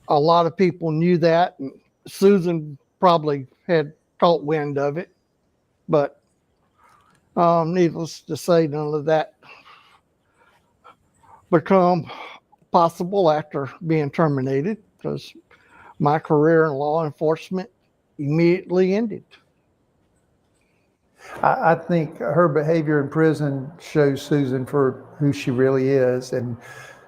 A lot of people knew that, and Susan probably had caught wind of it, but needless to say, none of that become possible after being terminated, because my career in law enforcement immediately ended. I think her behavior in prison shows Susan for who she really is, and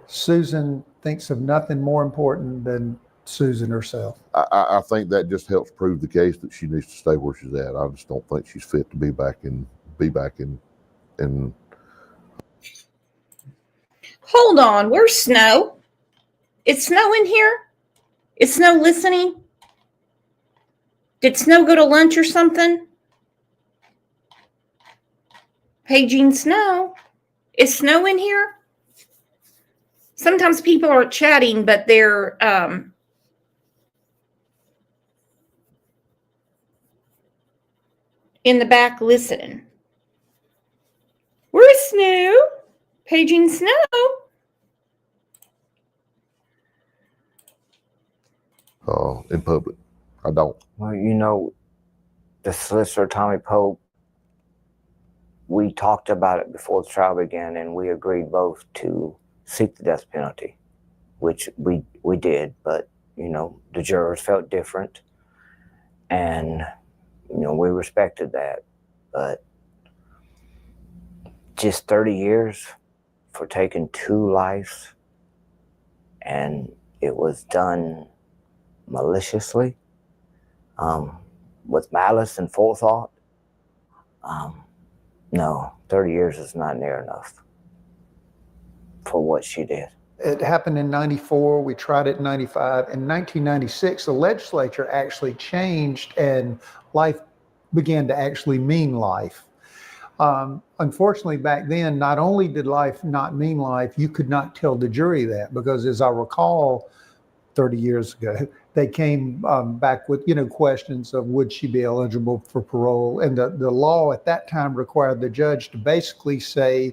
Susan thinks of nothing more important than Susan herself. I think that just helps prove the case that she needs to stay where she's at. I just don't think she's fit to be back in. Hold on, where's Snow? Is Snow in here? Is Snow listening? Did Snow go to lunch or something? Paging Snow. Is Snow in here? Sometimes people are chatting, but they're in the back listening. Where's Snow? Paging Snow. In public, I don't. Well, you know, the solicitor, Tommy Pope, we talked about it before the trial began, and we agreed both to seek the death penalty, which we did, but, you know, the jurors felt different, and, you know, we respected that, but just 30 years for taking 2 lives, and it was done maliciously, with malice and forethought. No, 30 years is not near enough for what she did. It happened in 94. We tried it in 95. In 1996, the legislature actually changed and life began to actually mean life. Unfortunately, back then, not only did life not mean life, you could not tell the jury that, because as I recall, 30 years ago, they came back with, you know, questions of would she be eligible for parole? And the law at that time required the judge to basically say,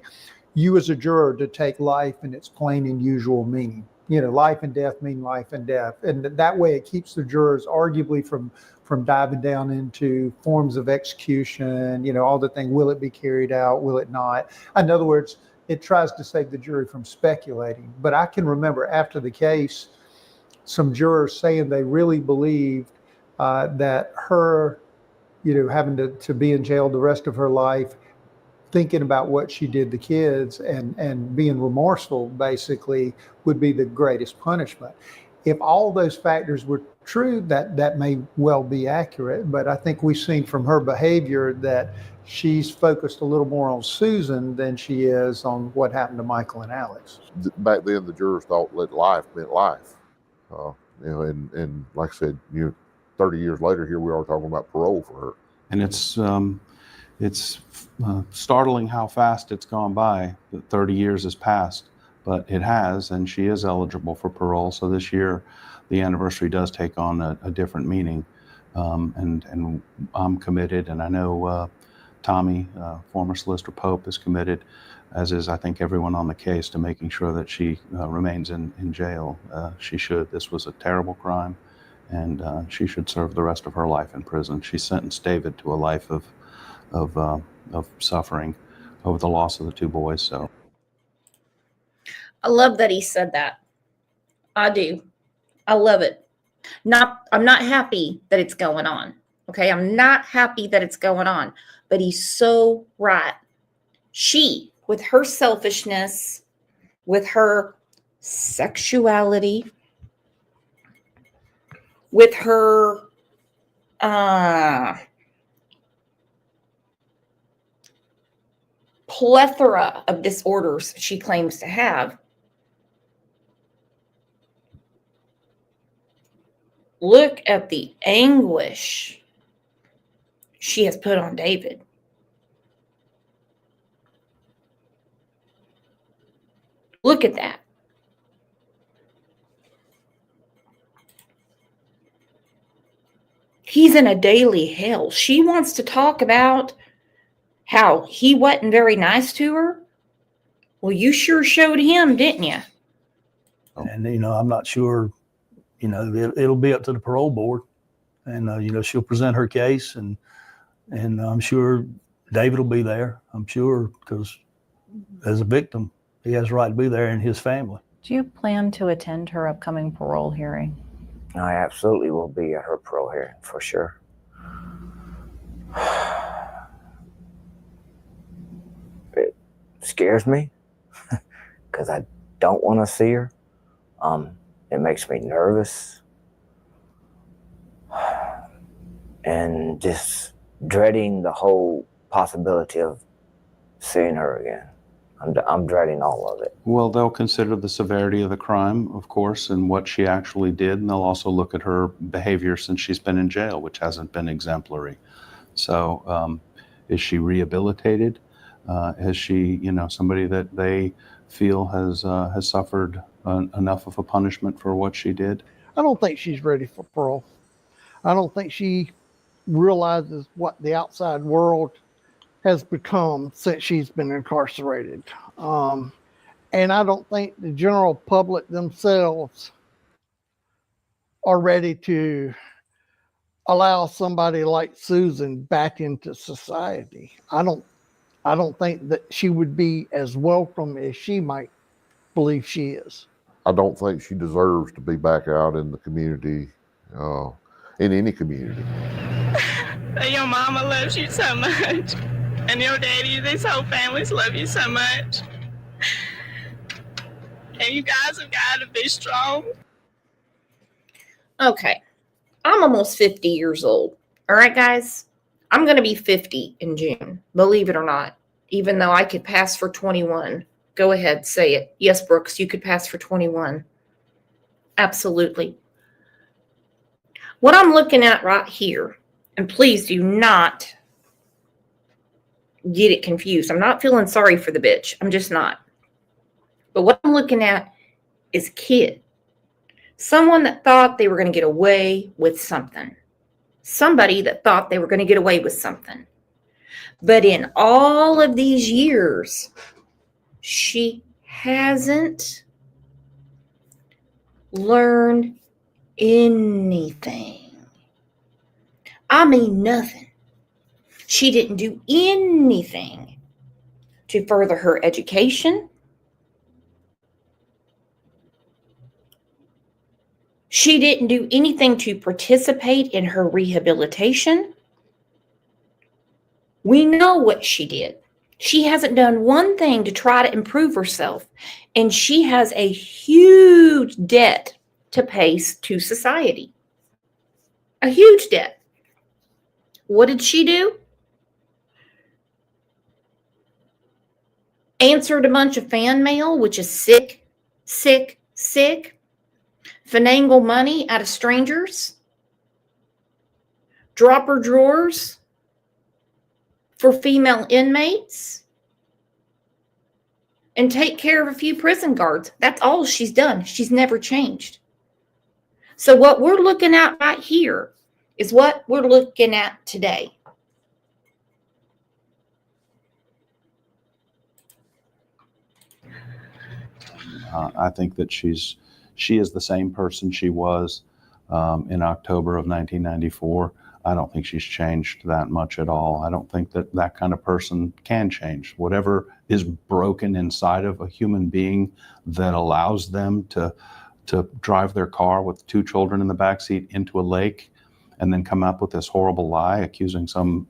you as a juror to take life in its plain and usual meaning. You know, life and death mean life and death. And that way it keeps the jurors arguably from diving down into forms of execution, you know, all the things, will it be carried out, will it not? In other words, it tries to save the jury from speculating. But I can remember after the case, some jurors saying they really believed that her, you know, having to be in jail the rest of her life, thinking about what she did to kids and being remorseful basically would be the greatest punishment. If all those factors were true, that may well be accurate, but I think we've seen from her behavior that she's focused a little more on Susan than she is on what happened to Michael and Alex. Back then, the jurors thought that life meant life. You know, and like I said, you know, 30 years later, here we are talking about parole for her. And it's startling how fast it's gone by. That 30 years has passed, but it has, and she is eligible for parole. So this year, the anniversary does take on a different meaning, and I'm committed, and I know Tommy, former Solicitor Pope, is committed, as is I think everyone on the case, to making sure that she remains in jail. She should. This was a terrible crime, and she should serve the rest of her life in prison. She sentenced David to a life of suffering over the loss of the 2 boys. So I love that he said that. I do. I love it. I'm not happy that it's going on. Okay, I'm not happy that it's going on, but he's so right. She, with her selfishness, with her sexuality, with her plethora of disorders she claims to have. Look at the anguish she has put on David. Look at that. He's in a daily hell. She wants to talk about how he wasn't very nice to her. Well, you sure showed him, didn't you? And, I'm not sure, it'll be up to the parole board. And, she'll present her case, and I'm sure David will be there. I'm sure, because as a victim, he has a right to be there, and his family. Do you plan to attend her upcoming parole hearing? I absolutely will be at her parole hearing for sure. It scares me because I don't want to see her. It makes me nervous and just dreading the whole possibility of seeing her again. I'm dreading all of it. Well, they'll consider the severity of the crime, of course, and what she actually did, and they'll also look at her behavior since she's been in jail, which hasn't been exemplary. So, is she rehabilitated? Is she, somebody that they feel has suffered enough of a punishment for what she did? I don't think she's ready for parole. I don't think she realizes what the outside world has become since she's been incarcerated. And I don't think the general public themselves are ready to allow somebody like Susan back into society. I don't think that she would be as welcome as she might believe she is. I don't think she deserves to be back out in the community, in any community. Your mama loves you so much. And your daddy, these whole families love you so much. And you guys have got to be strong. Okay. I'm almost 50 years old. All right, guys? I'm going to be 50 in June, believe it or not, even though I could pass for 21. Go ahead, say it. Yes, Brooks, you could pass for 21. Absolutely. What I'm looking at right here, and please do not get it confused. I'm not feeling sorry for the bitch. I'm just not. But what I'm looking at is a kid. Someone that thought they were going to get away with something. Somebody that thought they were going to get away with something. But in all of these years, she hasn't learned anything. I mean, nothing. She didn't do anything to further her education. She didn't do anything to participate in her rehabilitation. We know what she did. She hasn't done one thing to try to improve herself, and she has a huge debt to pay to society. A huge debt. What did she do? Answered a bunch of fan mail, which is sick, sick, sick. Finagle money out of strangers. Dropper drawers for female inmates. And take care of a few prison guards. That's all she's done. She's never changed. So what we're looking at right here is what we're looking at today. I think that she is the same person she was in October of 1994. I don't think she's changed that much at all. I don't think that that kind of person can change. Whatever is broken inside of a human being that allows them to drive their car with 2 children in the backseat into a lake and then come up with this horrible lie accusing some,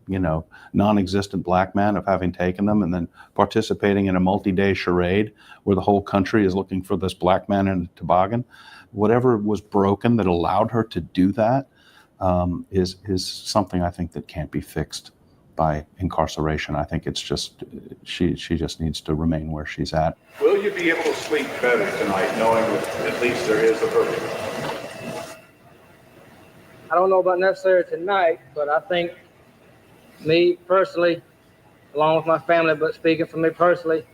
non-existent black man of having taken them, and then participating in a multi-day charade where the whole country is looking for this black man in a toboggan. Whatever was broken that allowed her to do that, is something I think that can't be fixed by incarceration. I think it's just, she just needs to remain where she's at. Will you be able to sleep better tonight knowing that at least there is a verdict? I don't know about necessarily tonight, but I think me personally, along with my family, but speaking for me personally,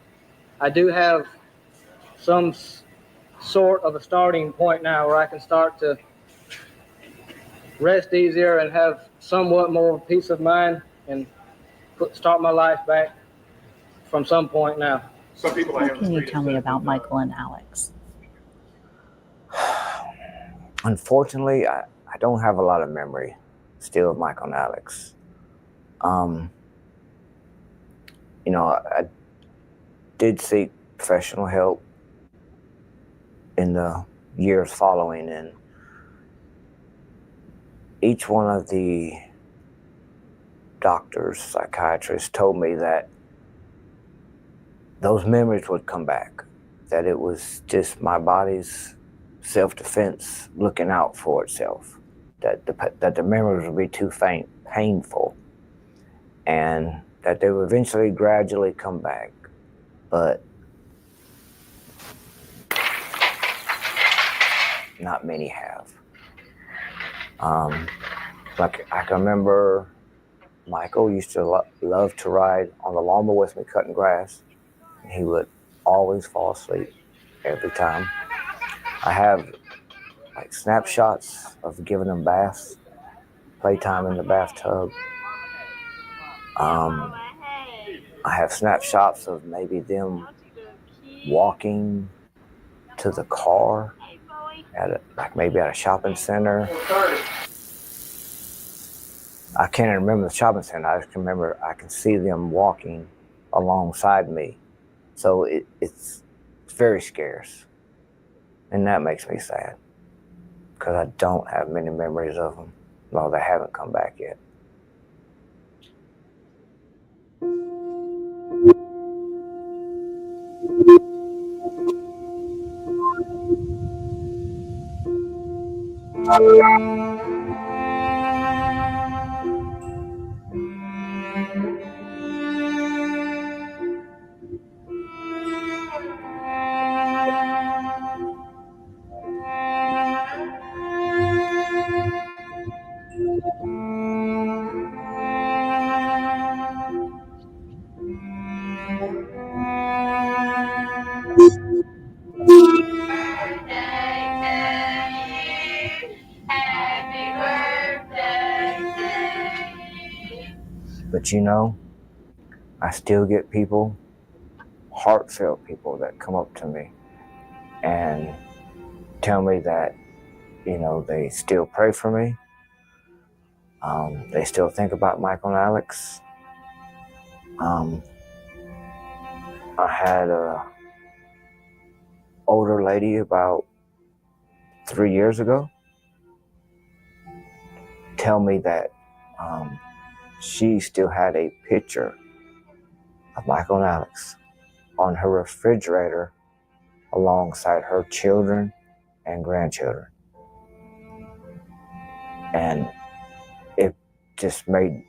I do have some sort of a starting point now where I can start to rest easier and have somewhat more peace of mind and start my life back from some point now. Some people What can you tell me about Michael and Alex? Unfortunately, I don't have a lot of memory still of Michael and Alex. You know, I did seek professional help in the years following, and each one of the doctors, psychiatrists told me that those memories would come back, that it was just my body's self-defense looking out for itself, that the memories would be too painful, and that they would eventually gradually come back. But not many have. Like I can remember Michael used to love to ride on the lawnmower with me cutting grass. He would always fall asleep every time. I have like snapshots of giving him baths, playtime in the bathtub. I have snapshots of maybe them walking to the car at maybe at a shopping center. I can't even remember the shopping center. I just can remember I can see them walking alongside me. So it's very scarce. And that makes me sad because I don't have many memories of them. Well, they haven't come back yet. But you know, I still get people, heartfelt people that come up to me and tell me that, you know, they still pray for me. They still think about Michael and Alex. I had a older lady about 3 years ago tell me that she still had a picture of Michael and Alex on her refrigerator alongside her children and grandchildren. And it just made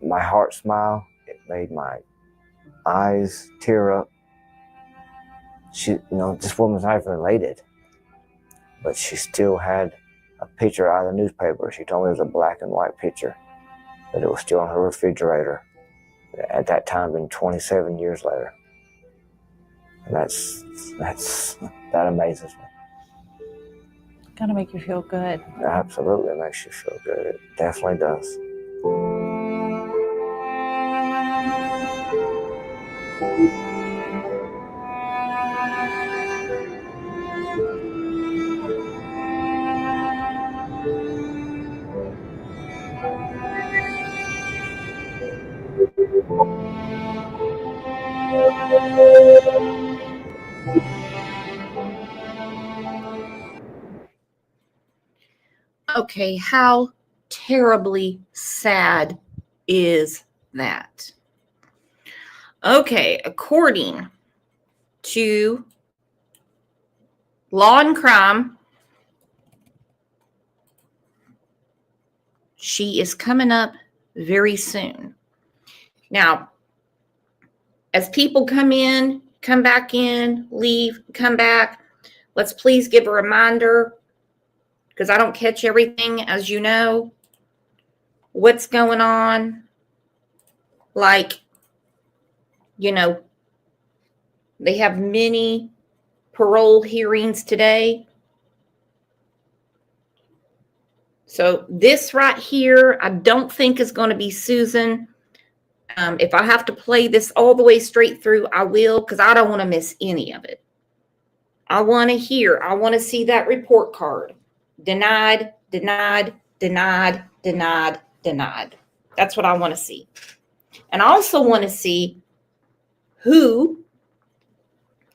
my heart smile. It made my eyes tear up. She, you know, this woman's not even related, but she still had a picture out of the newspaper. She told me it was a black and white picture, but it was still on her refrigerator. At that time, been 27 years later. And that amazes me. Gotta make you feel good. Absolutely, it makes you feel good. It definitely does. Okay, how terribly sad is that? Okay, according to Law and Crime, She is coming up very soon. Now, as people come in, come back in, leave, come back, let's please give a reminder, because I don't catch everything, as you know, what's going on. Like, you know, they have many parole hearings today. So this right here, I don't think is going to be Susan. If I have to play this all the way straight through, I will, because I don't want to miss any of it. I want to hear, I want to see that report card. Denied, denied, denied, denied, denied. That's what I want to see. And I also want to see who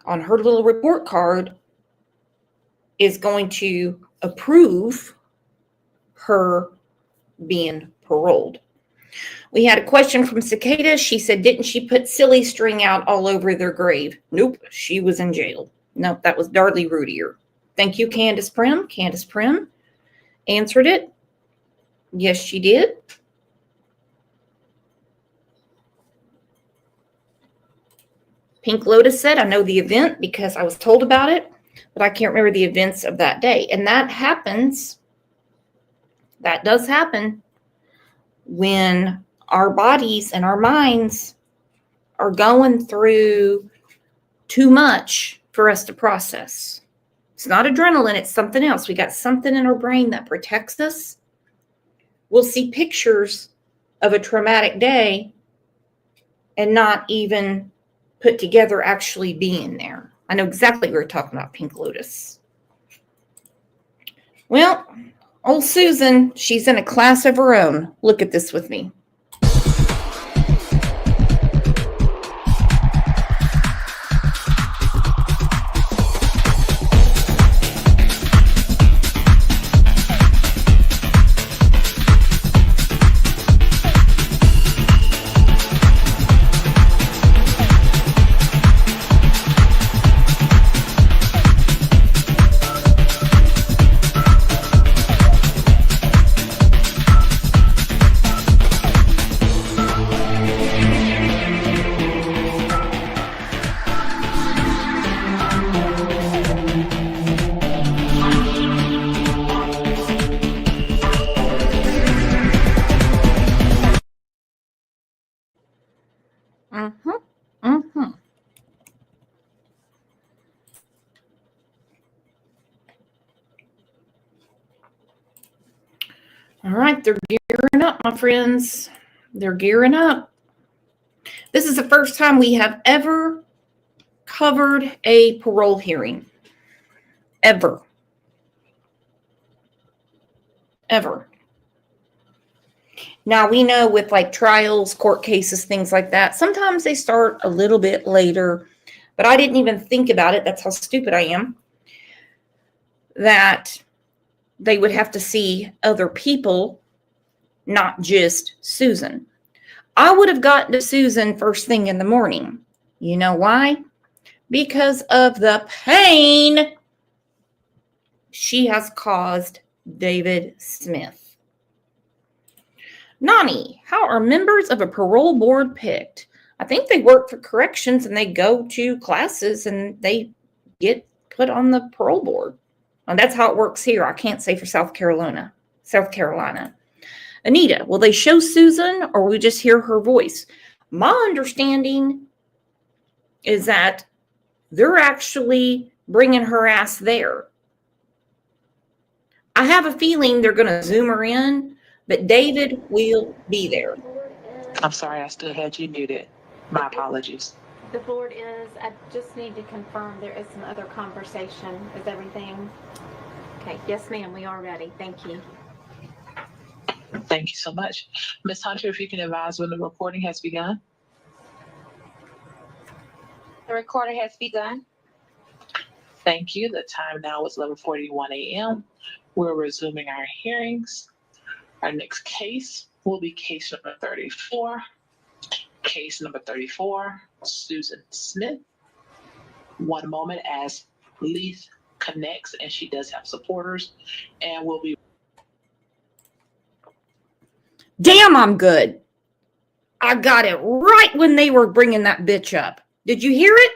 on her little report card is going to approve her being paroled. We had a question from Cicada. She said, didn't she put silly string out all over their grave? Nope, she was in jail. Nope, that was Darlie Rudier. Thank you, Candace Prim. Candace Prim answered it. Yes, she did. Pink Lotus said, I know the event because I was told about it, but I can't remember the events of that day. And that happens, that does happen when our bodies and our minds are going through too much for us to process. It's not adrenaline, it's something else. We got something in our brain that protects us. We'll see pictures of a traumatic day and not even put together actually being there. I know exactly what we're talking about, Pink Lotus. Well, old Susan, she's in a class of her own. Look at this with me. All right, they're gearing up, my friends. They're gearing up. This is the first time we have ever covered a parole hearing. Ever. Ever. Now, we know with like trials, court cases, things like that, sometimes they start a little bit later, but I didn't even think about it. That's how stupid I am. That they would have to see other people, not just Susan. I would have gotten to Susan first thing in the morning. You know why? Because of the pain she has caused David Smith. Nani, how are members of a parole board picked? I think they work for corrections and they go to classes and they get put on the parole board. And that's how it works here. I can't say for South Carolina. Anita, will they show Susan or will we just hear her voice? My understanding is that they're actually bringing her ass there. I have a feeling they're going to zoom her in, but David will be there. I'm sorry, I still had you muted. My apologies. The board is, I just need to confirm there is some other conversation. Is everything? Okay, yes ma'am, we are ready. Thank you. Thank you so much. Ms. Hunter, if you can advise when the recording has begun. The recording has begun. Thank you. The time now is 11:41 a.m. We're resuming our hearings. Our next case will be case number 34. Case number 34, Susan Smith. One moment as Leith connects, and she does have supporters, and we'll be. Damn, I'm good. I got it right when they were bringing that bitch up. Did you hear it?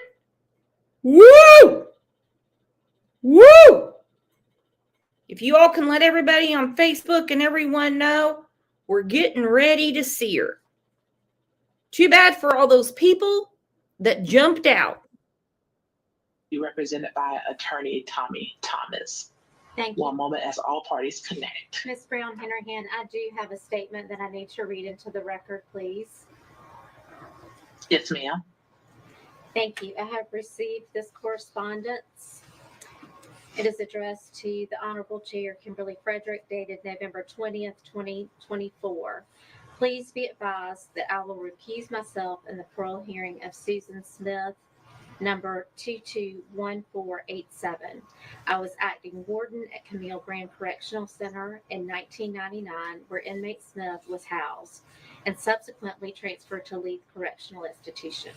Woo! Woo! If you all can let everybody on Facebook and everyone know, we're getting ready to see her. Too bad for all those people that jumped out. Be represented by Attorney Tommy Thomas. Thank you. One moment as all parties connect. Ms. Brown Hennerhan, I do have a statement that I need to read into the record, please. Yes, ma'am. Thank you. I have received this correspondence. It is addressed to the Honorable Chair Kimberly Frederick, dated November 20th, 2024. Please be advised that I will recuse myself in the parole hearing of Susan Smith, number 221487. I was acting warden at Camille Grand Correctional Center in 1999, where inmate Smith was housed, and subsequently transferred to Leith Correctional Institution.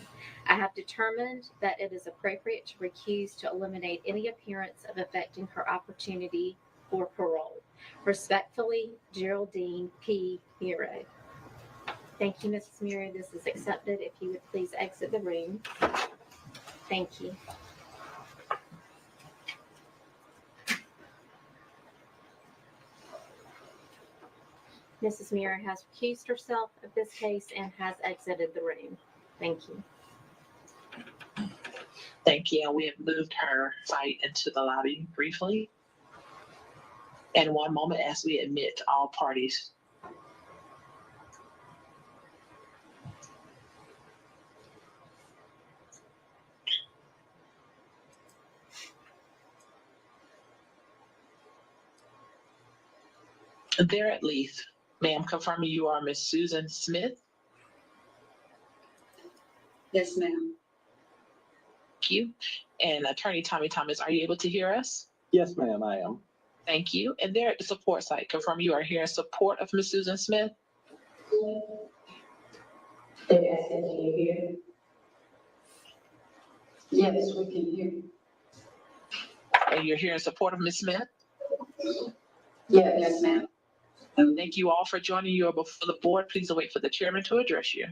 I have determined that it is appropriate to recuse to eliminate any appearance of affecting her opportunity for parole. Respectfully, Geraldine P. Muro. Thank you, Mrs. Muro. This is accepted. If you would please exit the room. Thank you. Mrs. Muro has recused herself of this case and has exited the room. Thank you. Thank you. And we have moved her site into the lobby briefly. And one moment as we admit all parties. There at Leith, ma'am, confirming you are Miss Susan Smith. Yes, ma'am. Thank you. And Attorney Tommy Thomas, are you able to hear us? Yes, ma'am, I am. Thank you. And there at the support site, confirm you are here in support of Miss Susan Smith. They're asking, can you hear? Yes, we can hear. And you're here in support of Miss Smith? Yes, ma'am. Thank you all for joining you before the board. Please wait for the chairman to address you.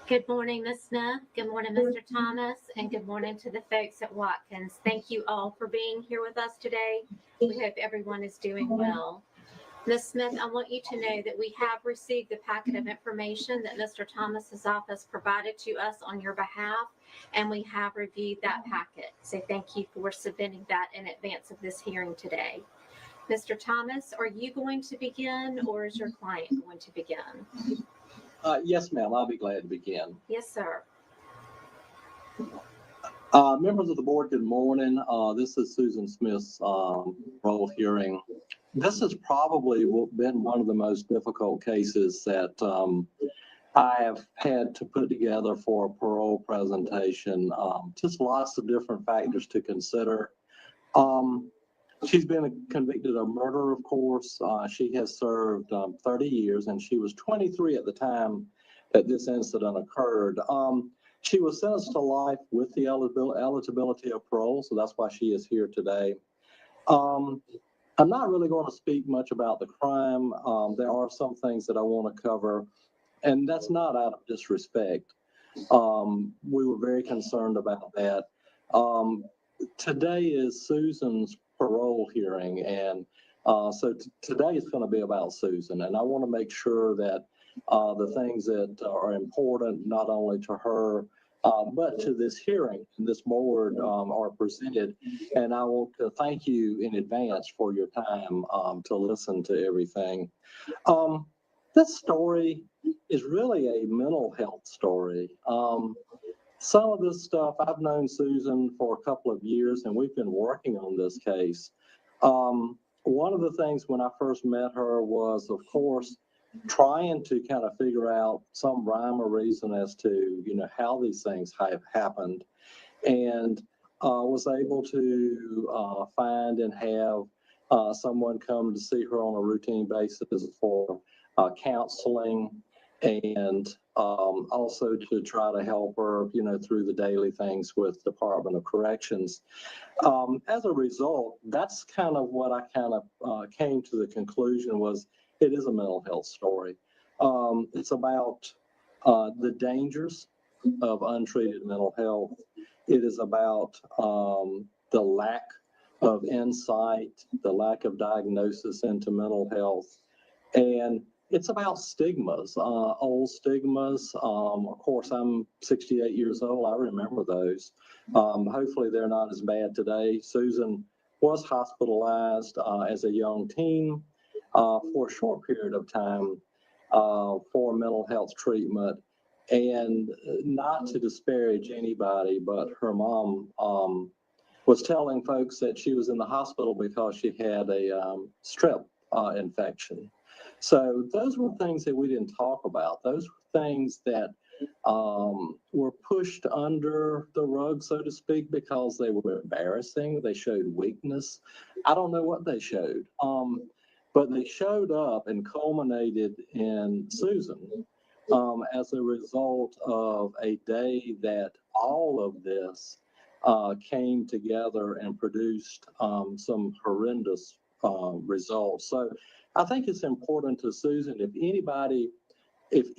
Good morning, Ms. Smith. Good morning, Mr. Thomas, and good morning to the folks at Watkins. Thank you all for being here with us today. We hope everyone is doing well. Ms. Smith, I want you to know that we have received the packet of information that Mr. Thomas's office provided to us on your behalf, and we have reviewed that packet. So thank you for submitting that in advance of this hearing today. Mr. Thomas, are you going to begin, or is your client going to begin? Yes, ma'am, I'll be glad to begin. Yes, sir. Members of the board, good morning. This is Susan Smith's parole hearing. This has probably been one of the most difficult cases that I have had to put together for a parole presentation. Just lots of different factors to consider. She's been convicted of murder, of course. She has served 30 years, and she was 23 at the time that this incident occurred. She was sentenced to life with the eligibility of parole, so that's why she is here today. I'm not really going to speak much about the crime. There are some things that I want to cover, and that's not out of disrespect. We were very concerned about that. Today is Susan's parole hearing, and so today is going to be about Susan, and I want to make sure that the things that are important not only to her but to this hearing, this board, are presented. And I want to thank you in advance for your time to listen to everything. This story is really a mental health story. Some of this stuff, I've known Susan for a couple of years, and we've been working on this case. One of the things when I first met her was, of course, trying to kind of figure out some rhyme or reason as to, how these things have happened, and was able to find and have someone come to see her on a routine basis for counseling, and also to try to help her, through the daily things with Department of Corrections. As a result, that's kind of what I came to the conclusion was, it is a mental health story. It's about the dangers of untreated mental health. It is about the lack of insight, the lack of diagnosis into mental health. And it's about stigmas, old stigmas. Of course, I'm 68 years old. I remember those. Hopefully, they're not as bad today. Susan was hospitalized as a young teen for a short period of time for mental health treatment. And not to disparage anybody, but her mom was telling folks that she was in the hospital because she had a strep infection. So those were things that we didn't talk about. Those were things that were pushed under the rug, so to speak, because they were embarrassing. They showed weakness. I don't know what they showed, but they showed up and culminated in Susan as a result of a day that all of this came together and produced some horrendous results. So I think it's important to Susan, if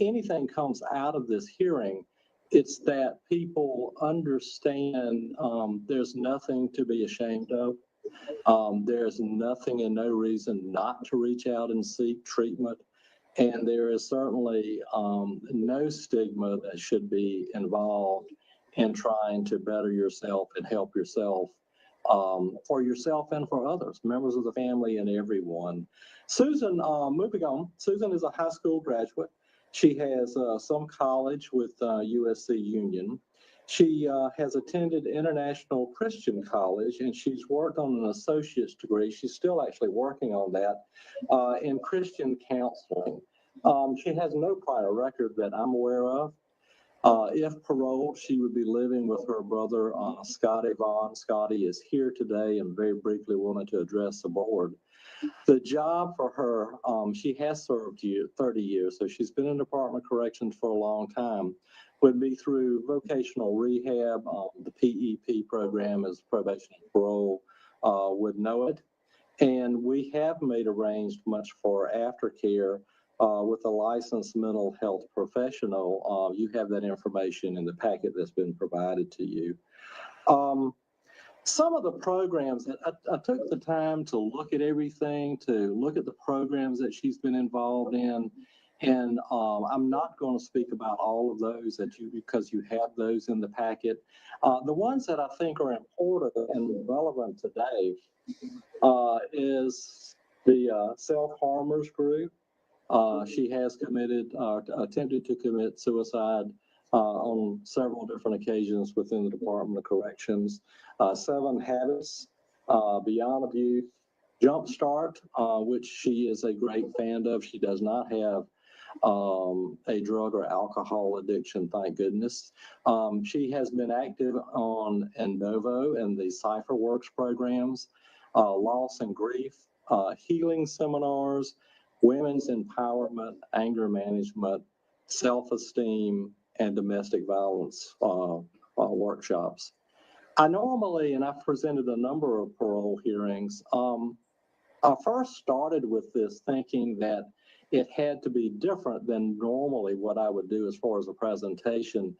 anything comes out of this hearing, it's that people understand there's nothing to be ashamed of. There's nothing and no reason not to reach out and seek treatment. And there is certainly no stigma that should be involved in trying to better yourself and help yourself for yourself and for others, members of the family and everyone. Susan, moving on, Susan is a high school graduate. She has some college with USC Union. She has attended International Christian College, and she's worked on an associate's degree. She's still actually working on that in Christian counseling. She has no prior record that I'm aware of. If paroled, she would be living with her brother, Scotty Vaughn. Scotty is here today and very briefly wanted to address the board. The job for her, she has served 30 years, so she's been in Department of Corrections for a long time, would be through vocational rehab. The PEP program is probation and parole, would know it. And we have made arrangements for aftercare with a licensed mental health professional. You have that information in the packet that's been provided to you. Some of the programs that I took the time to look at everything, to look at the programs that she's been involved in. And I'm not going to speak about all of those because you have those in the packet. The ones that I think are important and relevant today is the self-harmers group. She has attempted to commit suicide on several different occasions within the Department of Corrections. 7 Habits, Beyond Abuse, Jumpstart, which she is a great fan of. She does not have a drug or alcohol addiction, thank goodness. She has been active on Endovo and the Cipher Works programs, Loss and Grief, healing seminars, women's empowerment, anger management, self-esteem, and domestic violence workshops. I normally, and I've presented a number of parole hearings, I first started with this thinking that it had to be different than normally what I would do as far as a presentation.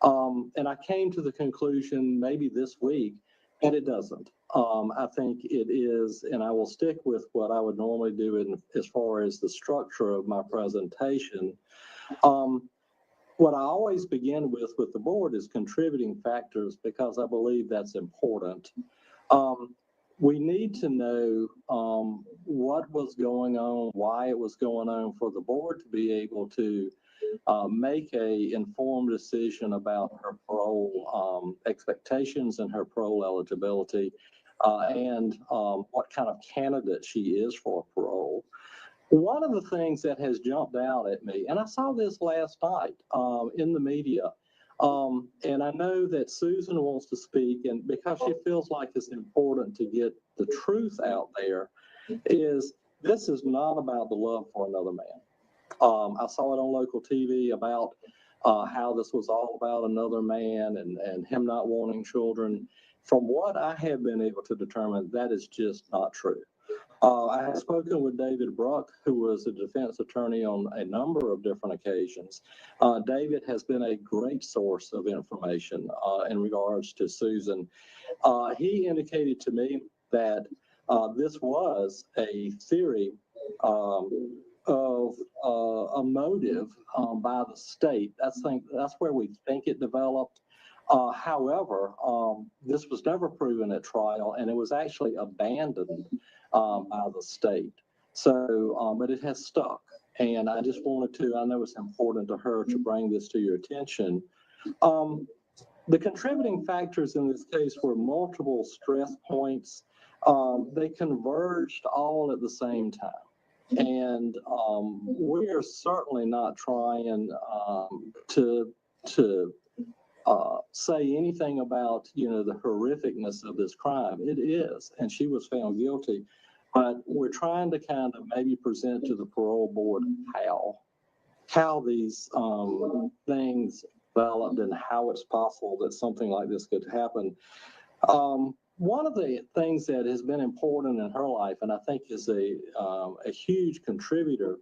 And I came to the conclusion maybe this week, and it doesn't. I think it is, and I will stick with what I would normally do as far as the structure of my presentation. What I always begin with the board is contributing factors because I believe that's important. We need to know what was going on, why it was going on, for the board to be able to make a informed decision about her parole expectations and her parole eligibility, and what kind of candidate she is for parole. One of the things that has jumped out at me, and I saw this last night in the media, and I know that Susan wants to speak, and because she feels like it's important to get the truth out there, is this is not about the love for another man. I saw it on local TV about how this was all about another man and him not wanting children. From what I have been able to determine, that is just not true. I have spoken with David Bruck, who was a defense attorney on a number of different occasions. David has been a great source of information in regards to Susan. He indicated to me that this was a theory of a motive by the state. That's where we think it developed. However, this was never proven at trial, and it was actually abandoned by the state. So, but it has stuck. And I just wanted to, I know it's important to her to bring this to your attention. The contributing factors in this case were multiple stress points. They converged all at the same time. And we are certainly not trying to say anything about, the horrificness of this crime. It is, and she was found guilty. But we're trying to kind of maybe present to the parole board how these things developed and how it's possible that something like this could happen. One of the things that has been important in her life, and I think is a huge contributor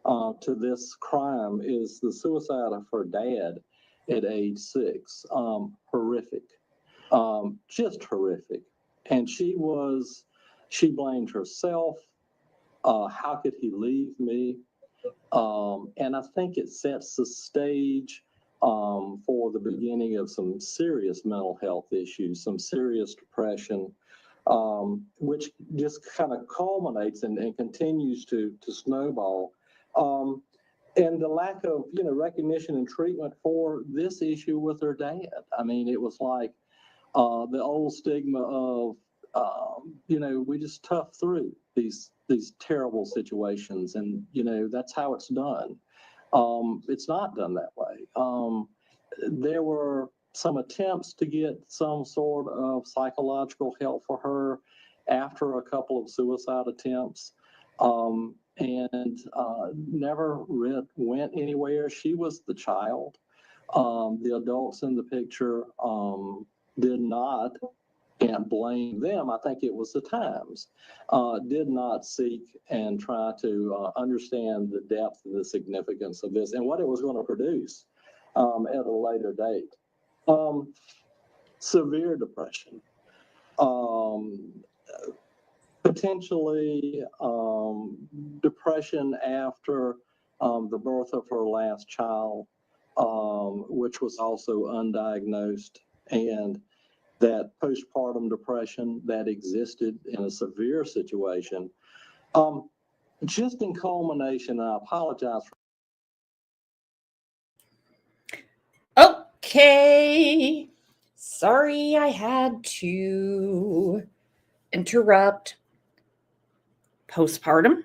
to this crime, is the suicide of her dad at age 6. Horrific, just horrific. And she blamed herself. How could he leave me? And I think it sets the stage for the beginning of some serious mental health issues, some serious depression, which just kind of culminates and continues to snowball. And the lack of, recognition and treatment for this issue with her dad. I mean, it was like the old stigma of, we just tough through these terrible situations, and that's how it's done. It's not done that way. There were some attempts to get some sort of psychological help for her after a couple of suicide attempts, and never went anywhere. She was the child. The adults in the picture did not, can't blame them. I think it was the times, did not seek and try to understand the depth and the significance of this and what it was going to produce at a later date. Severe depression, potentially depression after the birth of her last child, which was also undiagnosed, and that postpartum depression that existed in a severe situation. Just in culmination, I apologize for. Okay. Sorry, I had to interrupt. Postpartum.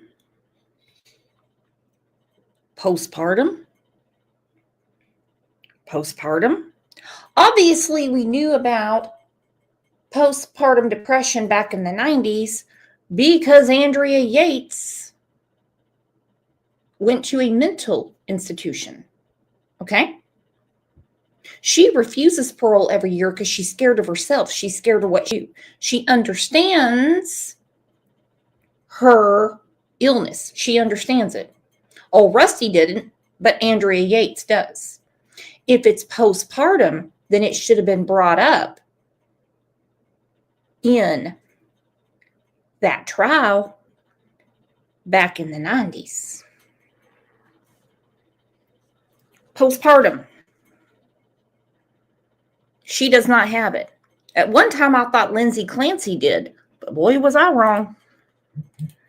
Obviously, we knew about postpartum depression back in the 90s because Andrea Yates went to a mental institution. Okay? She refuses parole every year because she's scared of herself. She's scared of what she understands her illness. She understands it. Oh, Rusty didn't, but Andrea Yates does. If it's postpartum, then it should have been brought up in that trial back in the 90s. Postpartum. She does not have it. At one time, I thought Lindsay Clancy did, but boy, was I wrong.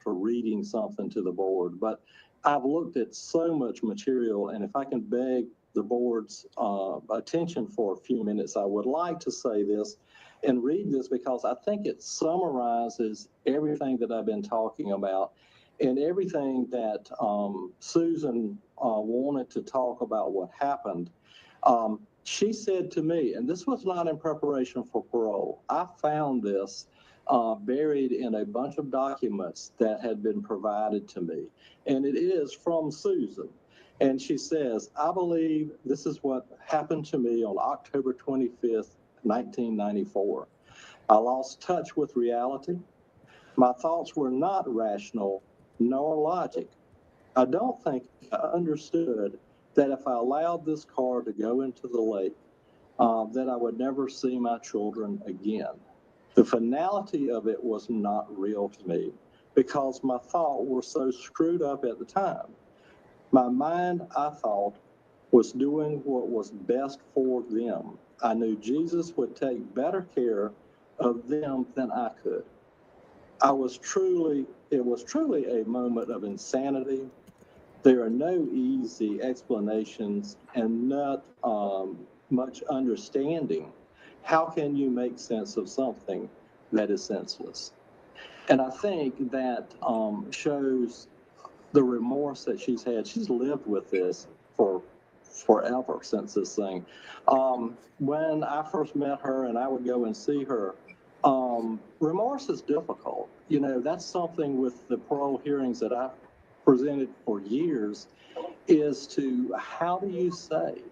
For reading something to the board, but I've looked at so much material, and if I can beg the board's attention for a few minutes, I would like to say this and read this because I think it summarizes everything that I've been talking about and everything that Susan wanted to talk about what happened. She said to me, and this was not in preparation for parole, I found this buried in a bunch of documents that had been provided to me. And it is from Susan. And she says, I believe this is what happened to me on October 25th, 1994. I lost touch with reality. My thoughts were not rational nor logic. I don't think I understood that if I allowed this car to go into the lake, that I would never see my children again. The finality of it was not real to me because my thoughts were so screwed up at the time. My mind, I thought, was doing what was best for them. I knew Jesus would take better care of them than I could. It was truly a moment of insanity. There are no easy explanations and not much understanding. How can you make sense of something that is senseless? And I think that shows the remorse that she's had. She's lived with this for forever since this thing. When I first met her and I would go and see her, remorse is difficult. You know, that's something with the parole hearings that I've presented for years is to how do you say,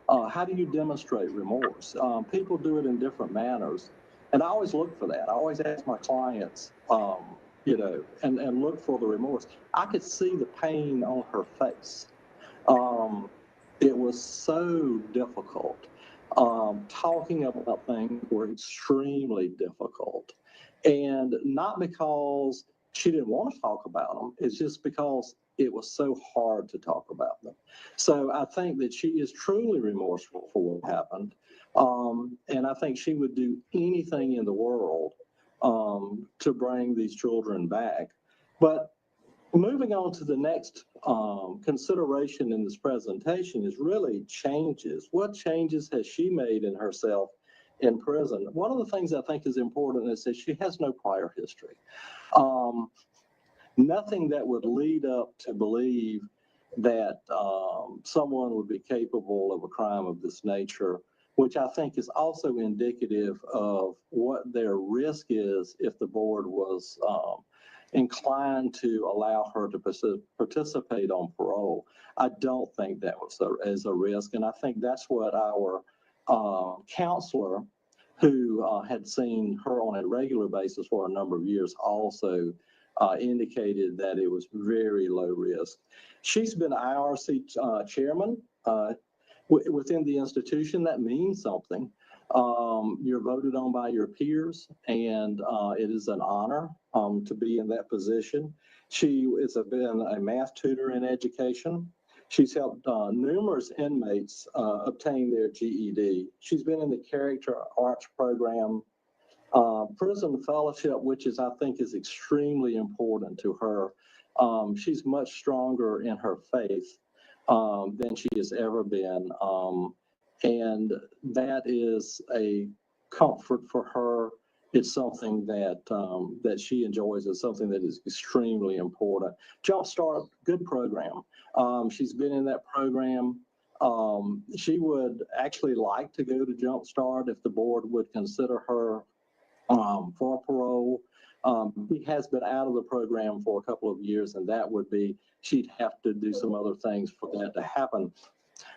how do you demonstrate remorse? People do it in different manners. And I always look for that. I always ask my clients, you know, and look for the remorse. I could see the pain on her face. It was so difficult. Talking about things were extremely difficult. And not because she didn't want to talk about them, it's just because it was so hard to talk about them. So I think that she is truly remorseful for what happened. And I think she would do anything in the world to bring these children back. But moving on to the next consideration in this presentation is really changes. What changes has she made in herself in prison? One of the things I think is important is that she has no prior history. Nothing that would lead up to believe that someone would be capable of a crime of this nature, which I think is also indicative of what their risk is if the board was inclined to allow her to participate on parole. I don't think that was as a risk, and I think that's what our counselor, who had seen her on a regular basis for a number of years, also indicated that it was very low risk. She's been IRC chairman within the institution. That means something. You're voted on by your peers, and it is an honor to be in that position. She has been a math tutor in education. She's helped numerous inmates obtain their GED. She's been in the character arts program, prison fellowship, which is, I think, is extremely important to her. She's much stronger in her faith than she has ever been. And that is a comfort for her. It's something that that she enjoys. It's something that is extremely important. Jumpstart, good program. She's been in that program. She would actually like to go to Jumpstart if the board would consider her for parole. He has been out of the program for a couple of years, and that would be, she'd have to do some other things for that to happen.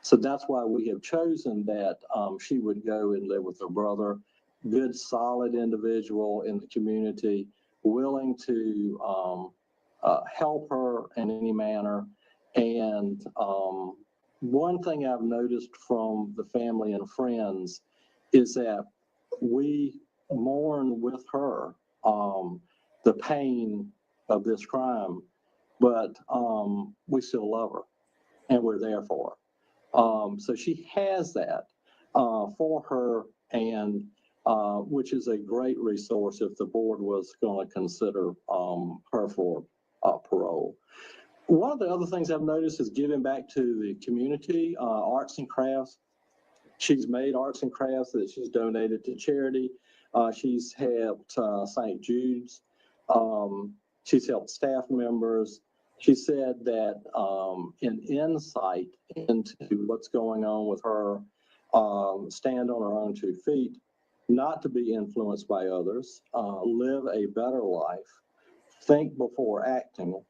So that's why we have chosen that she would go and live with her brother. Good, solid individual in the community, willing to help her in any manner. And one thing I've noticed from the family and friends is that we mourn with her the pain of this crime, but we still love her and we're there for her. So she has that for her, and which is a great resource if the board was going to consider her for parole. One of the other things I've noticed is giving back to the community, arts and crafts. She's made arts and crafts that she's donated to charity. She's helped St. Jude's. She's helped staff members. She said that an insight into what's going on with her, stand on her own 2 feet, not to be influenced by others, live a better life, think before acting.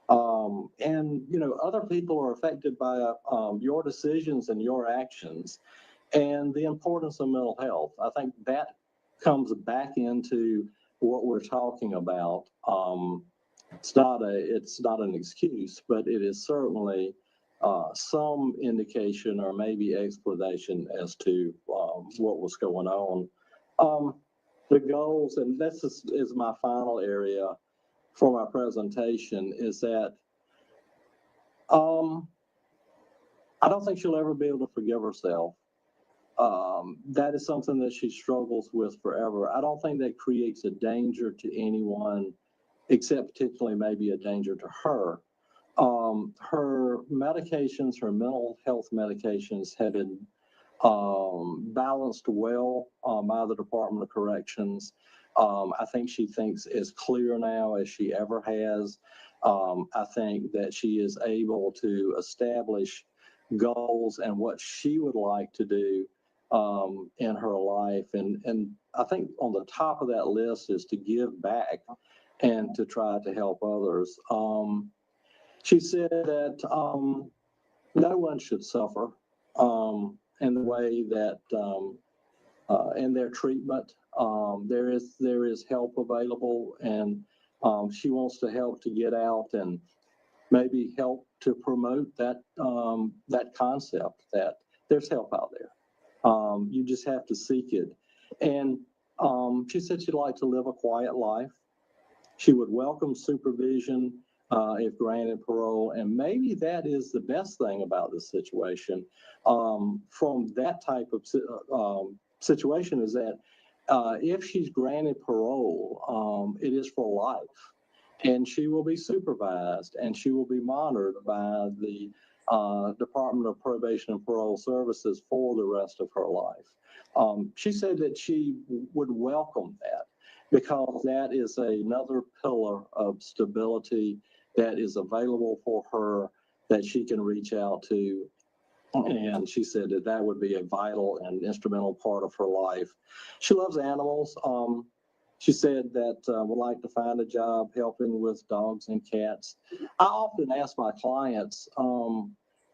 And, you know, other people are affected by your decisions and your actions, and the importance of mental health. I think that comes back into what we're talking about, it's not an excuse, but it is certainly some indication or maybe explanation as to what was going on. The goals, and this is my final area for my presentation, is that I don't think she'll ever be able to forgive herself. That is something that she struggles with forever. I don't think that creates a danger to anyone, except potentially maybe a danger to her. Her medications, her mental health medications, have been balanced well by the Department of Corrections. I think she thinks as clear now as she ever has. I think that she is able to establish goals and what she would like to do in her life. And I think on the top of that list is to give back and to try to help others. She said that no one should suffer in the way that in their treatment. There is help available, and she wants to help to get out and maybe help to promote that that concept that there's help out there. You just have to seek it. And she said she'd like to live a quiet life. She would welcome supervision if granted parole, and maybe that is the best thing about this situation. From that type of situation is that if she's granted parole, it is for life, and she will be supervised and she will be monitored by the Department of Probation and Parole Services for the rest of her life. She said that she would welcome that because that is another pillar of stability that is available for her that she can reach out to. And she said that that would be a vital and instrumental part of her life. She loves animals. She said that would like to find a job helping with dogs and cats. I often ask my clients,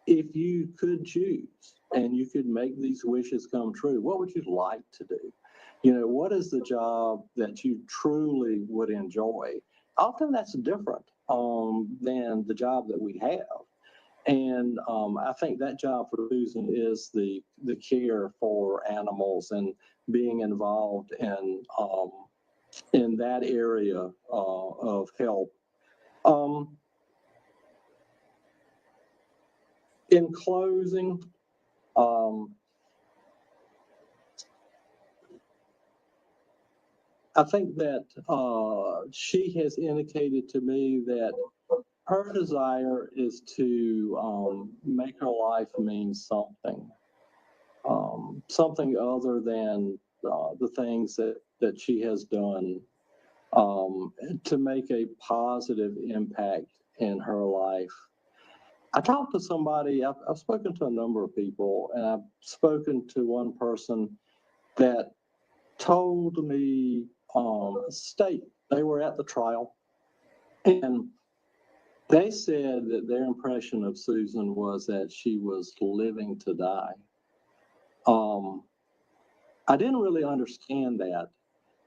if you could choose and you could make these wishes come true, what would you like to do? You know, what is the job that you truly would enjoy? Often that's different than the job that we have. And I think that job for Susan is the care for animals and being involved in that area of help. In closing, I think that she has indicated to me that her desire is to make her life mean something, something other than the things that she has done, to make a positive impact in her life. I talked to somebody, I've spoken to a number of people, and I've spoken to one person that told me, they were at the trial, and they said that their impression of Susan was that she was living to die. I didn't really understand that.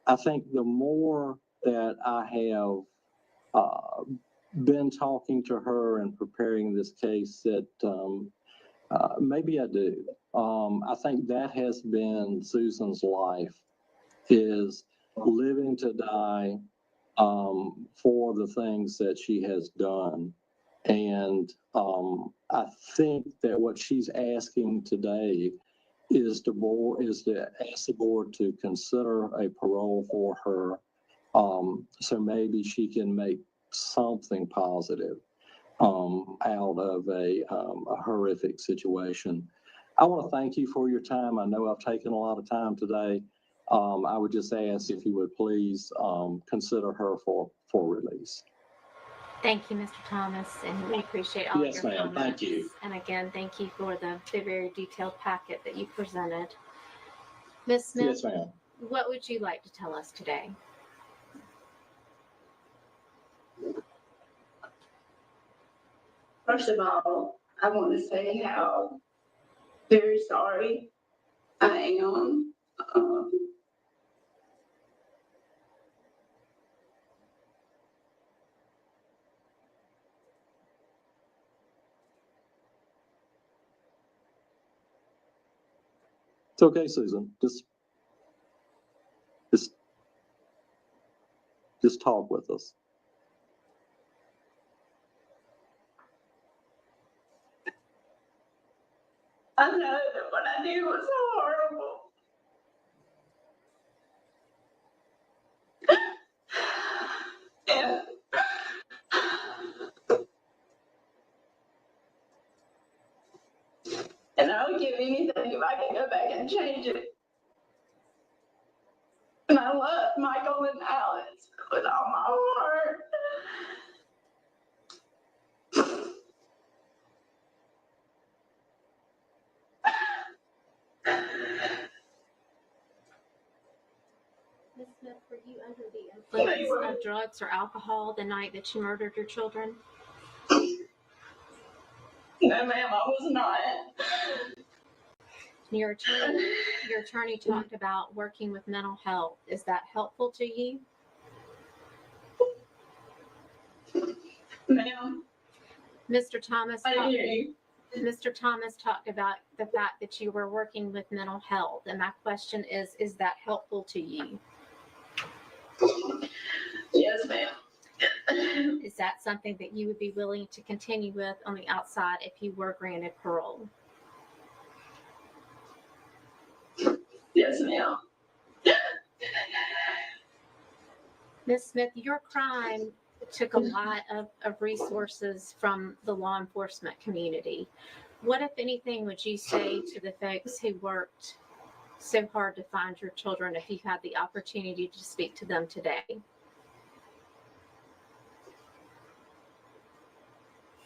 I think the more that I have been talking to her and preparing this case, that maybe I do. I think that has been Susan's life, is living to die for the things that she has done. And I think that what she's asking today is to ask the board to consider a parole for her, so maybe she can make something positive out of a horrific situation. I want to thank you for your time. I know I've taken a lot of time today. I would just ask if you would please consider her for release. Thank you, Mr. Thomas, and we appreciate all Yes, your ma'am. comments. Thank you. And again, thank you for the very detailed packet that you presented. Ms. Smith, Yes, ma'am. what would you like to tell us today? First of all, I want to say how very sorry I am. It's okay, Susan. Just talk with us. I know that what I did was horrible. And I would give anything if I could go back and change it. And I love Michael and Alex with all my heart. Ms. Smith, were you under the influence of drugs or alcohol the night that you murdered your children? No, ma'am, I was not. Your attorney talked about working with mental health. Is that helpful to you? Ma'am, Mr. Thomas, I hear you. Mr. Thomas talked about the fact that you were working with mental health. And my question is that helpful to you? Yes, ma'am. Is that something that you would be willing to continue with on the outside if you were granted parole? Yes, ma'am. Ms. Smith, your crime took a lot of resources from the law enforcement community. What, if anything, would you say to the folks who worked so hard to find your children if you had the opportunity to speak to them today?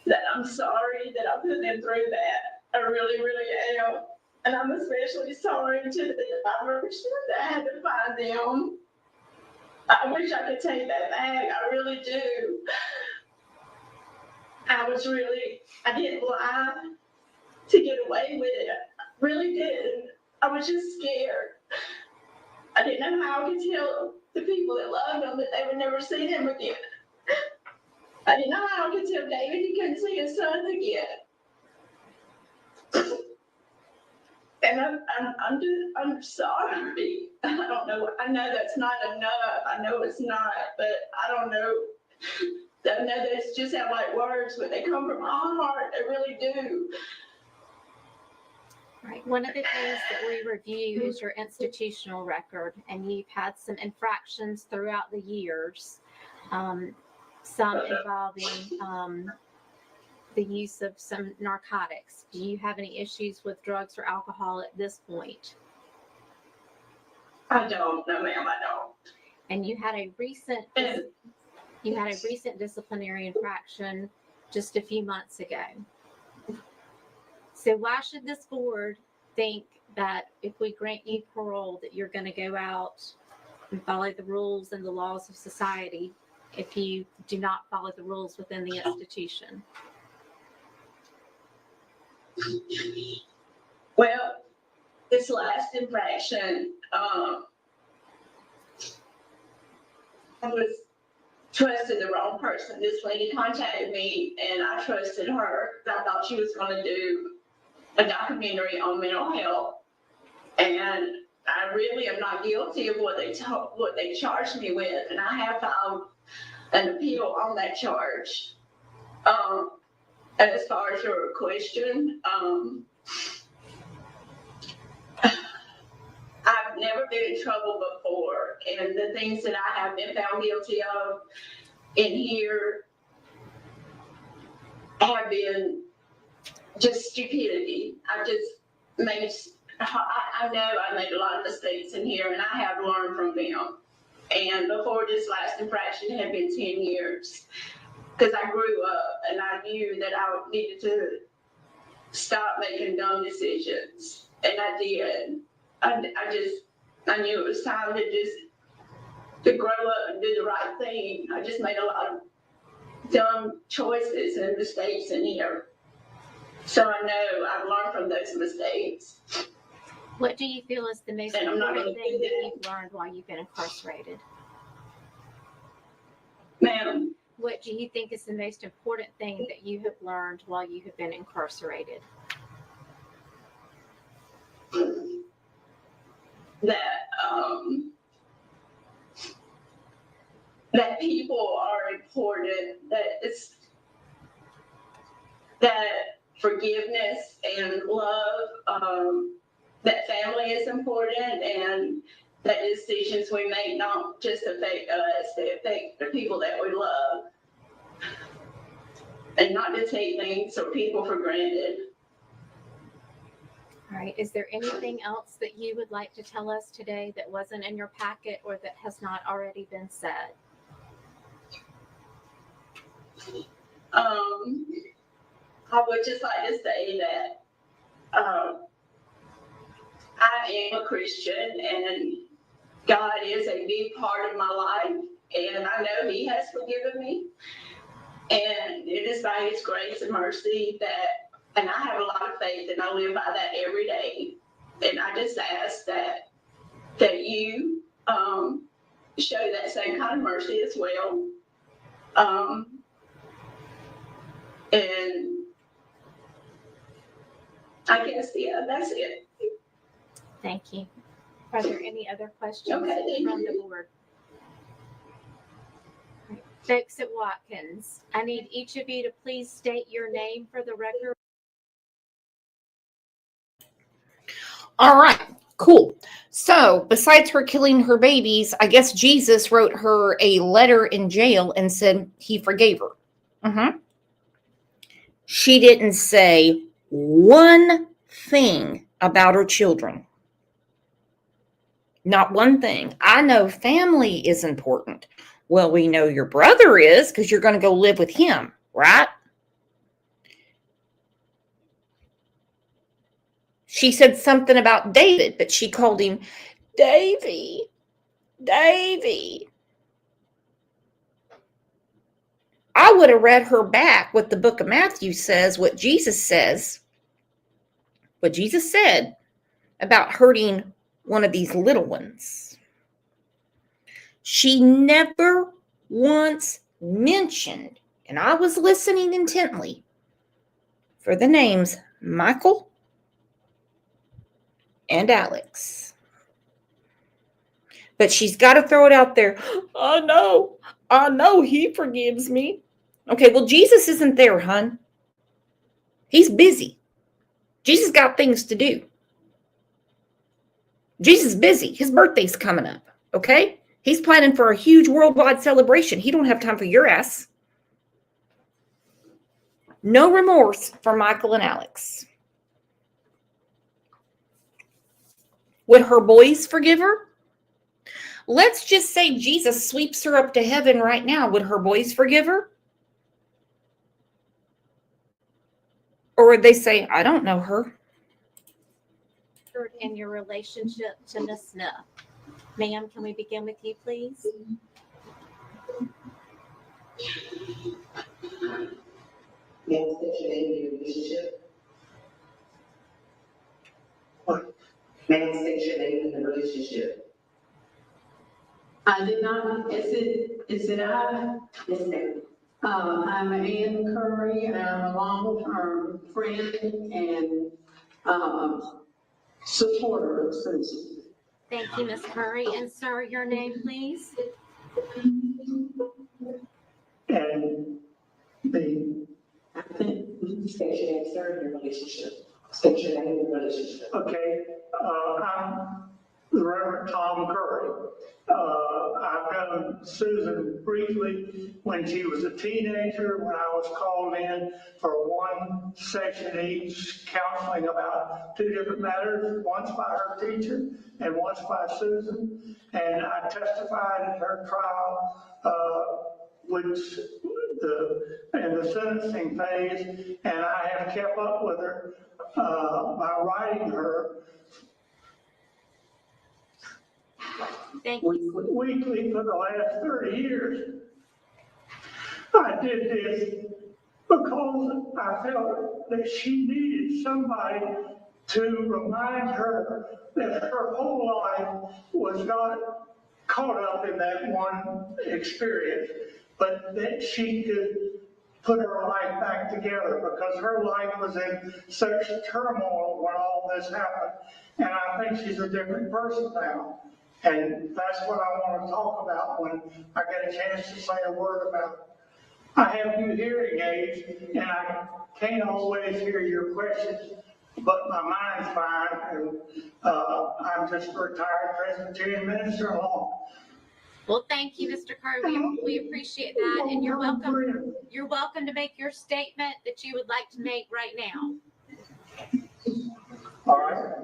That I'm sorry that I put them through that. I really, really am. And I'm especially sorry to the drivers that I had to find them. I wish I could take that back. I really do. I didn't lie to get away with it. I really did. I was just scared. I didn't know how I could tell the people that loved him that they would never see him again. I didn't know how I could tell David he couldn't see his sons again. And I'm sorry. I don't know. I know that's not enough. I know it's not, but I don't know. I know that it's just have like words, but they come from my heart. They really do. Right. One of the things that we review is your institutional record, and you've had some infractions throughout the years, some involving the use of some narcotics. Do you have any issues with drugs or alcohol at this point? I don't. No, ma'am, I don't. And you had a recent disciplinary infraction just a few months ago. So why should this board think that if we grant you parole that you're going to go out and follow the rules and the laws of society if you do not follow the rules within the institution? Well, this last infraction, I was trusted the wrong person. This lady contacted me and I trusted her. I thought she was going to do a documentary on mental health. And I really am not guilty of what they charged me with. And I have filed an appeal on that charge. And as far as your question, I've never been in trouble before, and the things that I have been found guilty of in here have been just stupidity. I know I made a lot of mistakes in here, and I have learned from them. And before this last infraction, it had been 10 years, because I grew up and I knew that I needed to stop making dumb decisions, and I did. I knew it was time to grow up and do the right thing. I just made a lot of dumb choices and mistakes in here. So I know I've learned from those mistakes. What do you feel is the most important thing that you've learned while you've been incarcerated? Ma'am? What do you think is the most important thing that you have learned while you have been incarcerated? that people are important, that forgiveness and love, that family is important, and that decisions we make don't just affect us, they affect the people that we love. And not to take things or people for granted. All right, is there anything else that you would like to tell us today that wasn't in your packet or that has not already been said? I would just like to say that I am a Christian and God is a big part of my life, and I know He has forgiven me. And it is by His grace and mercy and I have a lot of faith, and I live by that every day. And I just ask that you show that same kind of mercy as well. And I guess, yeah, that's it. Thank you. Are there any other questions Okay, from the board? Folks at Watkins, I need each of you to please state your name for the record. All right, cool. So besides her killing her babies, I guess Jesus wrote her a letter in jail and said He forgave her. She didn't say one thing about her children. Not one thing. I know family is important. Well, we know your brother is because you're going to go live with him, right? She said something about David, but she called him Davy. Davy. I would have read her back what the book of Matthew says, what Jesus says, what Jesus said about hurting one of these little ones. She never once mentioned, and I was listening intently, for the names Michael and Alex. But she's got to throw it out there. I know He forgives me. Okay, well, Jesus isn't there, hon. He's busy. Jesus got things to do. Jesus is busy. His birthday's coming up, okay? He's planning for a huge worldwide celebration. He don't have time for your ass. No remorse for Michael and Alex. Would her boys forgive her? Let's just say Jesus sweeps her up to heaven right now. Would her boys forgive her? Or would they say, I don't know her? In your relationship to Miss Smith. Ma'am, can we begin with you, please? Ma'am, state your name and your relationship. What? Ma'am, state your name and the relationship. I did not, is it I? Yes, ma'am. I'm Ann Curry, and I'm a long-term friend and supporter of Susan. Thank you, Miss Curry. And sir, your name, please? And I think, state your name, sir, in your relationship. State your name and relationship. Okay, I'm the Reverend Tom Curry. I've known Susan briefly when she was a teenager, when I was called in for one session each, counseling about two different matters, once by her teacher and once by Susan. And I testified at her trial, which in the sentencing phase, and I have kept up with her by writing her weekly for the last 30 years. I did this because I felt that she needed somebody to remind her that her whole life was not caught up in that one experience, but that she could put her life back together, because her life was in such turmoil when all this happened. And I think she's a different person now. And that's what I want to talk about when I get a chance to say a word about it. I have new hearing aids, and I can't always hear your questions, but my mind's fine, and I'm just a retired Presbyterian minister alone. Well, thank you, Mr. Curry. We appreciate that, and you're welcome. You're welcome to make your statement that you would like to make right now. All right.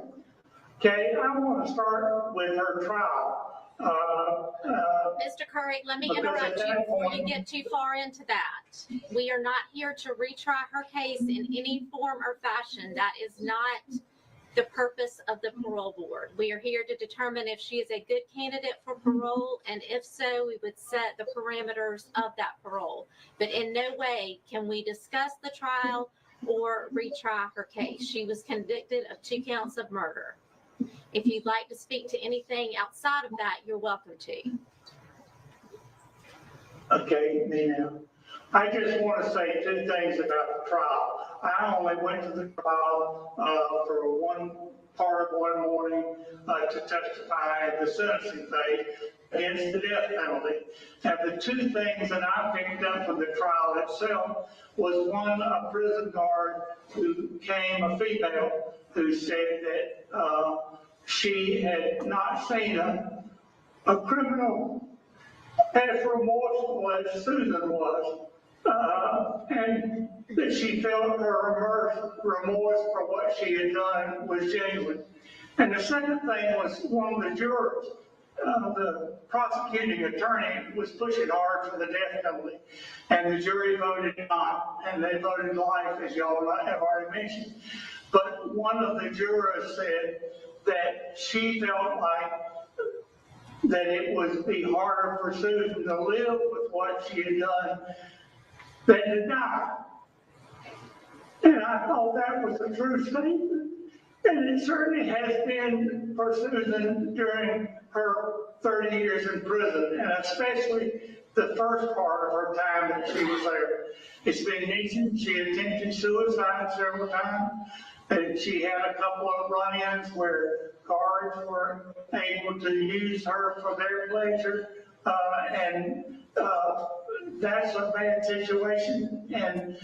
Okay, I want to start with her trial. Mr. Curry, let me interrupt you before you get too far into that. We are not here to retry her case in any form or fashion. That is not the purpose of the parole board. We are here to determine if she is a good candidate for parole, and if so, we would set the parameters of that parole. But in no way can we discuss the trial or retry her case. She was convicted of 2 counts of murder. If you'd like to speak to anything outside of that, you're welcome to. Okay, Nina. I just want to say 2 things about the trial. I only went to the trial for one part of one morning to testify in the sentencing phase against the death penalty. And the 2 things that I picked up from the trial itself was, one, a prison guard who came, a female, who said that she had not seen a criminal as remorseful as Susan was, and that she felt her remorse for what she had done was genuine. And the second thing was one of the jurors. The prosecuting attorney was pushing hard for the death penalty, and the jury voted not, and they voted life, as y'all have already mentioned. But one of the jurors said that she felt like that it would be harder for Susan to live with what she had done than to die. And I thought that was a true statement. And it certainly has been for Susan during her 30 years in prison, and especially the first part of her time that she was there. It's been easy. She attempted suicide several times, and she had a couple of run-ins where guards were able to use her for their pleasure, and that's a bad situation, and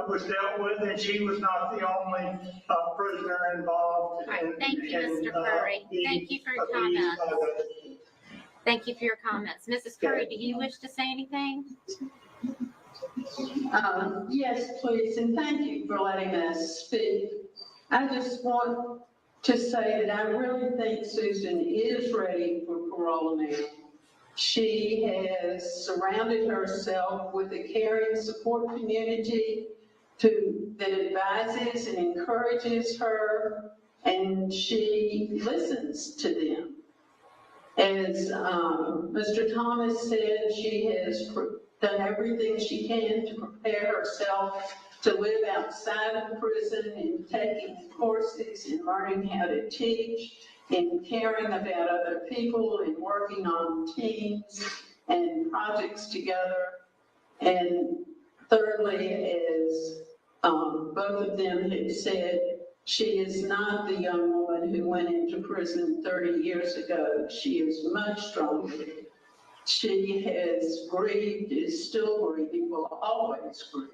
was dealt with, and she was not the only prisoner involved. All right, thank you, Mr. Curry. Thank you for your comments. Thank you for your comments. Mrs. Curry, do you wish to say anything? Yes, please, and thank you for letting us speak. I just want to say that I really think Susan is ready for parole now. She has surrounded herself with a caring support community that advises and encourages her, and she listens to them. As Mr. Thomas said, she has done everything she can to prepare herself to live outside of prison, and taking courses and learning how to teach, and caring about other people, and working on teams and projects together. And thirdly, as both of them have said, she is not the young woman who went into prison 30 years ago. She is much stronger. She has grieved, is still grieving, will always grieve.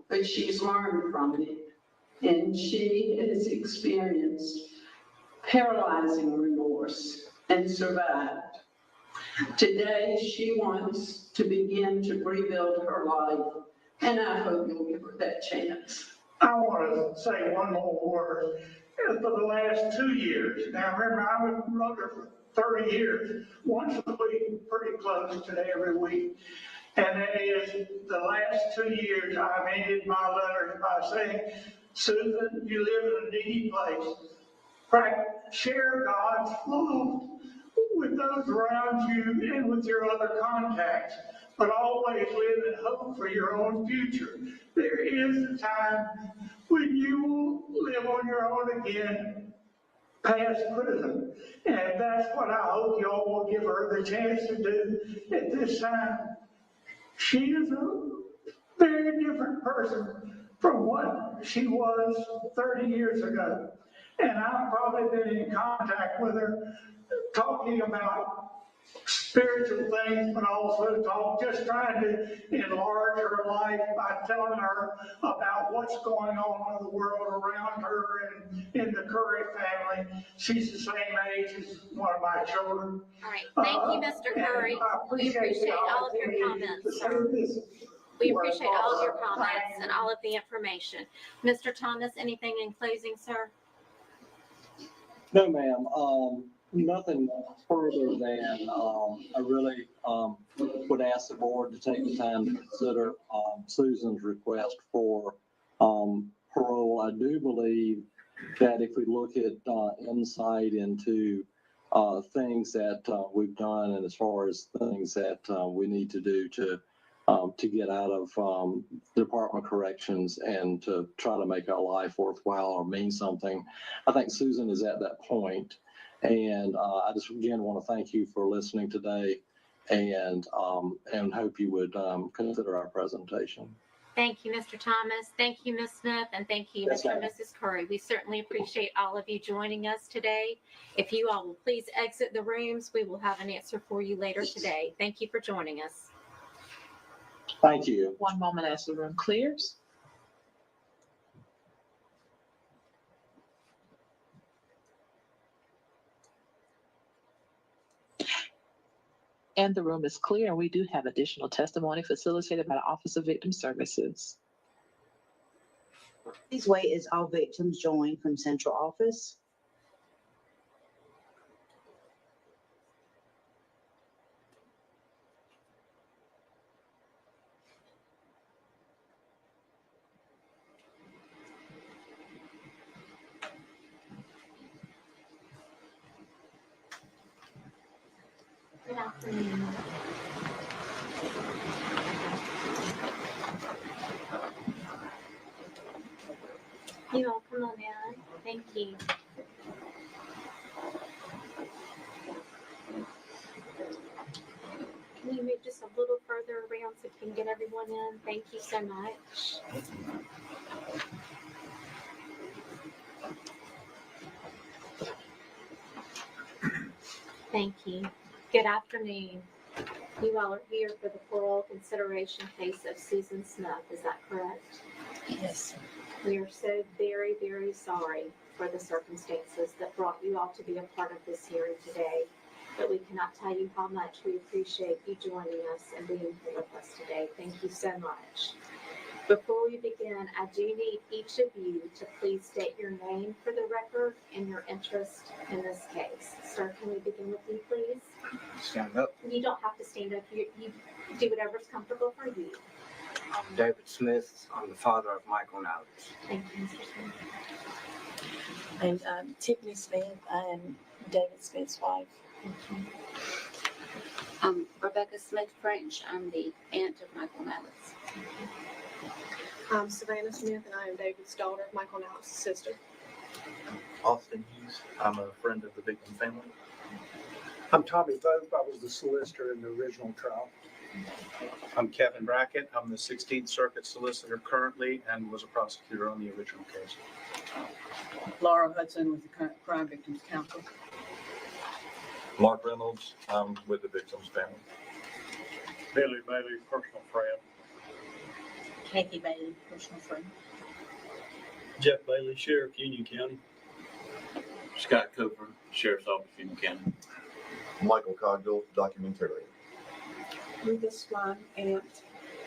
But she's learned from it. And she has experienced paralyzing remorse and survived. Today, she wants to begin to rebuild her life, and I hope you'll give her that chance. I want to say one more word. For the last 2 years, now remember, I was wrote her for 30 years, once a week, pretty close to every week. And that is, the last 2 years, I've ended my letters by saying, Susan, you live in a needy place. Share God's love with those around you and with your other contacts, but always live in hope for your own future. There is a time when you will live on your own again past prison, and that's what I hope y'all will give her the chance to do at this time. She is a very different person from what she was 30 years ago. And I've probably been in contact with her talking about spiritual things, but also just trying to enlarge her life by telling her about what's going on in the world around her and in the Curry family. She's the same age as one of my children. All right, thank you, Mr. Curry. We appreciate all of your comments, sir. We appreciate all of your comments and all of the information. Mr. Thomas, anything in closing, sir? No, ma'am. Nothing further than I really would ask the board to take the time to consider Susan's request for parole. I do believe that if we look at insight into things that we've done and as far as things that we need to do to get out of the Department of Corrections and to try to make our life worthwhile or mean something, I think Susan is at that point. And I just again want to thank you for listening today, and hope you would consider our presentation. Thank you, Mr. Thomas. Thank you, Ms. Smith, and thank you, Yes, Mr. and ma'am. Mrs. Curry. We certainly appreciate all of you joining us today. If you all will please exit the rooms, we will have an answer for you later today. Thank you for joining us. Thank you. One moment as the room clears. And the room is clear, and we do have additional testimony facilitated by the Office of Victim Services. Please wait as all victims join from central office. Good afternoon. You all come on in. Thank you. Can you move just a little further around so we can get everyone in? Thank you so much. Thank you. Good afternoon. You all are here for the parole consideration case of Susan Smith. Is that correct? Yes. We are so very, very sorry for the circumstances that brought you all to be a part of this hearing today. But we cannot tell you how much we appreciate you joining us and being here with us today. Thank you so much. Before we begin, I do need each of you to please state your name for the record and your interest in this case. Sir, can we begin with you, please? Stand up. You don't have to stand up. You do whatever's comfortable for you. I'm David Smith. I'm the father of Michael and Alex. Thank you, Mr. Smith. And I'm Tiffany Smith. I am David Smith's wife. Thank you. I'm Rebecca Smith French. I'm the aunt of Michael and Alex. I'm Savannah Smith, and I am David's daughter, Michael and Alex's sister. Austin Hughes. I'm a friend of the victim family. I'm Tommy Vogt. I was the solicitor in the original trial. I'm Kevin Brackett. I'm the 16th Circuit solicitor currently and was a prosecutor on the original case. Laura Hudson with the Crime Victims Council. Mark Reynolds. I'm with the victim's family. Billy Bailey, personal friend. Kathy Bailey, personal friend. Jeff Bailey, Sheriff, Union County. Scott Cooper, Sheriff's Office, Union County. Michael Cogdill, documentarian. Rita Swan, aunt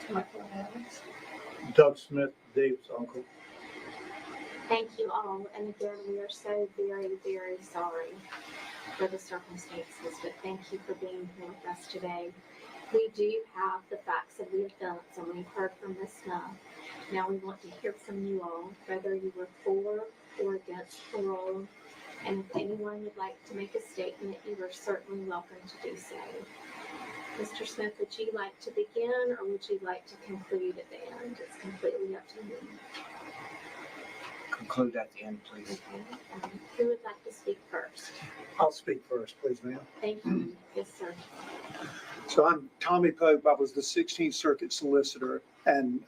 to Michael and Alex. Doug Smith, Dave's uncle. Thank you all. And again, we are so very, very sorry for the circumstances, but thank you for being here with us today. We do have the facts of the offense, and we've heard from Ms. Smith. Now we want to hear from you all, whether you were for or against parole. And if anyone would like to make a statement, you are certainly welcome to do so. Mr. Smith, would you like to begin, or would you like to conclude at the end? It's completely up to you. Conclude at the end, please. Okay. Who would like to speak first? I'll speak first, please, ma'am. Thank you. Yes, sir. So I'm Tommy Pope. I was the 16th Circuit solicitor, and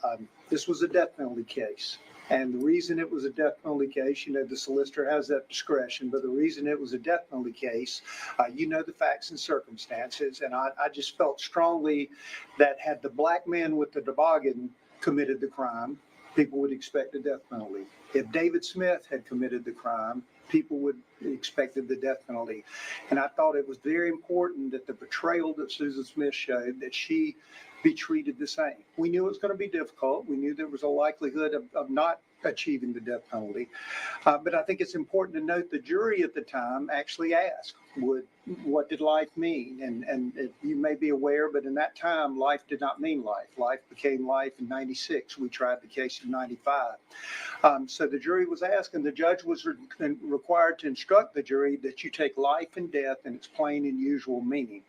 this was a death penalty case. And the reason it was a death penalty case, the solicitor has that discretion, but the reason it was a death penalty case, the facts and circumstances. And I just felt strongly that had the black man with the toboggan committed the crime, people would expect a death penalty. If David Smith had committed the crime, people would expected the death penalty. And I thought it was very important that the betrayal that Susan Smith showed, that she be treated the same. We knew it was going to be difficult. We knew there was a likelihood of not achieving the death penalty. But I think it's important to note the jury at the time actually asked, what did life mean? And you may be aware, but in that time, life did not mean life. Life became life in 96. We tried the case in 95. So the jury was asked, and the judge was required to instruct the jury that you take life and death in its plain and usual meaning.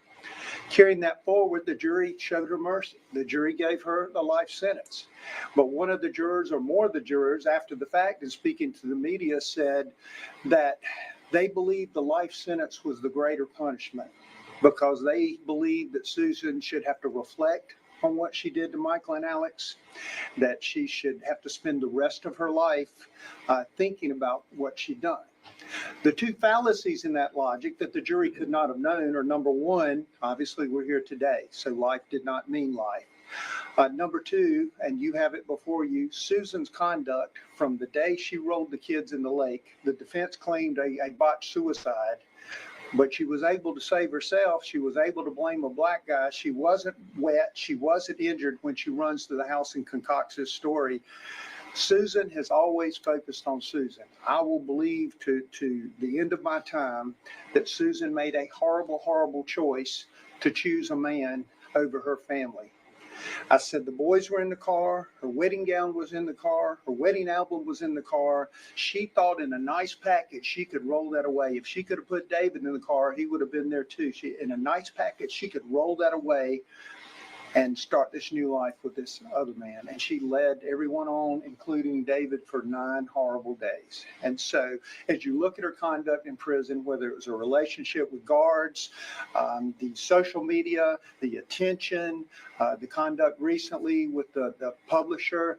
Carrying that forward, the jury showed her mercy. The jury gave her a life sentence. But one of the jurors, or more of the jurors, after the fact, and speaking to the media, said that they believed the life sentence was the greater punishment because they believed that Susan should have to reflect on what she did to Michael and Alex, that she should have to spend the rest of her life thinking about what she'd done. The two fallacies in that logic that the jury could not have known are, number one, obviously we're here today, so life did not mean life. Number two, and you have it before you, Susan's conduct from the day she rolled the kids in the lake. The defense claimed a botched suicide, but she was able to save herself. She was able to blame a black guy. She wasn't wet. She wasn't injured when she runs to the house and concocts this story. Susan has always focused on Susan. I will believe to the end of my time that Susan made a horrible, horrible choice to choose a man over her family. I said the boys were in the car, her wedding gown was in the car, her wedding album was in the car. She thought in a nice package she could roll that away. If she could have put David in the car, he would have been there too. In a nice package, she could roll that away and start this new life with this other man. And she led everyone on, including David, for 9 horrible days. And so as you look at her conduct in prison, whether it was a relationship with guards, the social media, the attention, the conduct recently with the publisher,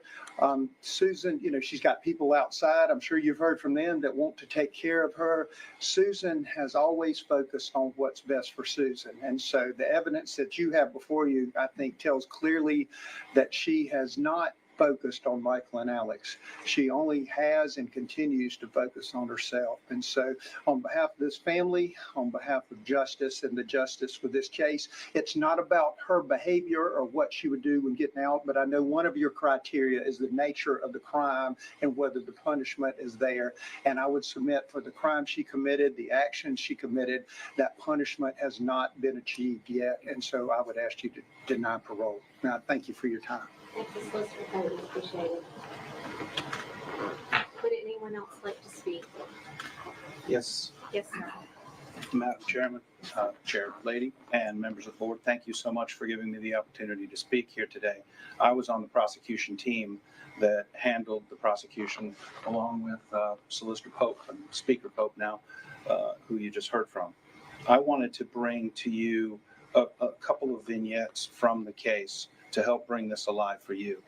Susan, she's got people outside. I'm sure you've heard from them that want to take care of her. Susan has always focused on what's best for Susan. And so the evidence that you have before you, I think, tells clearly that she has not focused on Michael and Alex. She only has and continues to focus on herself. And so on behalf of this family, on behalf of justice and the justice for this case, it's not about her behavior or what she would do when getting out, but I know one of your criteria is the nature of the crime and whether the punishment is there. And I would submit for the crime she committed, the action she committed, that punishment has not been achieved yet. And so I would ask you to deny parole. Now, thank you for your time. Thank you, Solicitor. Appreciate it. Would anyone else like to speak? Yes, Yes, sir. Madam Chairman, Chair Lady, and members of the board, thank you so much for giving me the opportunity to speak here today. I was on the prosecution team that handled the prosecution along with Solicitor Pope and Speaker Pope now, who you just heard from. I wanted to bring to you a couple of vignettes from the case to help bring this alive for you.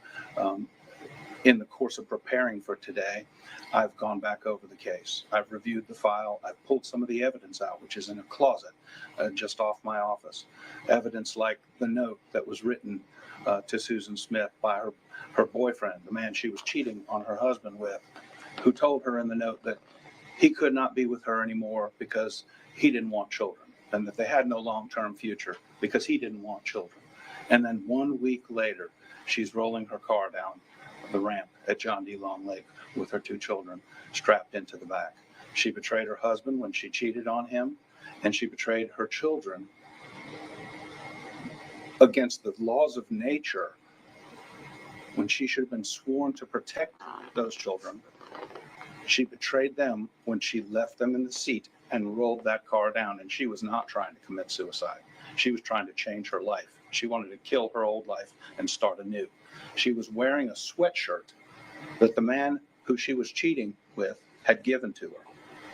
In the course of preparing for today, I've gone back over the case. I've reviewed the file. I've pulled some of the evidence out, which is in a closet just off my office. Evidence like the note that was written to Susan Smith by her boyfriend, the man she was cheating on her husband with, who told her in the note that he could not be with her anymore because he didn't want children, and that they had no long-term future because he didn't want children. And then 1 week later, she's rolling her car down the ramp at John D. Long Lake with her 2 children strapped into the back. She betrayed her husband when she cheated on him, and she betrayed her children against the laws of nature when she should have been sworn to protect those children. She betrayed them when she left them in the seat and rolled that car down, and she was not trying to commit suicide. She was trying to change her life. She wanted to kill her old life and start anew. She was wearing a sweatshirt that the man who she was cheating with had given to her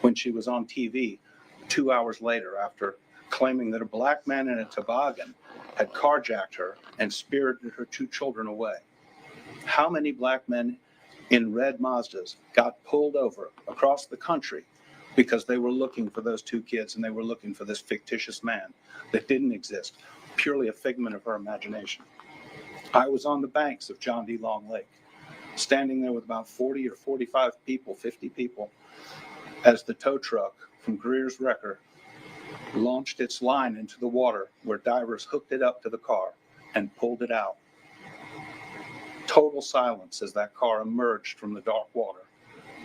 when she was on TV 2 hours later after claiming that a black man in a toboggan had carjacked her and spirited her 2 children away. How many black men in red Mazdas got pulled over across the country because they were looking for those two kids and they were looking for this fictitious man that didn't exist, purely a figment of her imagination. I was on the banks of John D. Long Lake, standing there with about 40 or 45 people, 50 people, as the tow truck from Greer's Wrecker launched its line into the water where divers hooked it up to the car and pulled it out. Total silence as that car emerged from the dark water.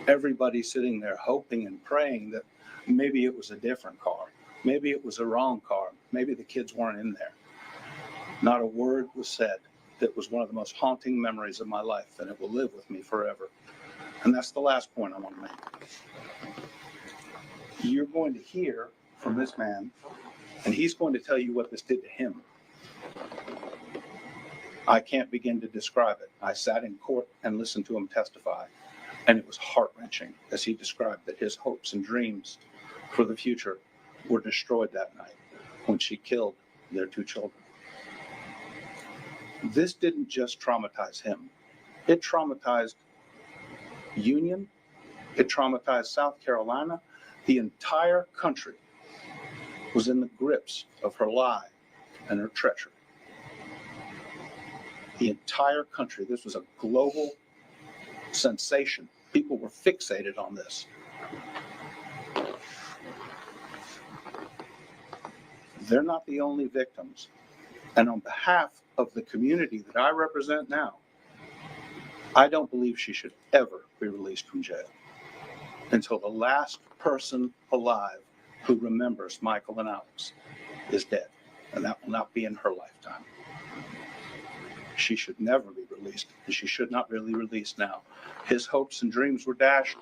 Everybody sitting there hoping and praying that maybe it was a different car. Maybe it was a wrong car. Maybe the kids weren't in there. Not a word was said. That was one of the most haunting memories of my life, and it will live with me forever. And that's the last point I want to make. You're going to hear from this man, and he's going to tell you what this did to him. I can't begin to describe it. I sat in court and listened to him testify, and it was heart-wrenching as he described that his hopes and dreams for the future were destroyed that night when she killed their two children. This didn't just traumatize him. It traumatized Union. It traumatized South Carolina. The entire country was in the grips of her lie and her treachery. The entire country, this was a global sensation. People were fixated on this. They're not the only victims. And on behalf of the community that I represent now, I don't believe she should ever be released from jail until the last person alive who remembers Michael and Alex is dead. And that will not be in her lifetime. She should never be released, and she should not be released now. His hopes and dreams were dashed.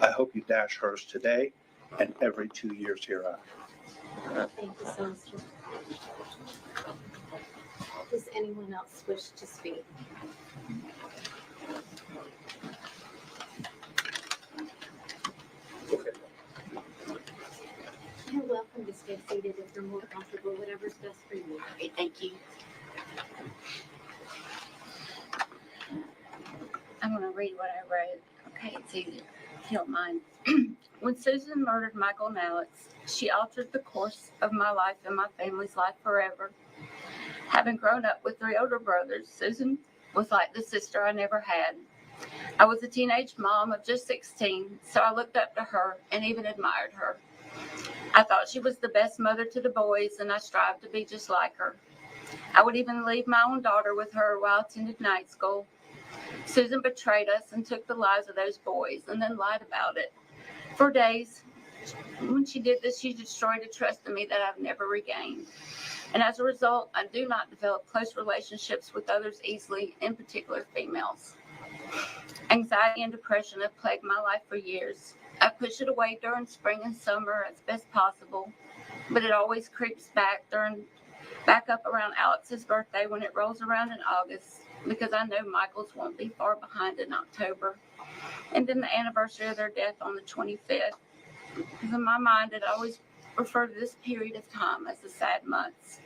I hope you dash hers today and every 2 years hereafter. Thank you so much. Does anyone else wish to speak? You're welcome to stay seated if you're more comfortable, whatever's best for you. Okay, thank you. I'm going to read what I wrote. Okay, it's easy, if you don't mind. When Susan murdered Michael and Alex, she altered the course of my life and my family's life forever. Having grown up with 3 older brothers, Susan was like the sister I never had. I was a teenage mom of just 16, so I looked up to her and even admired her. I thought she was the best mother to the boys, and I strived to be just like her. I would even leave my own daughter with her while I attended night school. Susan betrayed us and took the lives of those boys and then lied about it. For days, when she did this, she destroyed a trust in me that I've never regained. And as a result, I do not develop close relationships with others easily, in particular females. Anxiety and depression have plagued my life for years. I push it away during spring and summer as best possible, but it always creeps back up around Alex's birthday when it rolls around in August, because I know Michael's won't be far behind in October. And then the anniversary of their death on the 25th. Because in my mind, it always refer to this period of time as the sad months.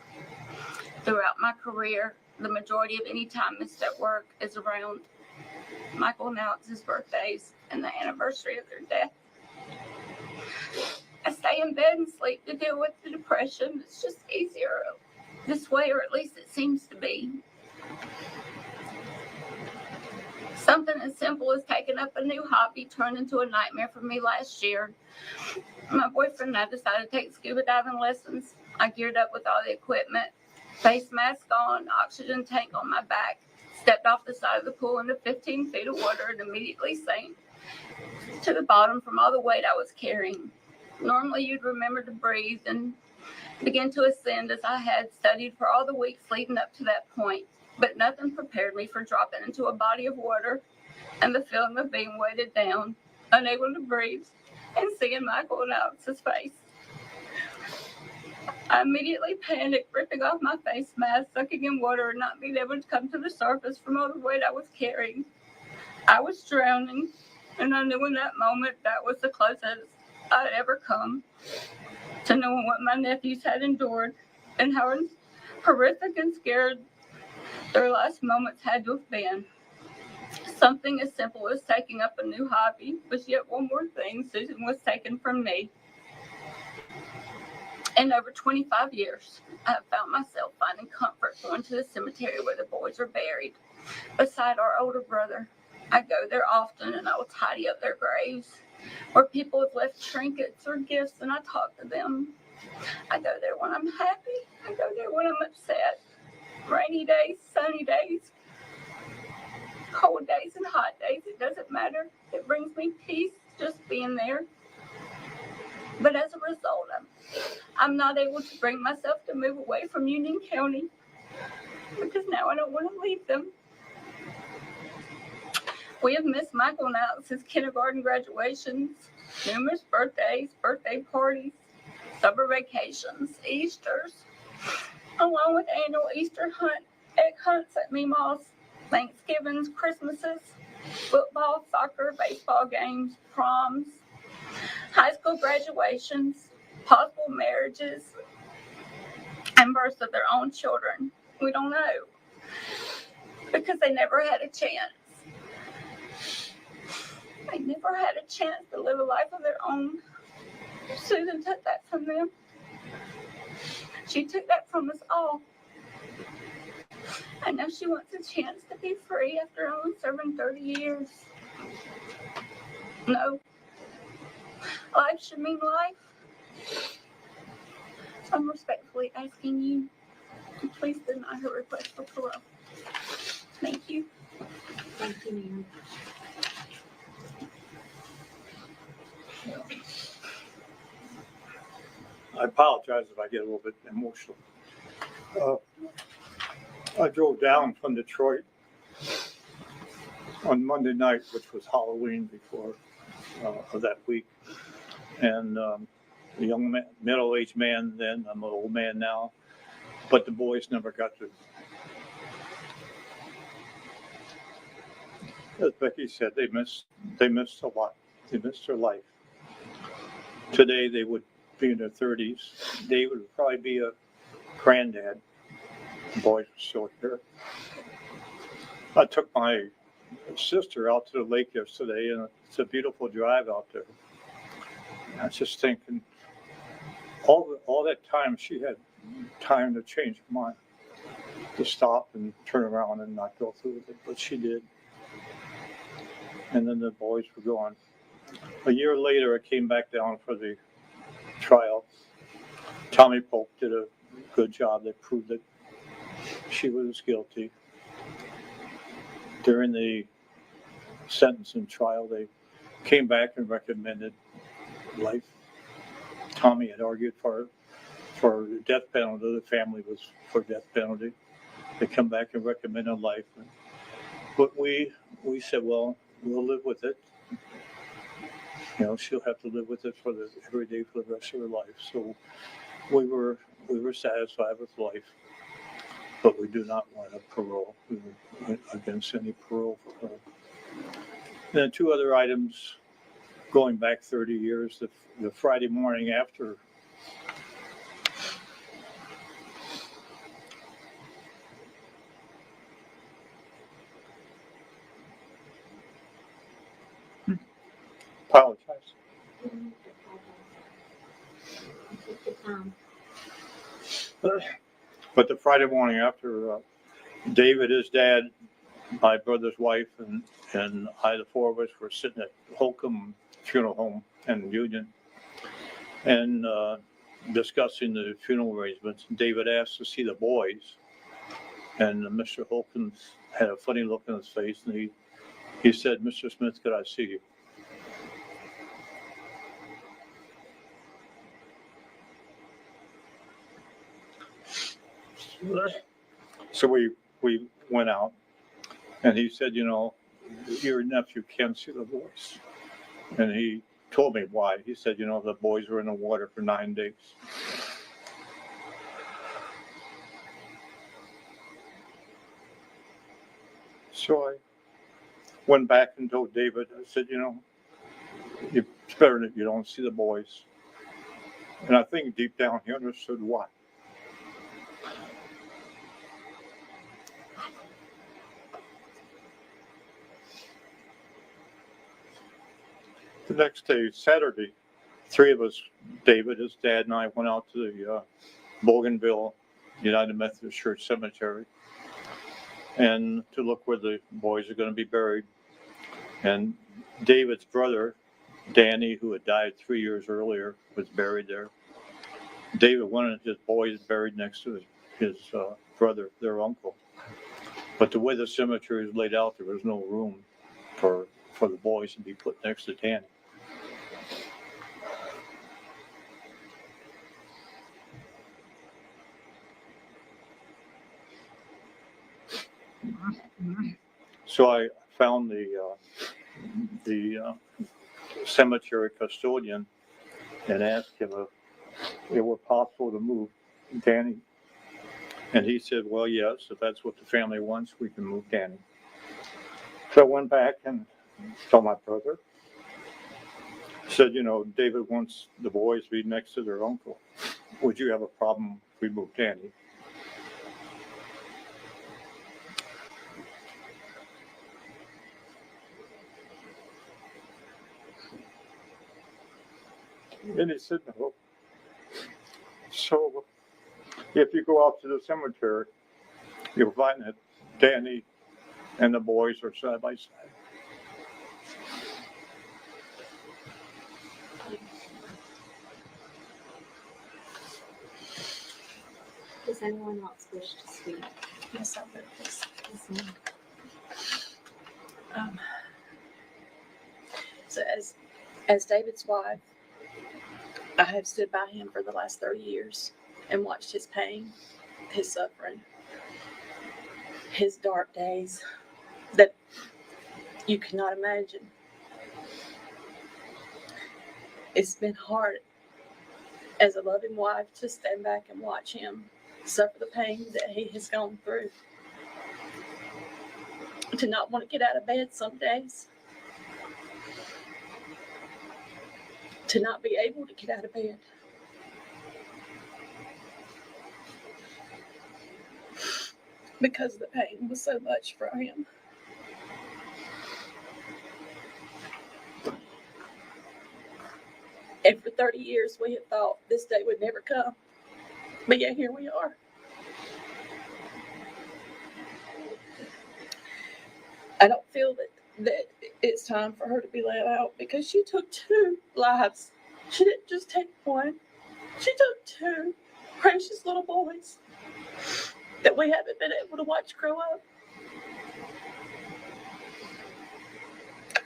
Throughout my career, the majority of any time missed at work is around Michael and Alex's birthdays and the anniversary of their death. I stay in bed and sleep to deal with the depression. It's just easier this way, or at least it seems to be. Something as simple as taking up a new hobby turned into a nightmare for me last year. My boyfriend and I decided to take scuba diving lessons. I geared up with all the equipment, face mask on, oxygen tank on my back, stepped off the side of the pool into 15 feet of water and immediately sank to the bottom from all the weight I was carrying. Normally you'd remember to breathe and begin to ascend as I had studied for all the weeks leading up to that point, but nothing prepared me for dropping into a body of water and the feeling of being weighted down, unable to breathe, and seeing Michael and Alex's face. I immediately panicked, ripping off my face mask, sucking in water, and not being able to come to the surface from all the weight I was carrying. I was drowning, and I knew in that moment that was the closest I'd ever come to knowing what my nephews had endured and how horrific and scared their last moments had to have been. Something as simple as taking up a new hobby was yet one more thing Susan was taken from me. In over 25 years, I have found myself finding comfort going to the cemetery where the boys are buried, beside our older brother. I go there often and I will tidy up their graves, where people have left trinkets or gifts, and I talk to them. I go there when I'm happy. I go there when I'm upset. Rainy days, sunny days, cold days and hot days, it doesn't matter. It brings me peace just being there. But as a result, I'm not able to bring myself to move away from Union County because now I don't want to leave them. We have missed Michael and Alex's kindergarten graduations, numerous birthdays, birthday parties, summer vacations, Easters, along with annual Easter egg hunts at Meemaw's, Thanksgivings, Christmases, football, soccer, baseball games, proms, high school graduations, possible marriages, and births of their own children. We don't know because they never had a chance. They never had a chance to live a life of their own. Susan took that from them. She took that from us all. I know she wants a chance to be free after only serving 30 years. No. Life should mean life. So I'm respectfully asking you to please deny her request for parole. Thank you. Thank you, ma'am. I apologize if I get a little bit emotional. I drove down from Detroit on Monday night, which was Halloween before of that week. And a young man, middle-aged man then, I'm an old man now, but the boys never got to. As Becky said, they missed a lot. They missed their life. Today they would be in their 30s. David would probably be a granddad. The boys were still here. I took my sister out to the lake yesterday, and it's a beautiful drive out there. And I was just thinking, all that time she had time to change her mind, to stop and turn around and not go through with it, but she did. And then the boys were gone. A year later, I came back down for the trial. Tommy Pope did a good job. They proved that she was guilty. During the sentencing trial, they came back and recommended life. Tommy had argued for the death penalty. The family was for death penalty. They come back and recommended life. But we said, well, we'll live with it. You know, she'll have to live with it every day for the rest of her life. So we were satisfied with life, but we do not want a parole. We were against any parole for her. And then two other items going back 30 years. The Friday morning after apologize. But the Friday morning after, David, his dad, my brother's wife, and I, the four of us, were sitting at Holcomb Funeral Home in Union and discussing the funeral arrangements. David asked to see the boys, and Mr. Holcomb had a funny look on his face, and he said, "Mr. Smith, could I see you?" So we went out, and he said, "You know, your nephew can't see the boys." And he told me why. He said, "You know, the boys were in the water for 9 days." So I went back and told David, I said, "You know, it's better that you don't see the boys." And I think deep down he understood why. The next day, Saturday, three of us, David, his dad, and I went out to the Bougainville United Methodist Church Cemetery and to look where the boys are going to be buried. And David's brother, Danny, who had died 3 years earlier, was buried there. David wanted his boys buried next to his brother, their uncle. But the way the cemetery is laid out, there was no room for the boys to be put next to Danny. So I found the cemetery custodian and asked him if it were possible to move Danny. And he said, well, yes, if that's what the family wants, we can move Danny. So I went back and saw my brother. Said, David wants the boys to be next to their uncle. Would you have a problem if we moved Danny? And he said, no. So if you go out to the cemetery, you'll find that Danny and the boys are side by side. Does anyone else wish to speak? Yes, I would, please. Yes, ma'am. So as David's wife, I have stood by him for the last 30 years and watched his pain, his suffering, his dark days that you cannot imagine. It's been hard as a loving wife to stand back and watch him suffer the pain that he has gone through. To not want to get out of bed some days. To not be able to get out of bed. Because the pain was so much for him. And for 30 years, we had thought this day would never come. But yet here we are. I don't feel that it's time for her to be let out because she took 2 lives. She didn't just take 1. She took 2 precious little boys that we haven't been able to watch grow up.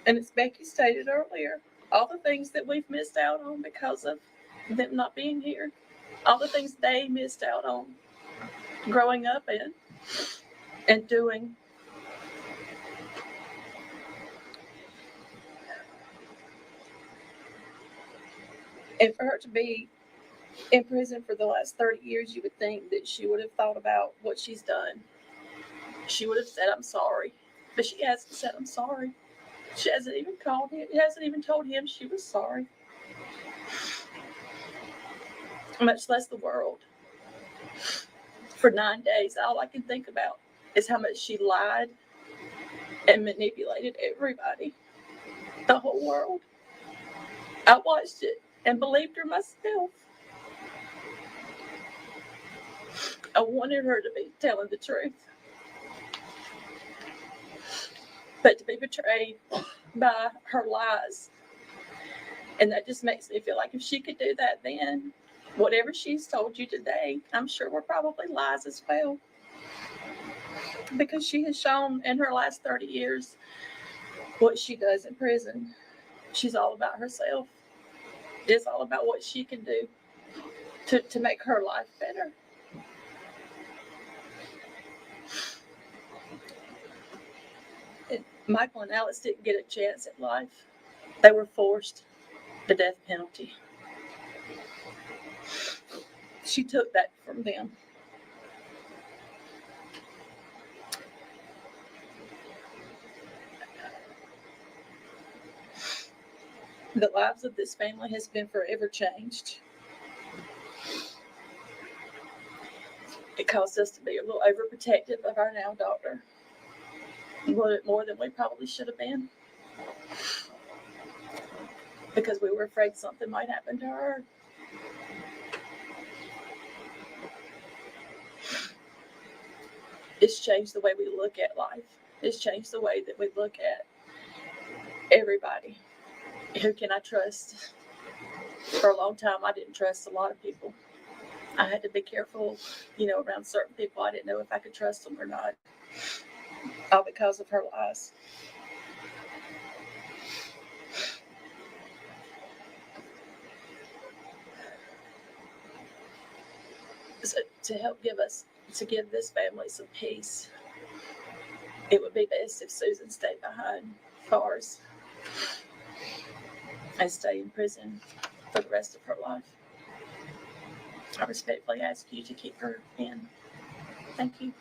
And as Becky stated earlier, all the things that we've missed out on because of them not being here, all the things they missed out on growing up in and doing. And for her to be in prison for the last 30 years, you would think that she would have thought about what she's done. She would have said, I'm sorry. But she hasn't said, I'm sorry. She hasn't even called him. Hasn't even told him she was sorry. Much less the world. For 9 days, all I can think about is how much she lied and manipulated everybody. The whole world. I watched it and believed her myself. I wanted her to be telling the truth. But to be betrayed by her lies. And that just makes me feel like if she could do that then, whatever she's told you today, I'm sure were probably lies as well. Because she has shown in her last 30 years what she does in prison. She's all about herself. It's all about what she can do to make her life better. Michael and Alice didn't get a chance at life. They were forced the death penalty. She took that from them. The lives of this family has been forever changed. It caused us to be a little overprotective of our now daughter. A little bit more than we probably should have been. because we were afraid something might happen to her. It's changed the way we look at life. It's changed the way that we look at everybody. Who can I trust? For a long time, I didn't trust a lot of people. I had to be careful, around certain people. I didn't know if I could trust them or not, all because of her lies. So to give this family some peace, it would be best if Susan stayed behind bars and stay in prison for the rest of her life. I respectfully ask you to keep her in. Thank you.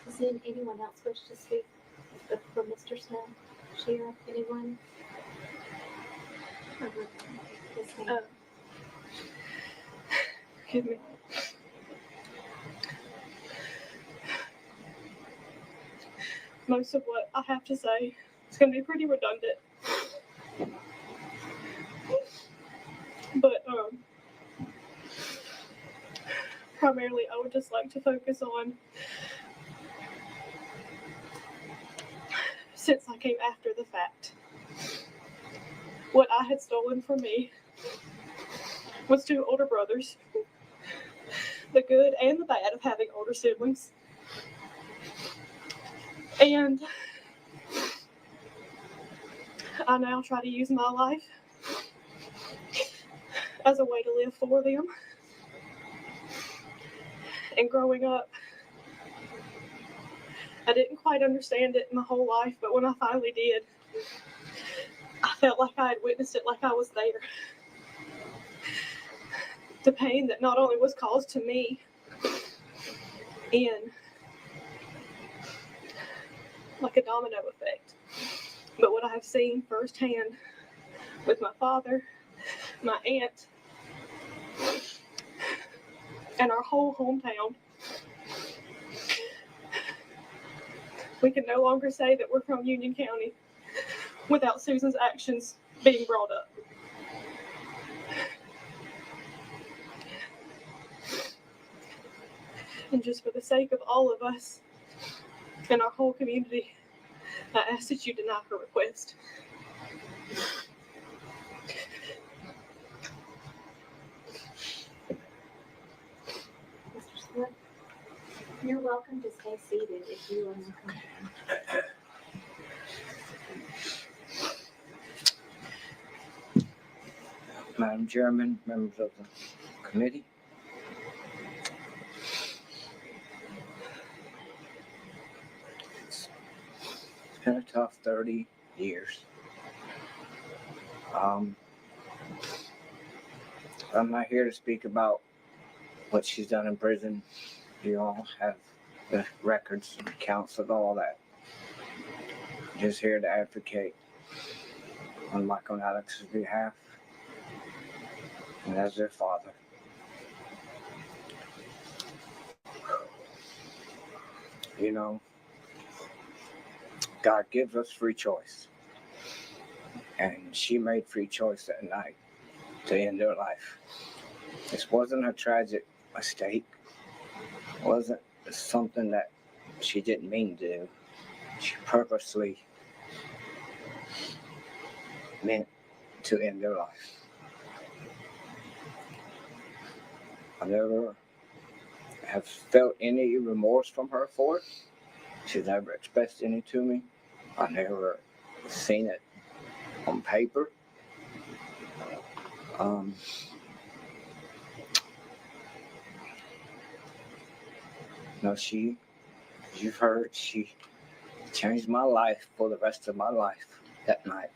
Does anyone else wish to speak for Mr. Smith? Sheriff, anyone? Yes, ma'am. Excuse me. Most of what I have to say is going to be pretty redundant. But primarily, I would just like to focus on, since I came after the fact, what I had stolen from me was 2 older brothers, the good and the bad of having older siblings. And I now try to use my life as a way to live for them. And growing up, I didn't quite understand it my whole life, but when I finally did, I felt like I had witnessed it, like I was there. The pain that not only was caused to me in like a domino effect, but what I have seen firsthand with my father, my aunt, and our whole hometown. We can no longer say that we're from Union County without Susan's actions being brought up. And just for the sake of all of us and our whole community, I ask that you deny her request. Mr. Smith, you're welcome to stay seated if you are uncomfortable. Madam Chairman, members of the committee. It's been a tough 30 years. I'm not here to speak about what she's done in prison. You all have the records and accounts of all that. Just here to advocate on Michael and Alex's behalf and as their father. God gives us free choice. And she made free choice that night to end her life. This wasn't a tragic mistake. It wasn't something that she didn't mean to do. She purposely meant to end her life. I never have felt any remorse from her for it. She's never expressed any to me. I never seen it on paper. No, you've heard, she changed my life for the rest of my life that night.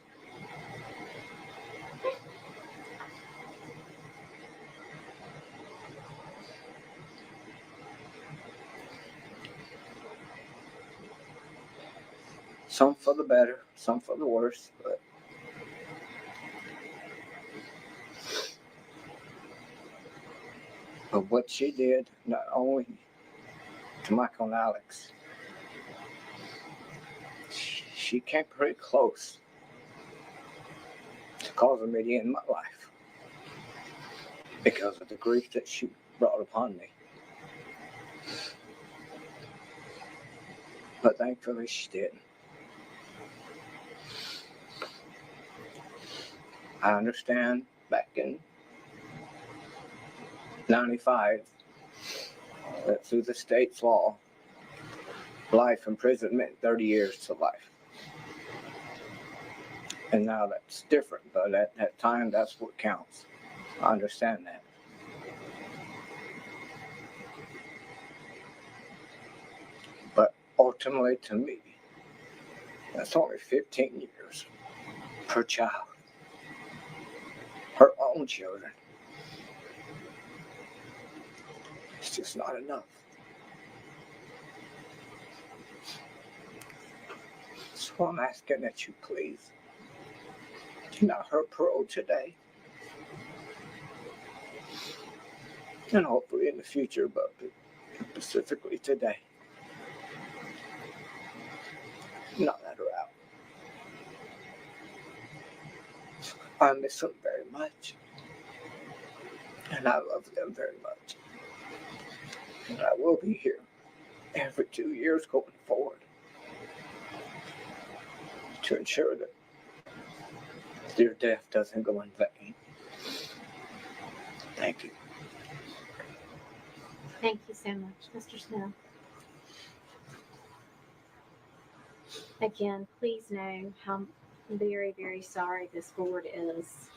Some for the better, some for the worse, but what she did, not only to Michael and Alex, she came pretty close to causing me to end my life because of the grief that she brought upon me. But thankfully she didn't. I understand back in 95 that through the state's law, life imprisonment, 30 years to life. And now that's different, but at that time, that's what counts. I understand that. But ultimately, to me, that's only 15 years per child. Her own children. It's just not enough. So I'm asking that you please deny her parole today. And hopefully in the future, but specifically today. Not let her out. I miss them very much. And I love them very much. And I will be here every 2 years going forward to ensure that their death doesn't go in vain. Thank you. Thank you so much, Mr. Smith. Again, please know how very, very sorry this board is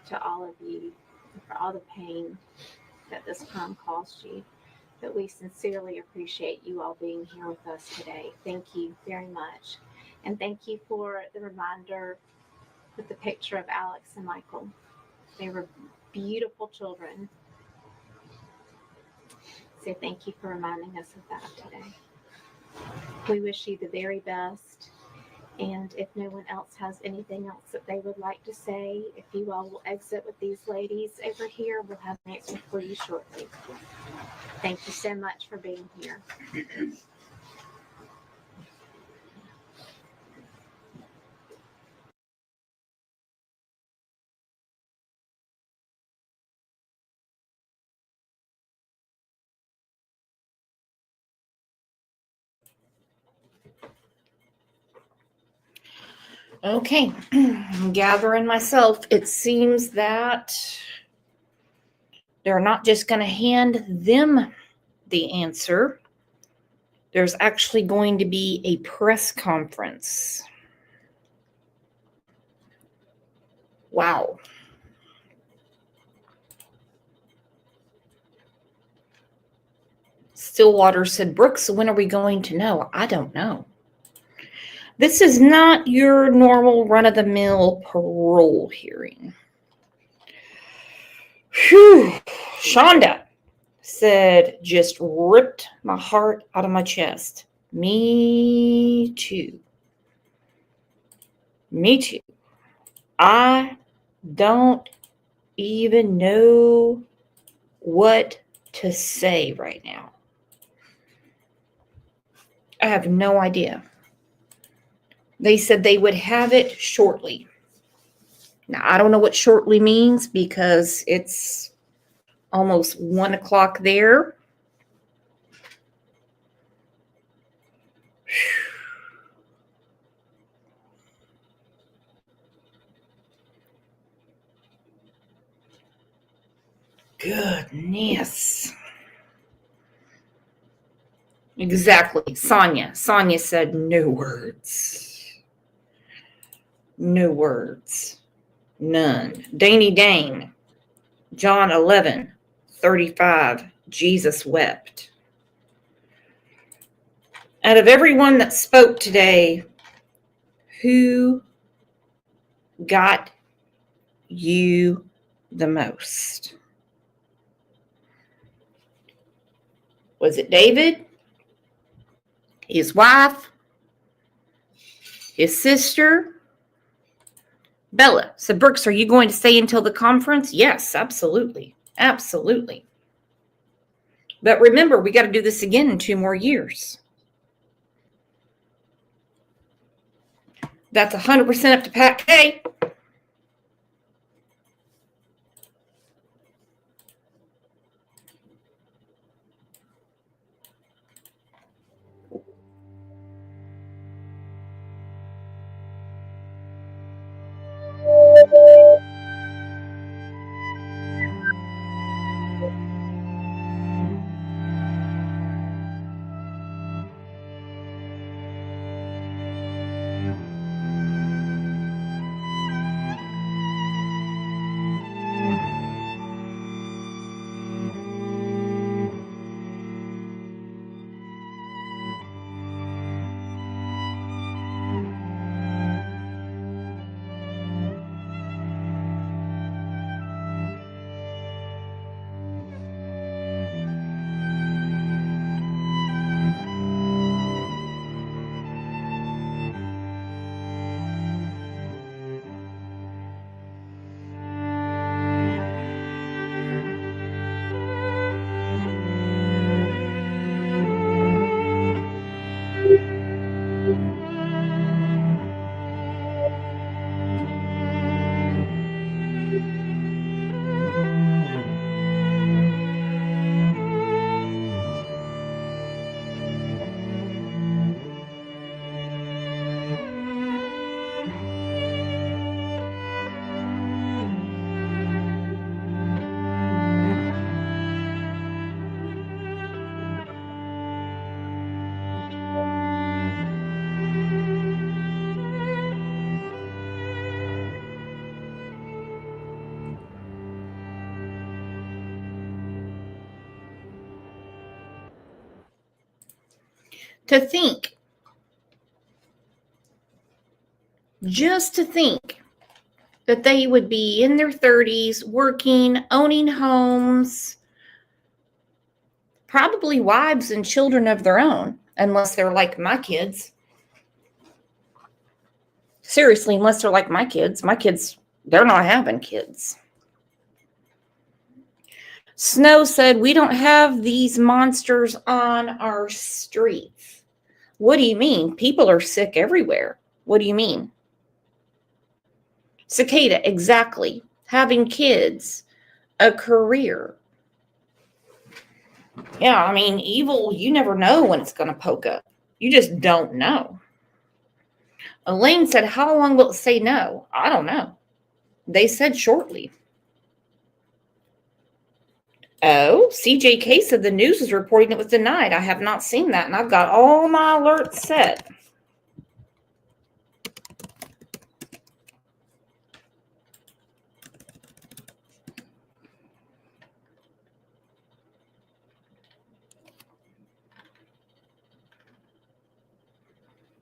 to all of you for all the pain that this crime caused you. But we sincerely appreciate you all being here with us today. Thank you very much. And thank you for the reminder with the picture of Alex and Michael. They were beautiful children. So thank you for reminding us of that today. We wish you the very best. And if no one else has anything else that they would like to say, if you all will exit with these ladies over here, we'll have an answer for you shortly. Thank you so much for being here. Okay, I'm gathering myself. It seems that they're not just going to hand them the answer. There's actually going to be a press conference. Wow. Stillwater said, Brooks, when are we going to know? I don't know. This is not your normal run-of-the-mill parole hearing. Whew. Shonda said, just ripped my heart out of my chest. Me too. Me too. I don't even know what to say right now. I have no idea. They said they would have it shortly. Now, I don't know what shortly means because it's almost 1 o'clock there. Goodness. Exactly. Sonia said no words. No words. None. Danny Dane. John 11:35. Jesus wept. Out of everyone that spoke today, who got you the most? Was it David? His wife? His sister? Bella. So, Brooks, are you going to stay until the conference? Yes, absolutely. Absolutely. But remember, we got to do this again in 2 more years. That's 100% up to Pat K. To think, just to think that they would be in their 30s, working, owning homes, probably wives and children of their own, unless they're like my kids. Seriously, unless they're like my kids. They're not having kids. Snow said, we don't have these monsters on our streets. What do you mean? People are sick everywhere. What do you mean? Cicada, exactly. Having kids, a career. Yeah, I mean, evil, you never know when it's going to poke up. You just don't know. Elaine said, how long will it say no? I don't know. They said shortly. Oh, CJK said the news is reporting it was denied. I have not seen that, and I've got all my alerts set.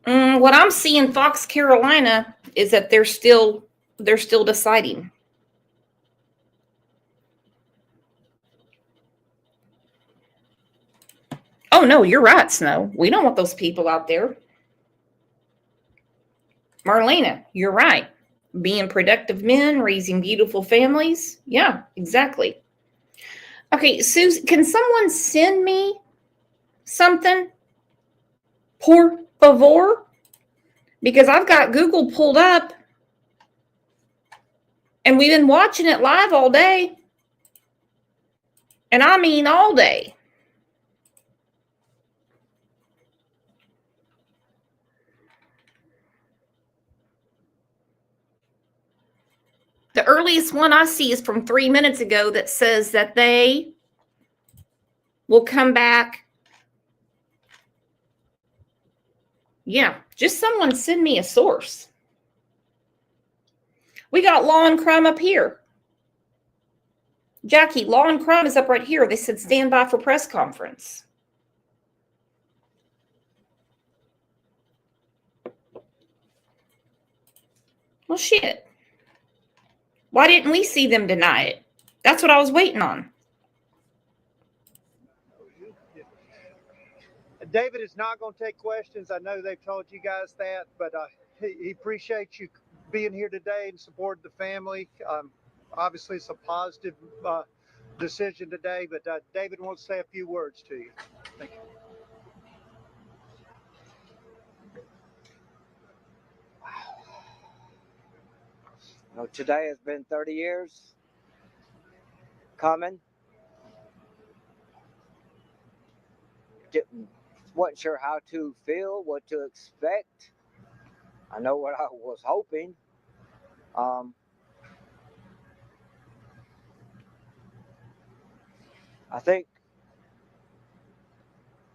What I'm seeing, Fox Carolina, is that they're still deciding. Oh no, you're right, Snow. We don't want those people out there. Marlena, you're right. Being productive men, raising beautiful families. Yeah, exactly. Okay, Susan, can someone send me something? Por favor? Because I've got Google pulled up and we've been watching it live all day. And I mean all day. The earliest one I see is from 3 minutes ago that says that they will come back. Yeah, just someone send me a source. We got Law and Crime up here. Jackie, Law and Crime is up right here. They said stand by for press conference. Well, shit. Why didn't we see them deny it? That's what I was waiting on. David is not going to take questions. I know they've told you guys that, but he appreciates you being here today and supporting the family. Obviously, it's a positive decision today, but David wants to say a few words to you. Thank you. You know, today has been 30 years coming. Wasn't sure how to feel, what to expect. I know what I was hoping. I think,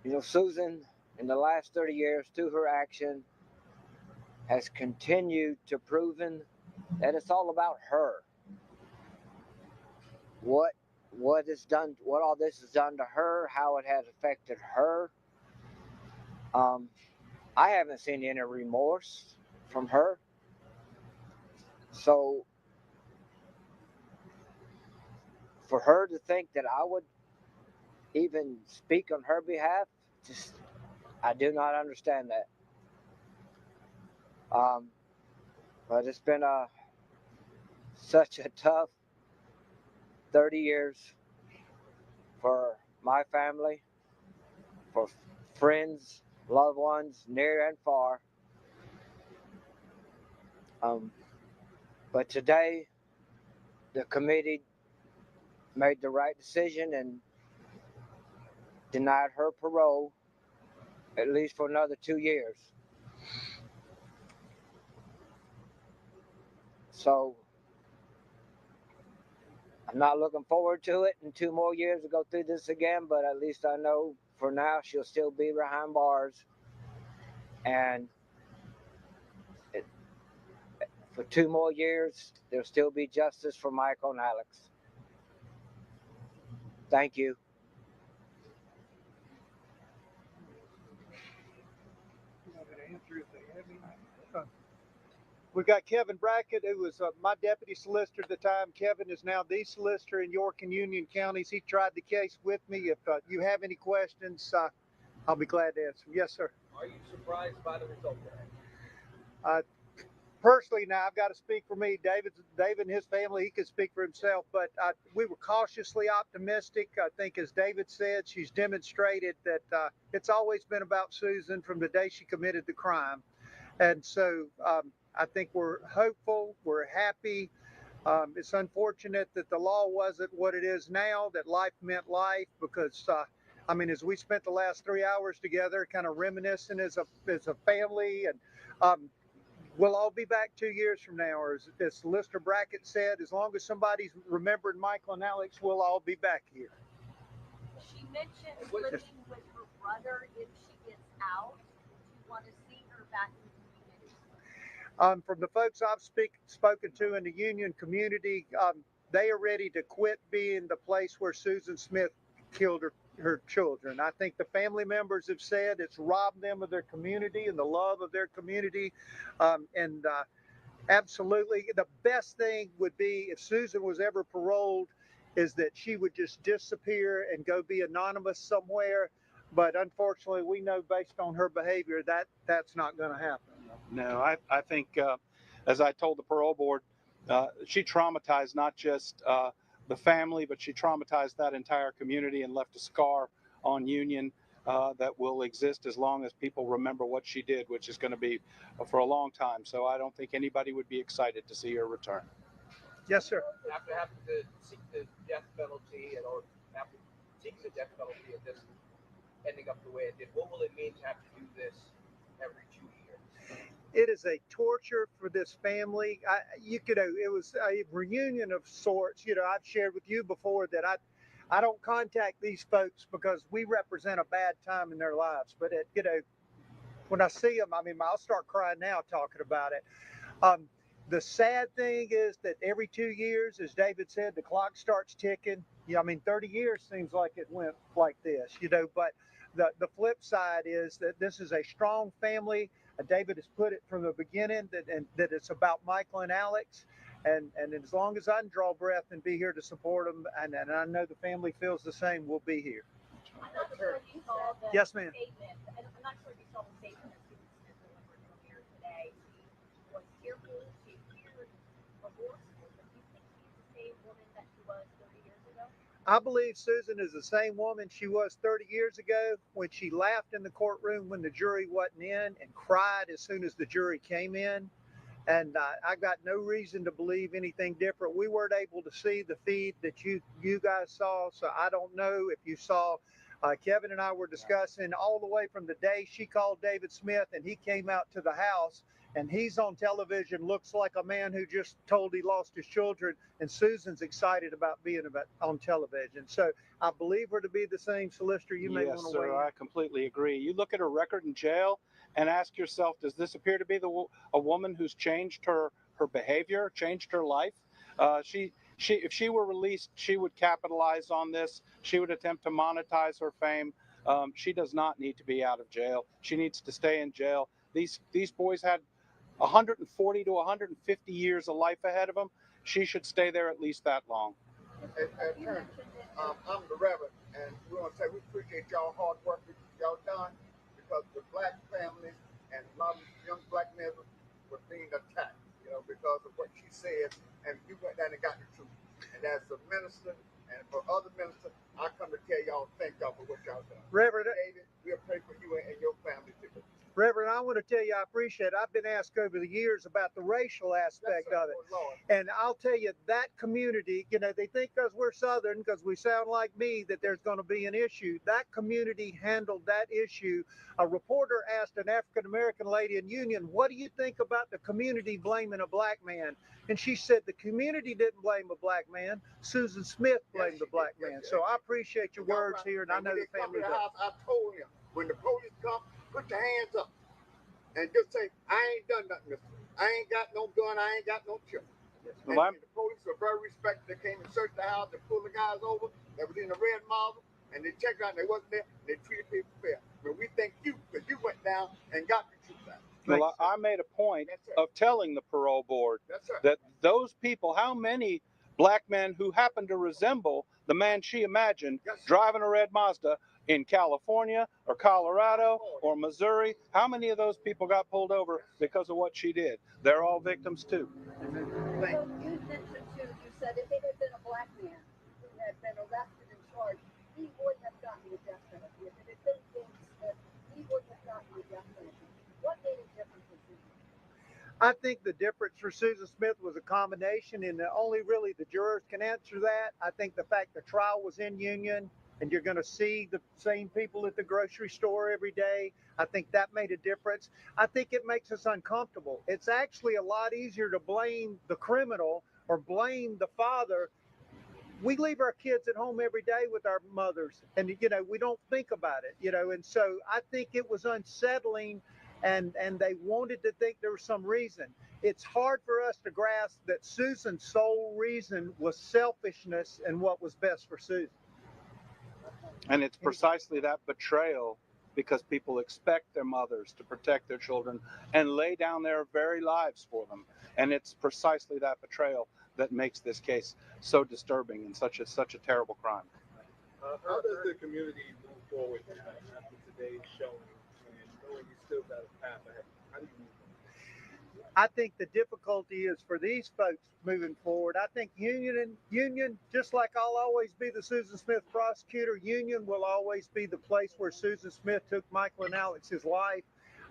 you know, Susan, in the last 30 years, through her action, has continued to proven that it's all about her. What all this has done to her, how it has affected her. I haven't seen any remorse from her. So for her to think that I would even speak on her behalf, I do not understand that. But it's been such a tough 30 years for my family, for friends, loved ones, near and far. But today, the committee made the right decision and denied her parole, at least for another 2 years. So I'm not looking forward to it in 2 more years to go through this again, but at least I know for now she'll still be behind bars. And for 2 more years, there'll still be justice for Michael and Alex. Thank you. We've got Kevin Brackett, who was my deputy solicitor at the time. Kevin is now the solicitor in York and Union counties. He tried the case with me. If you have any questions, I'll be glad to answer. Yes, sir. Are you surprised by the result today? Personally, now I've got to speak for me. David and his family, he can speak for himself, but we were cautiously optimistic. I think, as David said, she's demonstrated that it's always been about Susan from the day she committed the crime. And so I think we're hopeful, we're happy. It's unfortunate that the law wasn't what it is now, that life meant life, because I mean, as we spent the last 3 hours together, kind of reminiscing as a family, and we'll all be back 2 years from now, or as Solicitor Brackett said, as long as somebody's remembering Michael and Alex, we'll all be back here. She mentioned living with her brother if she gets out. Do you want to see her back in the community? From the folks I've spoken to in the Union community, they are ready to quit being the place where Susan Smith killed her children. I think the family members have said it's robbed them of their community and the love of their community. Absolutely, the best thing would be if Susan was ever paroled is that she would just disappear and go be anonymous somewhere. But unfortunately, we know based on her behavior that that's not going to happen. No, I think, as I told the parole board, she traumatized not just the family, but she traumatized that entire community and left a scar on Union that will exist as long as people remember what she did, which is going to be for a long time. So I don't think anybody would be excited to see her return. Yes, sir. After having to seek the death penalty, or after seeking the death penalty of this ending up the way it did, what will it mean to have to do this every 2 years? It is a torture for this family. It was a reunion of sorts. I've shared with you before that I don't contact these folks because we represent a bad time in their lives. But when I see them, I mean, I'll start crying now talking about it. The sad thing is that every 2 years, as David said, the clock starts ticking. I mean, 30 years seems like it went like this, but the flip side is that this is a strong family. David has put it from the beginning that it's about Michael and Alex. And as long as I can draw breath and be here to support them, and I know the family feels the same, we'll be here. I'm not sure if you saw the Yes, ma'am. statement. I'm not sure if you saw the statement that Susan Smith delivered earlier today. She was tearful. She appeared remorseful. Do you think she's the same woman that she was 30 years ago? I believe Susan is the same woman she was 30 years ago when she laughed in the courtroom when the jury wasn't in and cried as soon as the jury came in. And I got no reason to believe anything different. We weren't able to see the feed that you guys saw, so I don't know if you saw. Kevin and I were discussing all the way from the day she called David Smith and he came out to the house, and he's on television, looks like a man who just told he lost his children, and Susan's excited about being on television. So I believe her to be the same. Solicitor, you may Yes, want to weigh sir, in. I completely agree. You look at her record in jail and ask yourself, does this appear to be a woman who's changed her behavior, changed her life? If she were released, she would capitalize on this. She would attempt to monetize her fame. She does not need to be out of jail. She needs to stay in jail. These boys had 140 to 150 years of life ahead of them. She should stay there at least that long. Attorney, I'm the Reverend, and we want to say we appreciate y'all hard work that y'all done, because the black families and a lot of young black men were being attacked, because of what she said, and you went down and got the truth. And as a minister and for other ministers, I come to tell y'all thank y'all for what y'all done. Reverend, David, we'll pray for you and your family too. Reverend, I want to tell you I appreciate it. I've been asked over the years about the racial aspect of it. And I'll tell you, that community, they think because we're Southern, because we sound like me, that there's going to be an issue. That community handled that issue. A reporter asked an African-American lady in Union, what do you think about the community blaming a black man? And she said the community didn't blame a black man. Susan Smith blamed the black man. So I appreciate your words here, and I know the family does. I told him, when the police come, put your hands up and just say, I ain't done nothing, mister. I ain't got no gun, I ain't got no children. And the police were very respectful. They came and searched the house, they pulled the guys over that was in the red Mazda, and they checked out and they wasn't there, and they treated people fair. But we thank you, because you went down and got the truth out. Well, I made a point of telling the parole board that those people, how many black men who happen to resemble the man she imagined driving a red Mazda in California or Colorado or Missouri, how many of those people got pulled over because of what she did? They're all victims too. So you mentioned too, you said if it had been a black man who had been arrested and charged, he would have gotten the death penalty. If it had been James Smith, he would have gotten the death penalty. What made it different for Susan? I think the difference for Susan Smith was a combination, and only really the jurors can answer that. I think the fact the trial was in Union, and you're going to see the same people at the grocery store every day, I think that made a difference. I think it makes us uncomfortable. It's actually a lot easier to blame the criminal or blame the father. We leave our kids at home every day with our mothers, and we don't think about it, and so I think it was unsettling, and they wanted to think there was some reason. It's hard for us to grasp that Susan's sole reason was selfishness and what was best for Susan. And it's precisely that betrayal, because people expect their mothers to protect their children and lay down their very lives for them. And it's precisely that betrayal that makes this case so disturbing and such a terrible crime. How does the community move forward after today's showing, and knowing you still got a path ahead? How do you move forward? I think the difficulty is for these folks moving forward. I think Union, just like I'll always be the Susan Smith prosecutor, Union will always be the place where Susan Smith took Michael and Alex's life.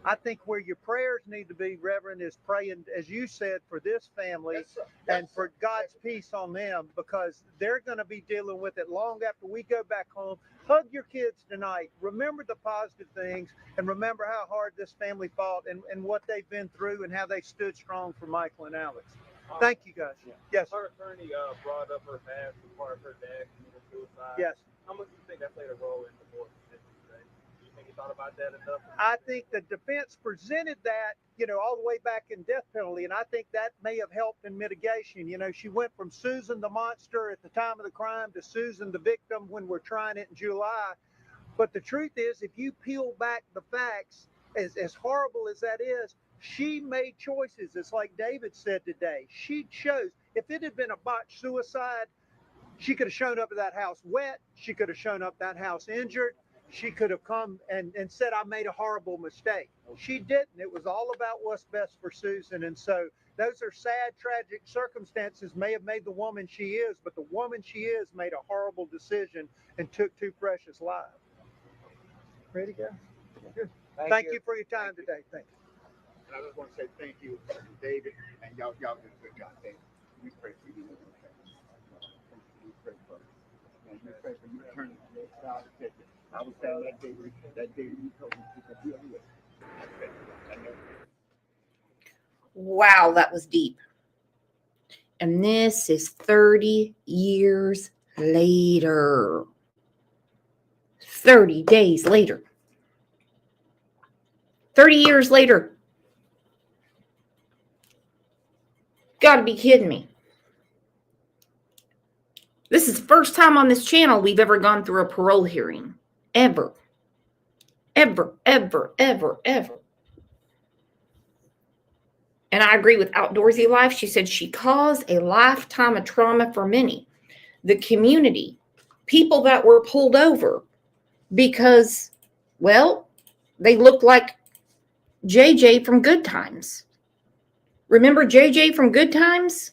I think where your prayers need to be, Reverend, is praying, as you said, for this family and for God's peace on them, because they're going to be dealing with it long after we go back home. Hug your kids tonight. Remember the positive things, and remember how hard this family fought and what they've been through and how they stood strong for Michael and Alex. Thank you, guys. Yes. Her attorney brought up her past as far as her dad committed suicide. Yes. How much do you think that played a role in the board's decision today? Do you think you thought about that enough? I think the defense presented that, all the way back in death penalty, and I think that may have helped in mitigation. She went from Susan the monster at the time of the crime to Susan the victim when we're trying it in July. But the truth is, if you peel back the facts, as horrible as that is, she made choices. It's like David said today. She chose. If it had been a botched suicide, she could have shown up at that house wet. She could have shown up that house injured. She could have come and said, I made a horrible mistake. She didn't. It was all about what's best for Susan. And so those are sad, tragic circumstances, may have made the woman she is, but the woman she is made a horrible decision and took two precious lives. Ready to go? Good. Thank you for your time today. Thank you. I just want to say thank you, David, and y'all did a good job, David. We pray for you. We pray for you. And we pray for you turning God to take it. I was saying that day you told me to be away. I know. Wow, that was deep. And this is 30 years later. 30 days later. 30 years later. Gotta be kidding me. This is the first time on this channel we've ever gone through a parole hearing. Ever. Ever, ever, ever, ever. And I agree with Outdoorsy Life. She said she caused a lifetime of trauma for many. The community. People that were pulled over because, well, they looked like JJ from Good Times. Remember JJ from Good Times?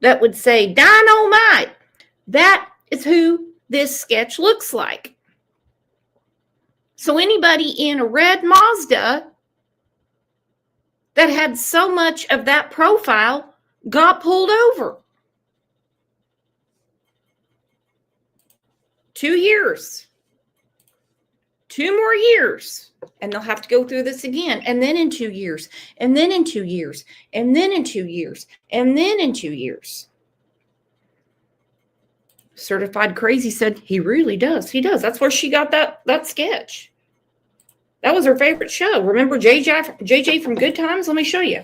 That would say, Dynamite. That is who this sketch looks like. So anybody in a red Mazda that had so much of that profile got pulled over. 2 years. 2 more years. And they'll have to go through this again. And then in 2 years. And then in 2 years. And then in 2 years. And then in 2 years. Certified Crazy said, he really does. He does. That's where she got that sketch. That was her favorite show. Remember JJ from Good Times? Let me show you.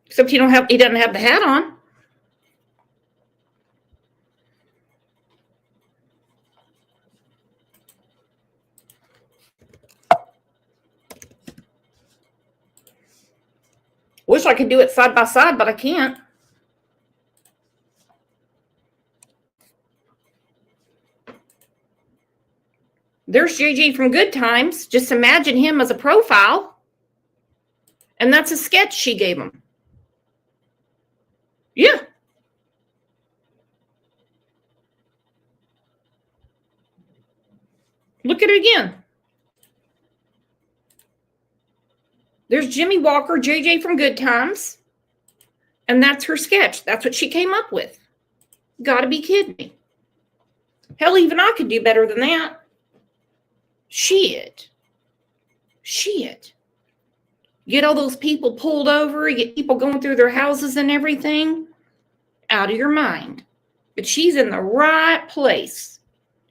Except he doesn't have the hat on. Wish I could do it side by side, but I can't. There's JJ from Good Times. Just imagine him as a profile. And that's a sketch she gave him. Yeah. Look at it again. There's Jimmy Walker, JJ from Good Times. And that's her sketch. That's what she came up with. Gotta be kidding me. Hell, even I could do better than that. Shit. Get all those people pulled over, get people going through their houses and everything. Out of your mind. But she's in the right place.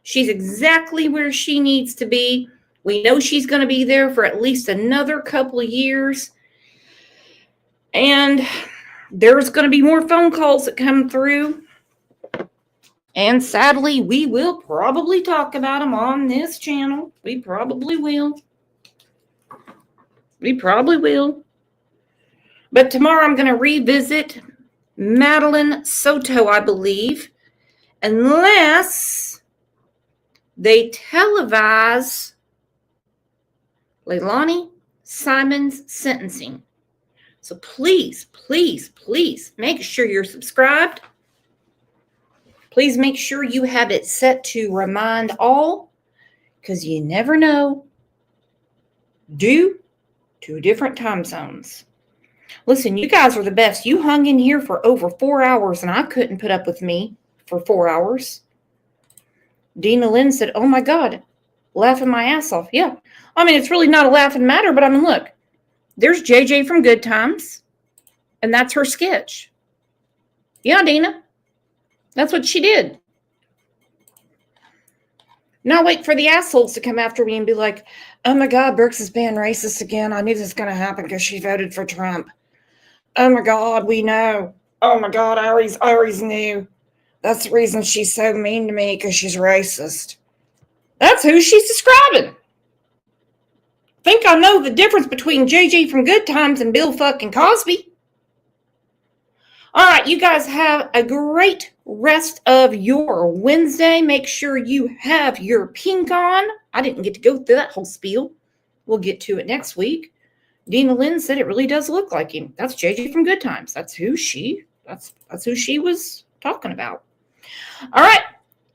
She's exactly where she needs to be. We know she's going to be there for at least another couple of years. And there's going to be more phone calls that come through. And sadly, we will probably talk about them on this channel. We probably will. But tomorrow I'm going to revisit Madeline Soto, I believe. Unless they televise Leilani Simon's sentencing. So please, please, please make sure you're subscribed. Please make sure you have it set to remind all, because you never know, due to different time zones. Listen, you guys are the best. You hung in here for over 4 hours, and I couldn't put up with me for 4 hours. Dina Lynn said, oh my God, laughing my ass off. Yeah. I mean, it's really not a laughing matter, but I mean, look, there's JJ from Good Times, and that's her sketch. Yeah, Dina. That's what she did. Now wait for the assholes to come after me and be like, oh my God, Brooks is being racist again. I knew this was going to happen because she voted for Trump. Oh my God, we know. Oh my God, I always knew. That's the reason she's so mean to me, because she's racist. That's who she's describing. Think I know the difference between JJ from Good Times and Bill fucking Cosby. All right, you guys have a great rest of your Wednesday. Make sure you have your pink on. I didn't get to go through that whole spiel. We'll get to it next week. Dina Lynn said it really does look like him. That's JJ from Good Times. That's who she was talking about. All right.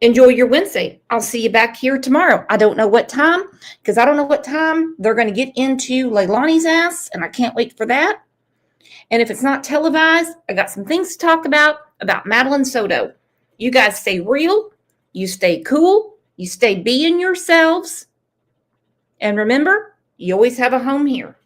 Enjoy your Wednesday. I'll see you back here tomorrow. I don't know what time, because I don't know what time they're going to get into Leilani's ass, and I can't wait for that. And if it's not televised, I got some things to talk about Madeline Soto. You guys stay real. You stay cool. You stay being yourselves. And remember, you always have a home here.